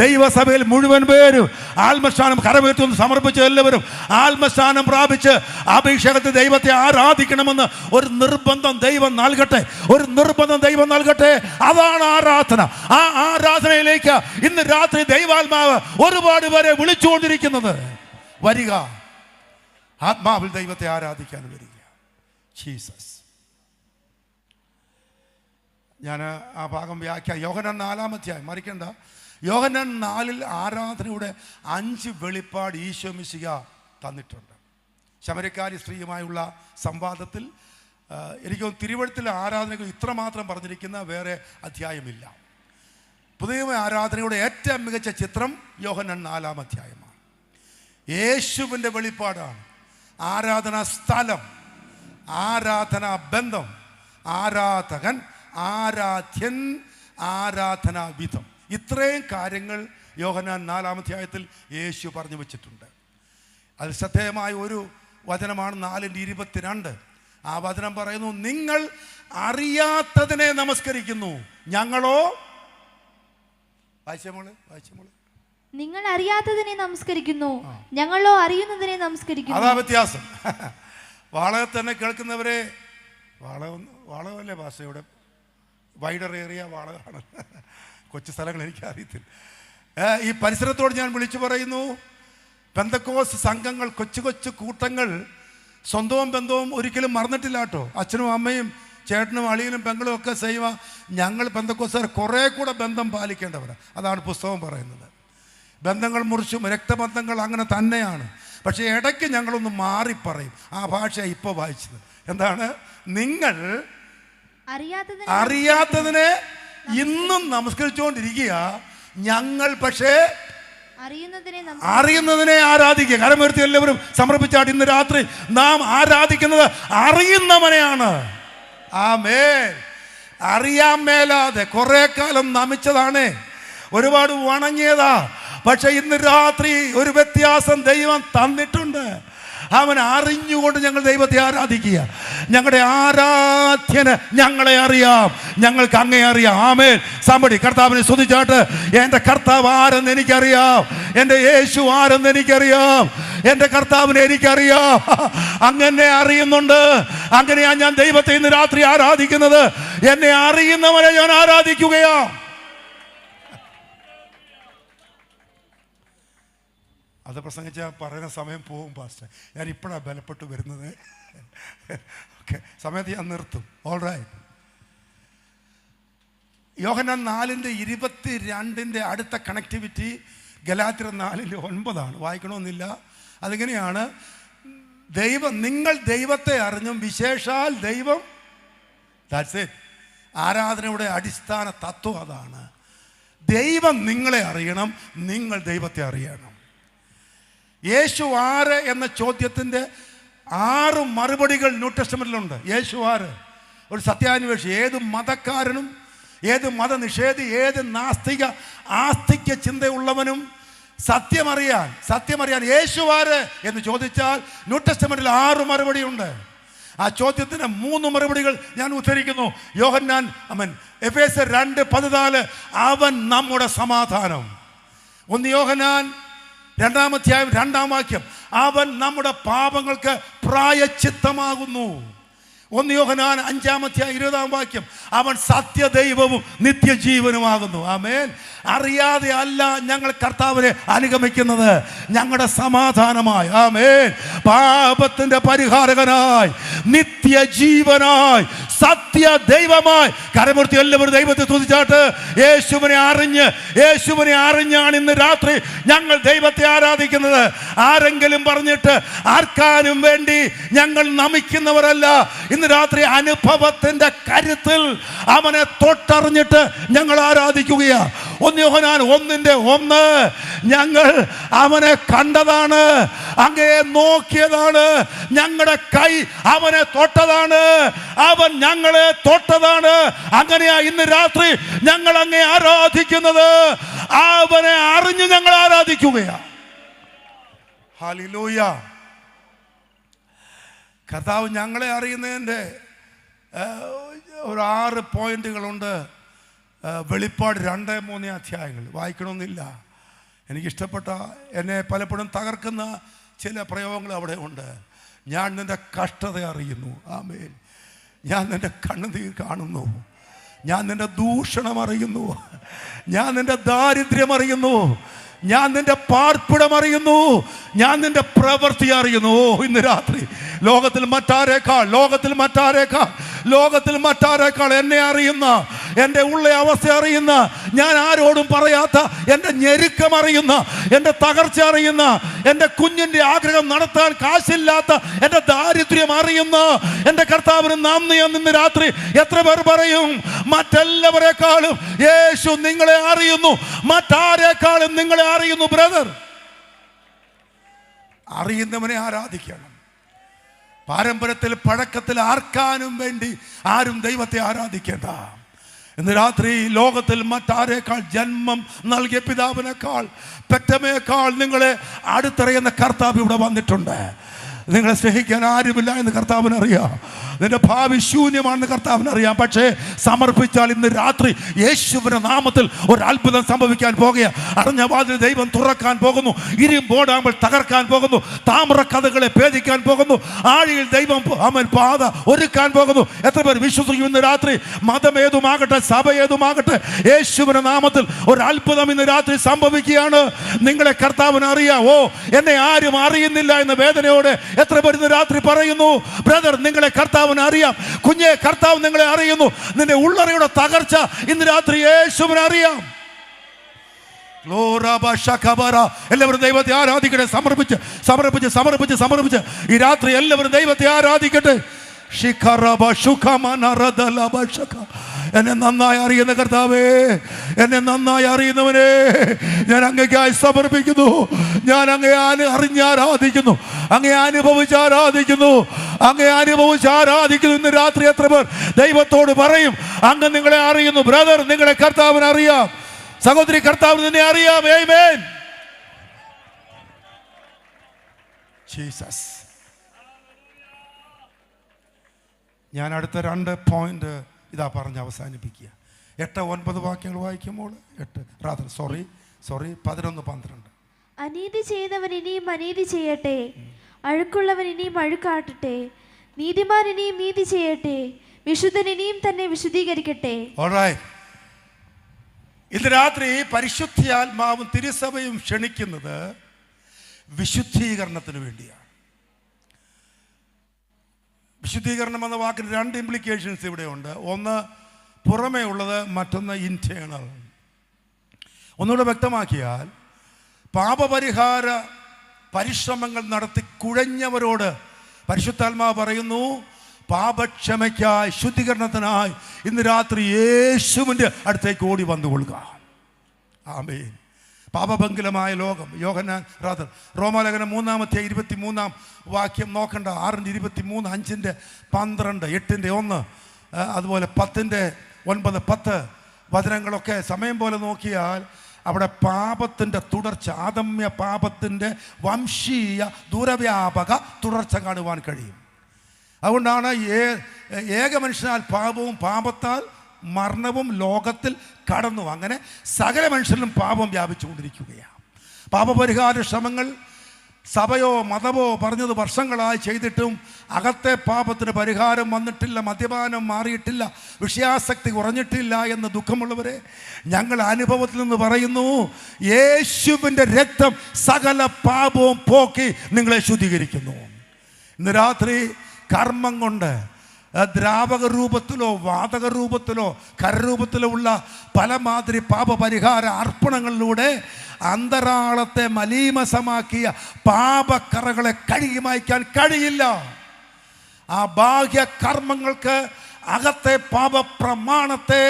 S1: ദൈവസഭയിൽ മുഴുവൻ പേരും ആത്മസ്ഥാനം കരവേറ്റുന്ന് സമർപ്പിച്ച എല്ലാവരും ആത്മസ്ഥാനം പ്രാപിച്ച് അഭിഷേകത്തിൽ ദൈവത്തെ ആരാധിക്കണമെന്ന് ഒരു നിർബന്ധം ദൈവം നൽകട്ടെ, ഒരു നിർബന്ധം ദൈവം നൽകട്ടെ. അതാണ് ആരാധന. ആ ആരാധനയിലേക്ക് ഇന്ന് രാത്രി ദൈവാത്മാവ് ഒരുപാട് പേരെ വിളിച്ചുകൊണ്ടിരിക്കുന്നത്. വരിക, ആത്മാവിൽ ദൈവത്തെ ആരാധിക്കാൻ വരിക. ജീസസ്. ഞാൻ ആ ഭാഗം യോഹന്നാൻ 4-ാം അധ്യായം മറിക്കണ്ട. യോഹന്നാൻ 4-ൽ ആരാധനയുടെ 5 വെളിപ്പാട് ഈശോ മിശിഹ തന്നിട്ടുണ്ട്. ശമരക്കാരി സ്ത്രീയുമായുള്ള സംവാദത്തിൽ എനിക്ക് തിരുവഴുത്തിലെ ആരാധനകൾ ഇത്രമാത്രം പറഞ്ഞിരിക്കുന്ന വേറെ അധ്യായമില്ല. പുതിയ ആരാധനയുടെ ഏറ്റവും മികച്ച ചിത്രം യോഹന്നാൻ 4-ാം അധ്യായമാണ്. യേശുവിൻ്റെ വെളിപ്പാടാണ്. ആരാധനാ സ്ഥലം, ആരാധനാ ബന്ധം, ആരാധകൻ, ആരാധ്യൻ, ആരാധനാ വിധം, ഇത്രയും കാര്യങ്ങൾ യോഹന്നാൻ 4-ാം അധ്യായത്തിൽ യേശു പറഞ്ഞു വച്ചിട്ടുണ്ട്. അത് ശ്രദ്ധേയമായ ഒരു വചനമാണ് 4:22. ആ വചനം പറയുന്നു, നിങ്ങൾ അറിയാത്തതിനെ നമസ്കരിക്കുന്നു, ഞങ്ങളോ വായിച്ചമോള്
S2: നിങ്ങൾ അറിയാത്തതിനെ നമസ്കരിക്കുന്നു, ഞങ്ങളോ അറിയുന്നതിനെ നമസ്കരിക്കുന്നു.
S1: അതാ വ്യത്യാസം. വാളകത്ത് തന്നെ കേൾക്കുന്നവരെ, വാളകമല്ലേ ഭാഷയുടെ വൈഡർ ഏറിയ വാളകമാണ്. കൊച്ചു സ്ഥലങ്ങൾ എനിക്കറിയത്തില്ല. ഈ പരിസരത്തോട് ഞാൻ വിളിച്ചു പറയുന്നു, പെന്തക്കോസ് സംഘങ്ങൾ, കൊച്ചു കൊച്ചു കൂട്ടങ്ങൾ സ്വന്തവും ബന്ധവും ഒരിക്കലും മറന്നിട്ടില്ല കേട്ടോ. അച്ഛനും അമ്മയും ചേട്ടനും അളിയനും പെങ്ങളും ഒക്കെ ചെയ്യുക. ഞങ്ങൾ പെന്തക്കോസ്തുകാർ കുറേ കൂടെ ബന്ധം പാലിക്കേണ്ടവരാണ്. അതാണ് പുസ്തകം പറയുന്നത്. ബന്ധങ്ങൾ മുറിച്ചും രക്തബന്ധങ്ങൾ അങ്ങനെ തന്നെയാണ്. പക്ഷേ ഇടയ്ക്ക് ഞങ്ങളൊന്ന് മാറിപ്പറയും. ആ ഭാഷ ഇപ്പോൾ വായിച്ചത് എന്താണ്? നിങ്ങൾ അറിയാത്തതിനെ ഇന്നും നമസ്കരിച്ചുകൊണ്ടിരിക്കുക, ഞങ്ങൾ പക്ഷേ അറിയുന്നതിനെ ആരാധിക്കുക. കരമുയർത്തി എല്ലാവരും സമർപ്പിച്ചാട്ട് ഇന്ന് രാത്രി നാം ആരാധിക്കുന്നത് അറിയുന്നവനെയാണ്. ആമേൻ. അറിയാൻ മേലാതെ കുറെ കാലം നമിച്ചതാണ്, ഒരുപാട് വണങ്ങിയതാ. പക്ഷെ ഇന്ന് രാത്രി ഒരു വ്യത്യാസം ദൈവം തന്നിട്ടുണ്ട്. അവൻ അറിഞ്ഞുകൊണ്ട് ഞങ്ങൾ ദൈവത്തെ ആരാധിക്കുക. ഞങ്ങളുടെ ആരാധ്യന് ഞങ്ങളെ അറിയാം, ഞങ്ങൾക്ക് അങ്ങേ അറിയാം. ആമേൻ. സമ്പടി കർത്താവിനെ സ്തുതിച്ചാട്ട്, എൻ്റെ കർത്താവ് ആരെന്ന് എനിക്കറിയാം, എൻ്റെ യേശു ആരെന്ന് എനിക്കറിയാം, എൻ്റെ കർത്താവിനെ എനിക്കറിയാം. അങ്ങനെ അറിയുന്നുണ്ട്. അങ്ങനെയാ ഞാൻ ദൈവത്തെ ഇന്ന് രാത്രി ആരാധിക്കുന്നത്. എന്നെ അറിയുന്നവരെ ഞാൻ ആരാധിക്കുകയാ. അത് പ്രസംഗിച്ചാൽ പറയുന്ന സമയം പോകും പാസ്റ്റർ. ഞാൻ ഇപ്പോഴാണ് ബലപ്പെട്ട് വരുന്നത്. സമയത്ത് ഞാൻ നിർത്തും. All right. യോഹന്നാൻ 4:22 അടുത്ത കണക്ടിവിറ്റി ഗലാത്യർ 4:9 വായിക്കണമെന്നില്ല. അതിങ്ങനെയാണ്, നിങ്ങൾ ദൈവത്തെ അറിഞ്ഞും വിശേഷാൽ ദൈവം. That's it. ആരാധനയുടെ അടിസ്ഥാന തത്വം അതാണ്. ദൈവം നിങ്ങളെ അറിയണം, നിങ്ങൾ ദൈവത്തെ അറിയണം. യേശു ആര് എന്ന ചോദ്യത്തിൻ്റെ 6 മറുപടികൾ ന്യൂ ടെസ്റ്റമെന്റിലുണ്ട്. യേശു ആര്? ഒരു സത്യാന്വേഷി. ഏത് മതക്കാരനും, ഏത് മതനിഷേധി, ഏത് നാസ്തിക ആസ്തിക്യ ചിന്തയുള്ളവനും സത്യമറിയാൻ യേശു ആര് എന്ന് ചോദിച്ചാൽ ന്യൂ ടെസ്റ്റമെന്റിൽ 6 മറുപടിയുണ്ട്. ആ ചോദ്യത്തിന് 3 മറുപടികൾ ഞാൻ ഉദ്ധരിക്കുന്നു. യോഹന്നാൻ എഫേസ്യർ 2:14 അവൻ നമ്മുടെ സമാധാനം. 1 യോഹന്നാൻ 2-ാം അധ്യായം 2-ാം വാക്യം അവൻ നമ്മുടെ പാപങ്ങൾക്ക് പ്രായശ്ചിത്തമാകുന്നു. 1 യോഹന്നാൻ 5-ാം അധ്യായം 20-ാം വാക്യം അവൻ സത്യദൈവവും നിത്യജീവനുമാകുന്നു. ആമേൻ. അറിയാതെ അല്ല ഞങ്ങൾ കർത്താവിനെ അനുഗമിക്കുന്നത്, ഞങ്ങളുടെ സമാധാനമായി, ആമേൻ, പാപത്തിന്റെ പരിഹാരകനായി, നിത്യജീവനായി, സത്യ ദൈവമായി. കരമൂർത്തി എല്ലാവരും ദൈവത്തെ സ്തുതിച്ചാട്ട്. യേശുവിനെ അറിഞ്ഞാണ് ഇന്ന് രാത്രി ഞങ്ങൾ ദൈവത്തെ ആരാധിക്കുന്നത്. ആരെങ്കിലും പറഞ്ഞിട്ട് ആർക്കാനും വേണ്ടി ഞങ്ങൾ നമിക്കുന്നവരല്ല. ഇന്ന് രാത്രി അനുഭവത്തിന്റെ കരുത്തിൽ അവനെ തൊട്ടറിഞ്ഞിട്ട് ഞങ്ങൾ ആരാധിക്കുകയാണ്. 1 യോഹന്നാൻ 1:1 ഞങ്ങൾ അവനെ കണ്ടതാണ്, അങ്ങയെ നോക്കിയതാണ്, ഞങ്ങളുടെ കൈ അവനെ തൊട്ടതാണ്, അവൻ ഞങ്ങളെ തൊട്ടതാണ്. അങ്ങനെയാ ഇന്ന് രാത്രി ഞങ്ങൾ അങ്ങയെ ആരാധിക്കുന്നത്. അവനെ അറിഞ്ഞ് ഞങ്ങൾ ആരാധിക്കുകയാണ്. ഹല്ലേലൂയ. കർത്താവ് ഞങ്ങളെ അറിയുന്നതിൻ്റെ ഒരു 6 പോയിന്റുകളുണ്ട്. വെളിപ്പാട് 2-3 അധ്യായങ്ങൾ വായിക്കണമെന്നില്ല. എനിക്കിഷ്ടപ്പെട്ട, എന്നെ പലപ്പോഴും തകർക്കുന്ന ചില പ്രയോഗങ്ങൾ അവിടെ ഉണ്ട്. ഞാൻ നിൻ്റെ കഷ്ടത അറിയുന്നു, ആമേൻ. ഞാൻ നിൻ്റെ കണ്ണുനീർ കാണുന്നു, ഞാൻ നിൻ്റെ ദൂഷണം അറിയുന്നു, ഞാൻ നിൻ്റെ ദാരിദ്ര്യം അറിയുന്നു, ഞാൻ നിന്റെ പാർപ്പിടം അറിയുന്നു, ഞാൻ നിന്റെ പ്രവൃത്തി അറിയുന്നു. ഇന്ന് രാത്രി ലോകത്തിൽ മറ്റാരേക്കാൾ എന്നെ അറിയുന്ന, എൻ്റെ ഉള്ള അവസ്ഥ അറിയുന്ന, ഞാൻ ആരോടും പറയാത്ത എൻ്റെ ഞെരുക്കം അറിയുന്ന, എൻ്റെ തകർച്ച അറിയുന്ന, എൻ്റെ കുഞ്ഞിൻ്റെ ആഗ്രഹം നടത്താൻ കാശില്ലാത്ത എൻ്റെ ദാരിദ്ര്യം അറിയുന്ന എൻ്റെ കർത്താവിന് നന്ദി എന്ന് ഇന്ന് രാത്രി എത്ര പേർ പറയും? മറ്റെല്ലാവരെക്കാളും യേശു നിങ്ങളെ അറിയുന്നു, മറ്റാരേക്കാളും നിങ്ങളെ അറിയുന്നു. ബ്രദർ, അറിയുന്നവനെ ആരാധിക്കണം. പാരമ്പര്യത്തിൽ, പഴക്കത്തിൽ ആർക്കാനും വേണ്ടി ആരും ദൈവത്തെ ആരാധിക്കേണ്ട. ഇന്ന് രാത്രി ലോകത്തിൽ മറ്റാരേക്കാൾ, ജന്മം നൽകിയ പിതാവിനേക്കാൾ, പെറ്റമ്മയേക്കാൾ നിങ്ങളെ അടുത്തറിയുന്ന കർത്താവ് ഇവിടെ വന്നിട്ടുണ്ട്. നിങ്ങളെ സ്നേഹിക്കാൻ ആരുമില്ല എന്ന് കർത്താവിനറിയാം. നിന്റെ ഭാവി ശൂന്യമാണെന്ന് കർത്താവിനറിയാം. പക്ഷേ സമർപ്പിച്ചാൽ ഇന്ന് രാത്രി യേശുവിന്റെ നാമത്തിൽ ഒരു അത്ഭുതം സംഭവിക്കാൻ പോകുക. അടഞ്ഞ വാതിൽ ദൈവം തുറക്കാൻ പോകുന്നു. ഇരുമ്പോടാകുമ്പോൾ തകർക്കാൻ പോകുന്നു. താമ്ര കഥകളെ ഭേദിക്കാൻ പോകുന്നു. ആഴിയിൽ ദൈവം പാത ഒരുക്കാൻ പോകുന്നു. എത്ര പേർ വിശ്വസിക്കും ഇന്ന് രാത്രി? മതമേതുമാകട്ടെ, സഭ ഏതുമാകട്ടെ, യേശുവിന്റെ നാമത്തിൽ ഒരു അത്ഭുതം ഇന്ന് രാത്രി സംഭവിക്കുകയാണ്. നിങ്ങളെ കർത്താവിന് അറിയാം. എന്നെ ആരും അറിയുന്നില്ല എന്ന വേദനയോടെ എത്ര പേർ ഇന്ന് രാത്രി പറയുന്നു? ബ്രദർ, നിങ്ങളെ കർത്താവിന് അറിയാം. കുഞ്ഞെ, കർത്താവ് നിങ്ങളെ അറിയുന്നു. നിന്റെ ഉള്ളറയുടെ തകർച്ച ഇന്ന് രാത്രി യേശുവിനെ അറിയാം. എല്ലാവരും ദൈവത്തെ ആരാധിക്കട്ടെ. സമർപ്പിച്ച് ഈ രാത്രി എല്ലാവരും ദൈവത്തെ ആരാധിക്കട്ടെ. എന്നെ നന്നായി അറിയുന്ന കർത്താവേ, എന്നെ നന്നായി അറിയുന്നവനെ ഞാൻ അങ്ങേക്കായി സമർപ്പിക്കുന്നു. ഞാൻ അങ്ങേ അറിഞ്ഞാരാധിക്കുന്നു, അങ്ങേ അനുഭവിച്ചാരാധിക്കുന്നു. ഇന്ന് രാത്രി എത്ര പേർ ദൈവത്തോട് പറയും, അങ്ങ് നിങ്ങളെ അറിയുന്നു? ബ്രദർ, നിങ്ങളെ കർത്താവിന് അറിയാം. സഹോദരി, കർത്താവിന് നിന്നെ അറിയാം. ആമേൻ. ജീസസ്. ഞാൻ അടുത്ത 2 പോയിന്റ് ഇതാ പറഞ്ഞ് അവസാനിപ്പിക്കുക. 8-9 വാക്യങ്ങൾ വായിക്കുമ്പോൾ 11-12.
S2: അനീതി ചെയ്യുന്നവൻ ഇനിയും അനീതി ചെയ്യട്ടെ, അഴുക്കുള്ളവൻ ഇനിയും അഴുക്കാട്ടട്ടെ, നീതിമാൻ ഇനിയും നീതി ചെയ്യട്ടെ, വിശുദ്ധൻ ഇനിയും തന്നെ വിശുദ്ധീകരിക്കട്ടെ.
S1: ഇന്ന് രാത്രി പരിശുദ്ധാത്മാവും തിരുസഭയും ക്ഷണിക്കുന്നത് വിശുദ്ധീകരണത്തിന് വേണ്ടിയാണ്. വിശുദ്ധീകരണം എന്ന വാക്കിന് 2 ഇംപ്ലിക്കേഷൻസ് ഇവിടെയുണ്ട്. ഒന്ന് പുറമേ ഉള്ളത്, മറ്റൊന്ന് ഇൻറ്റേണൽ. ഒന്നുകൂടെ വ്യക്തമാക്കിയാൽ, പാപപരിഹാര പരിശ്രമങ്ങൾ നടത്തി കുഴഞ്ഞവരോട് പരിശുദ്ധാത്മാവ് പറയുന്നു, പാപക്ഷമയ്ക്കായി, ശുദ്ധീകരണത്തിനായി ഇന്ന് രാത്രി യേശുവിൻ്റെ അടുത്തേക്ക് ഓടി വന്നുകൊള്ളുക. ആമേൻ. പാപഭംഗിലമായ ലോകം. റോമാലേഖനം 3:23 വാക്യം നോക്കണ്ട. 6:23, 5:12, 8:1, അതുപോലെ 10:9, 10 വചനങ്ങളൊക്കെ സമയം പോലെ നോക്കിയാൽ അവിടെ പാപത്തിൻ്റെ തുടർച്ച, ആദമ്യ പാപത്തിൻ്റെ വംശീയ ദൂരവ്യാപക തുടർച്ച കാണുവാൻ കഴിയും. അതുകൊണ്ടാണ് ഏക മനുഷ്യനാൽ പാപവും പാപത്താൽ മരണവും ലോകത്തിൽ കടന്നു. അങ്ങനെ സകല മനുഷ്യരിലും പാപം വ്യാപിച്ചുകൊണ്ടിരിക്കുകയാണ്. പാപപരിഹാര ശ്രമങ്ങൾ സഭയോ മതമോ പറഞ്ഞത് വർഷങ്ങളായി ചെയ്തിട്ടും അകത്തെ പാപത്തിന് പരിഹാരം വന്നിട്ടില്ല, മദ്യപാനം മാറിയിട്ടില്ല, വിഷയാസക്തി കുറഞ്ഞിട്ടില്ല എന്ന് ദുഃഖമുള്ളവരെ, ഞങ്ങൾ അനുഭവത്തിൽ നിന്ന് പറയുന്നു, യേശുവിൻ്റെ രക്തം സകല പാപവും പോക്കി നിങ്ങളെ ശുദ്ധീകരിക്കുന്നു. ഇന്ന് രാത്രി കർമ്മം കൊണ്ട് ദ്രാവക രൂപത്തിലോ വാതക രൂപത്തിലോ കരരൂപത്തിലോ ഉള്ള പല മാതിരി പാപപരിഹാര അർപ്പണങ്ങളിലൂടെ അന്തരാളത്തെ മലീമസമാക്കിയ പാപക്കറകളെ കഴുകി മായ്ക്കാൻ കഴിയില്ല. ആ ബാഹ്യ കർമ്മങ്ങൾക്ക് അകത്തെ പാപപ്രമാണത്തെ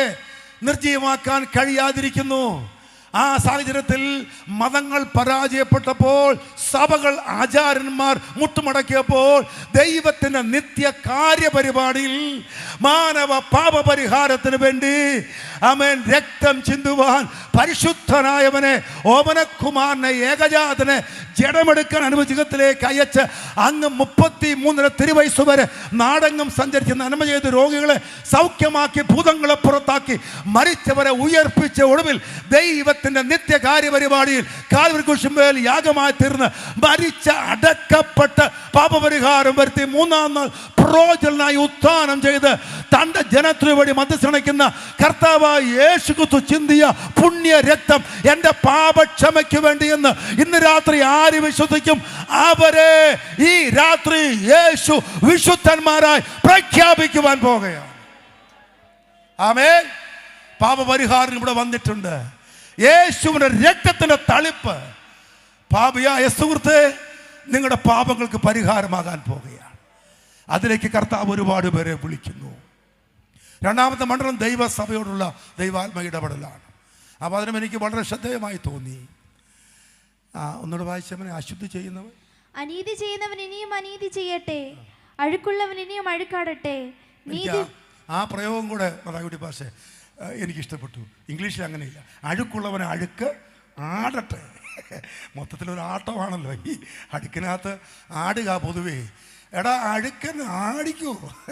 S1: നിർജ്ജീവമാക്കാൻ കഴിയാതിരിക്കുന്നു. ആ സാഹചര്യത്തിൽ മതങ്ങൾ പരാജയപ്പെട്ടപ്പോൾ, സഭകൾ ആചാര്യന്മാർ മുട്ടുമടക്കിയപ്പോൾ, ദൈവത്തിൻ്റെ നിത്യ കാര്യപരിപാടിയിൽ മാനവ പാപപരിഹാരത്തിന് വേണ്ടി ആമേൻ രക്തം ചിന്തുവാൻ പരിശുദ്ധനായവനെ, ഓമനക്കുമാരനെ, ഏകജാതനെ ജഡമെടുക്കാൻ അനുവചകത്തിലേക്ക് അയച്ച് അങ്ങ് 33 തിരുവയസ്സ് വരെ നാടെങ്ങും സഞ്ചരിച്ച് നന്മ ചെയ്ത് രോഗികളെ സൗഖ്യമാക്കി, ഭൂതങ്ങളെ പുറത്താക്കി, മരിച്ചവരെ ഉയർപ്പിച്ച ഒടുവിൽ ദൈവത്തിൻ്റെ നിത്യ കാര്യപരിപാടിയിൽ കാൽവരി കുരിശിന്മേൽ യാഗമായി തീർന്ന് മരിച്ച അടക്കപ്പെട്ട് പാപപരിഹാരം വരുത്തി 3-ാം നാൾ പ്രോജനായി ഉത്ഥാനം ചെയ്ത് തൻ്റെ ജനത്തിനു വേണ്ടി മധ്യസ്ഥണിക്കുന്ന കർത്താവായ യേശുക്രിസ്തു ചിന്തിയ പുണ്യ രക്തം എൻ്റെ പാപക്ഷമയ്ക്ക് വേണ്ടി എന്ന് ഇന്ന് രാത്രി ആര് വിശ്വസിക്കും, അവരെ ഈ രാത്രി യേശു വിശുദ്ധന്മാരായി പ്രഖ്യാപിക്കുവാൻ പോകുകയാണ്. ആമേൻ. പാപപരിഹാരം ഇവിടെ വന്നിട്ടുണ്ട്. യേശുവിൻ്റെ രക്തത്തിൻ്റെ തളിപ്പ് പാപിയായ സുഹൃത്തെ നിങ്ങളുടെ പാപങ്ങൾക്ക് പരിഹാരമാകാൻ പോകുകയാണ്. അതിലേക്ക് കർത്താവ് ഒരുപാട് പേരെ വിളിക്കുന്നു. രണ്ടാമത്തെ മണ്ഡലം ദൈവസഭയോടുള്ള ദൈവാത്മ ഇടപെടലാണ്. ആ വചനം എനിക്ക് വളരെ ശ്രദ്ധേയമായി തോന്നി. ഒന്നുകൂടെ വായിച്ചവനെ, അശുദ്ധി ചെയ്യുന്നവൻ,
S2: അനീതി ചെയ്യുന്നവൻ ഇനിയും അനീതി ചെയ്യട്ടെ, അഴുക്കുള്ളവൻ ഇനിയും അഴുക്കാടട്ടെ.
S1: ആ പ്രയോഗം കൂടെ മതാകുട്ടി പാഷേ എനിക്കിഷ്ടപ്പെട്ടു. ഇംഗ്ലീഷിൽ അങ്ങനെയില്ല. അഴുക്കുള്ളവനെ അഴുക്ക് ആടട്ടെ. മൊത്തത്തിലൊരു ആട്ടമാണല്ലോ ഈ അഴുക്കിനകത്ത് ആടുക. പൊതുവേ എടാ അഴുക്കൻ ആടിക്കോ,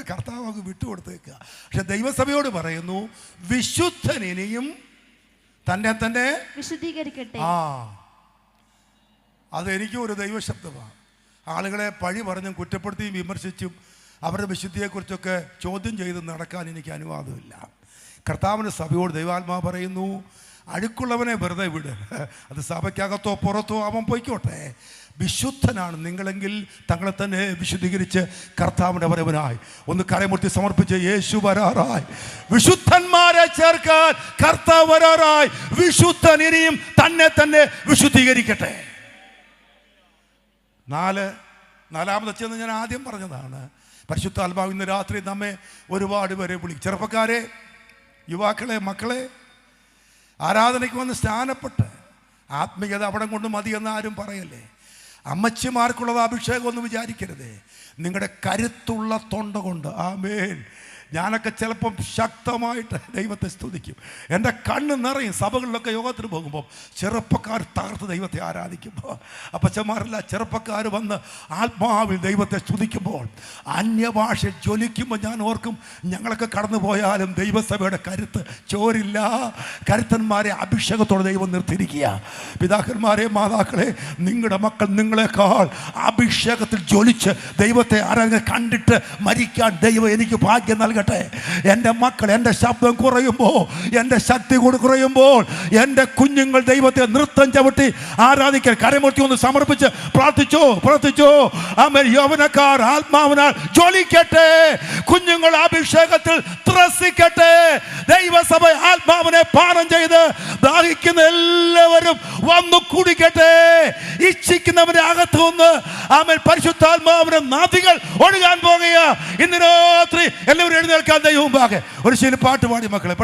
S1: കർത്താവ് വിട്ടുകൊടുത്തേക്കുക. പക്ഷെ ദൈവസഭയോട് പറയുന്നു, വിശുദ്ധൻ ഇനിയും തന്നെ
S2: വിശുദ്ധീകരിക്കട്ടെ.
S1: അതെനിക്കും ഒരു ദൈവശബ്ദമാണ്. ആളുകളെ പഴി പറഞ്ഞും കുറ്റപ്പെടുത്തിയും വിമർശിച്ചും അവരുടെ വിശുദ്ധിയെക്കുറിച്ചൊക്കെ ചോദ്യം ചെയ്ത് നടക്കാൻ എനിക്ക് അനുവാദമില്ല. കർത്താവിൻ്റെ സഭയോട് ദൈവാത്മാവ് പറയുന്നു, അഴുക്കുള്ളവനെ വെറുതെ വിട്. അത് സഭയ്ക്കകത്തോ പുറത്തോ അവൻ പൊയ്ക്കോട്ടെ. വിശുദ്ധനാണ് നിങ്ങളെങ്കിൽ തങ്ങളെ തന്നെ വിശുദ്ധീകരിച്ച് കർത്താവിൻ്റെ വരവനായി ഒന്ന് കരമുട്ടി സമർപ്പിച്ച്, യേശു വരാറായി, വിശുദ്ധന്മാരെ ചേർക്കാൻ കർത്താവ് വരാറായി, വിശുദ്ധൻ ഇനിയും തന്നെ വിശുദ്ധീകരിക്കട്ടെ. നാലാമത് ചെന്ന് ഞാൻ ആദ്യം പറഞ്ഞതാണ്, പരിശുദ്ധാത്മാവ് ഇന്ന് രാത്രി നമ്മെ ഒരുപാട് പേരെ വിളിക്കും. ചെറുപ്പക്കാരെ, യുവാക്കളെ, മക്കളെ, ആരാധനയ്ക്ക് വന്ന് സ്നാനപ്പെട്ട് ആത്മീയത അവിടെ കൊണ്ട് മതിയെന്ന് ആരും പറയല്ലേ. അമ്മച്ചിമാർക്കുള്ളത് അഭിഷേകം ഒന്നും വിചാരിക്കരുതേ. നിങ്ങളുടെ കരുത്തുള്ള തൊണ്ട കൊണ്ട്. ആമേൻ. ഞാനൊക്കെ ചിലപ്പം ശക്തമായിട്ട് ദൈവത്തെ സ്തുതിക്കും. എൻ്റെ കണ്ണ് നിറയും. സഭകളിലൊക്കെ യോഗത്തിന് പോകുമ്പോൾ ചെറുപ്പക്കാർ തകർത്ത് ദൈവത്തെ ആരാധിക്കുമ്പോൾ, അപ്പച്ചന്മാരല്ല ചെറുപ്പക്കാർ വന്ന് ആത്മാവിൽ ദൈവത്തെ സ്തുതിക്കുമ്പോൾ, അന്യഭാഷ ജ്വലിക്കുമ്പോൾ ഞാൻ ഓർക്കും, ഞങ്ങളൊക്കെ കടന്നു പോയാലും ദൈവസഭയുടെ കരുത്ത് ചോരില്ല. കരുത്തന്മാരെ അഭിഷേകത്തോടെ ദൈവം നിർത്തിയിരിക്കുക. പിതാക്കന്മാരെ, മാതാക്കളെ, നിങ്ങളുടെ മക്കൾ നിങ്ങളെക്കാൾ അഭിഷേകത്തിൽ ജ്വലിച്ച് ദൈവത്തെ ആരാധന കണ്ടിട്ട് മരിക്കാൻ ദൈവം എനിക്ക് ഭാഗ്യം നൽകി നൽകട്ടെ. എൻ്റെ മക്കൾ, എൻ്റെ ശബ്ദം കുറയുമ്പോൾ, എൻ്റെ ശക്തി കുറയുമ്പോൾ എൻ്റെ കുഞ്ഞുങ്ങൾ ദൈവത്തെ നൃത്തം ചവിട്ടി ആരാധിക്കാൻ കരമുട്ടി ഒന്ന് സമർപ്പിച്ച് പ്രാർത്ഥിച്ചു. ആമേൻ. യൗവനക്കാർ ആത്മാവിനാൽ ജ്വലിക്കട്ടെ. കുഞ്ഞുങ്ങൾ അഭിഷേകത്തിൽ ത്രസിക്കട്ടെ. ദൈവസഭ ആത്മാവിനെ പാനം ചെയ്ത് ദാഹിക്കുന്ന എല്ലാവരും വന്നു കുടിക്കട്ടെ. ഇച്ഛിക്കുന്നവന്റെ അകത്തു നിന്ന് ആമേൻ പരിശുദ്ധാത്മാവിന്റെ നദികൾ ഒഴുകാൻ പോകുക. ഇന്ന് രാത്രി എല്ലാവരും എഴുന്നേൽക്കാൻ ദൈവം മുമ്പാകെ ഒരു ശീലം പാട്ട് പാടി മക്കളെ.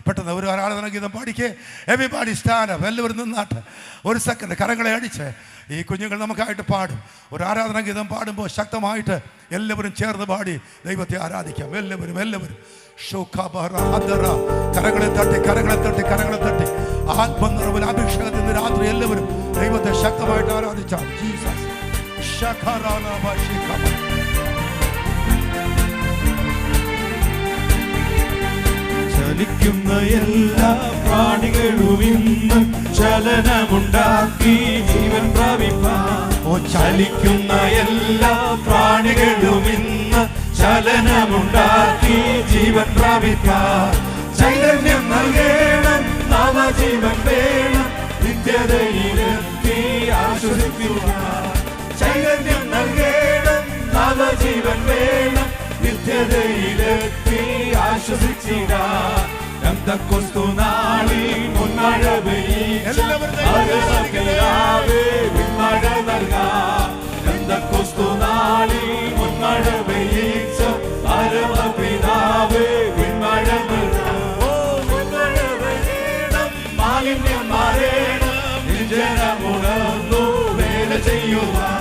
S1: പെട്ടെന്ന് ഒരു ആരാധന ഗീതം പാടിക്കേ. Everybody stand up. എല്ലാവരും നിന്നാട്ട് ഒരു സെക്കൻഡ് കരങ്ങളെ അടിച്ച് ഈ കുഞ്ഞുങ്ങൾ നമുക്കായിട്ട് പാടും. ഒരു ആരാധന ഗീതം പാടുമ്പോൾ ശക്തമായിട്ട് എല്ലാവരും ചേർന്ന് പാടി ദൈവത്തെ ആരാധിക്കാം. എല്ലാവരും കരങ്ങളെ തട്ടി ആത്മനിറവിൽ അഭിഷേകത്തിന് രാത്രി എല്ലാവരും ദൈവത്തെ ശക്തമായിട്ട് ആരാധിച്ചാൽ ജീസസ്.
S3: ചലിക്കുന്ന എല്ലാ പ്രാണികളും ഇന്ന് ചലനമുണ്ടാക്കി ജീവൻ പ്രാപിപ്പാൻ. ചലിക്കുന്ന എല്ലാ പ്രാണികളും ഇന്ന് ചലനമുണ്ടാക്കി ജീവൻ പ്രാപിപ്പാൻ. ചൈതന്യം നൽകണം, നവജീവൻ വേണം, നിത്യതയിലെത്തി ആശ്വസിക്കുവാൻ. ചൈതന്യം നൽകണം, നവജീവൻ വേണം, നിത്യതയിലെത്തി ആശ്വസിച്ചിടാൻ. പെന്തക്കോസ്തു നാളിൽ പൊന്മഴ പെയ്യിച്ച പിന്മഴ നൽകാം. പെന്തക്കോസ്തു നാളിൽ പൊന്മഴ പെയ്യിച്ച പരമപിതാവേ പിന്മഴ നൽകാം. പിന്മഴ പെയ്യണം, മാലിന്യം മാറേണം, നിർജ്ജനമുണർന്നു വേല ചെയ്യുവാൻ.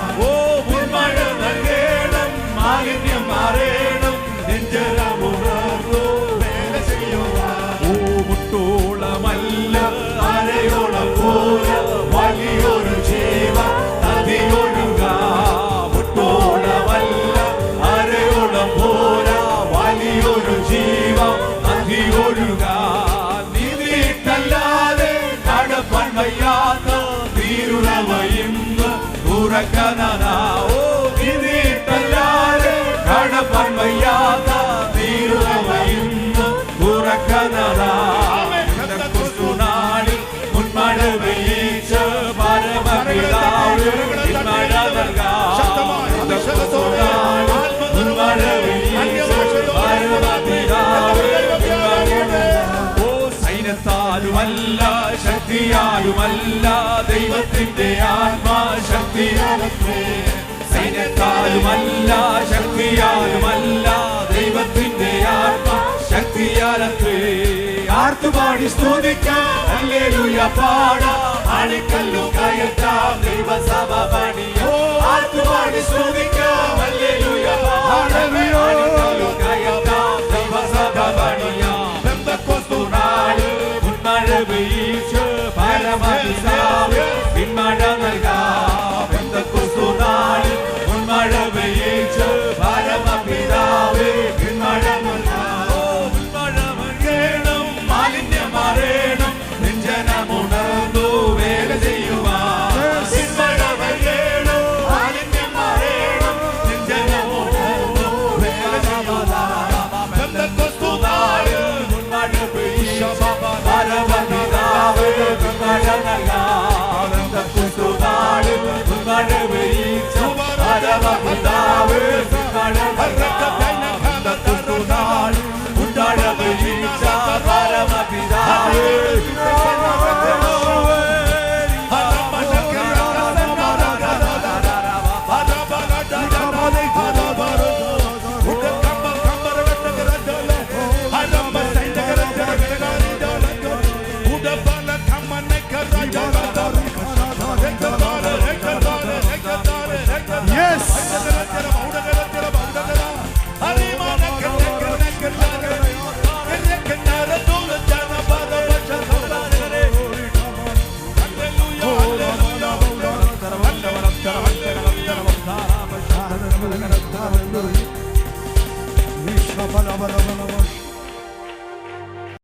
S3: പിന്മഴ നൽകണം, മാലിന്യം മാറേണം, നിർജ്ജനമുണർന്നു വേല ചെയ്യുവാൻ. മുട്ടോളമല്ല അരയോളം പോലെ വലിയൊരു ജീവ നദിയൊഴുകാ. മുട്ടോളമല്ല അരയോളം പോലെ വലിയൊരു ജീവ നദിയൊഴുകാ. നീതിയിട്ടല്ലാതെ കടപ്പാൻ വയ്യാത്ത നീരുറവയിന്ന് തുറക്കനാ. നീതിയിട്ടല്ലാതെ കടപ്പാൻ വയ്യാത്ത നീരുറവയിന്ന് തുറക്കനാ. മുൻമഴ പെയ്യിച്ച പരമപിതാവ് പിന്മഴ നൽകാം. മുൻമഴ പെയ്യിച്ച പരമപിതാവ് പിന്മഴ നൽകാം. സൈന്യത്താലുമല്ല ശക്തിയാലുമല്ല ദൈവത്തിന്റെ ആത്മാശക്തിയാലത്രേ. സൈന്യത്താലുമല്ല ശക്തിയാലുമല്ല ദൈവത്തിന്റെ ആത്മാശക്തിയാലത്രേ. ആർത്തുപാടി സ്തുതിക്കാം, ഹല്ലേലൂയ പാടാം, ആണിക്കല്ലു കയറ്റാം,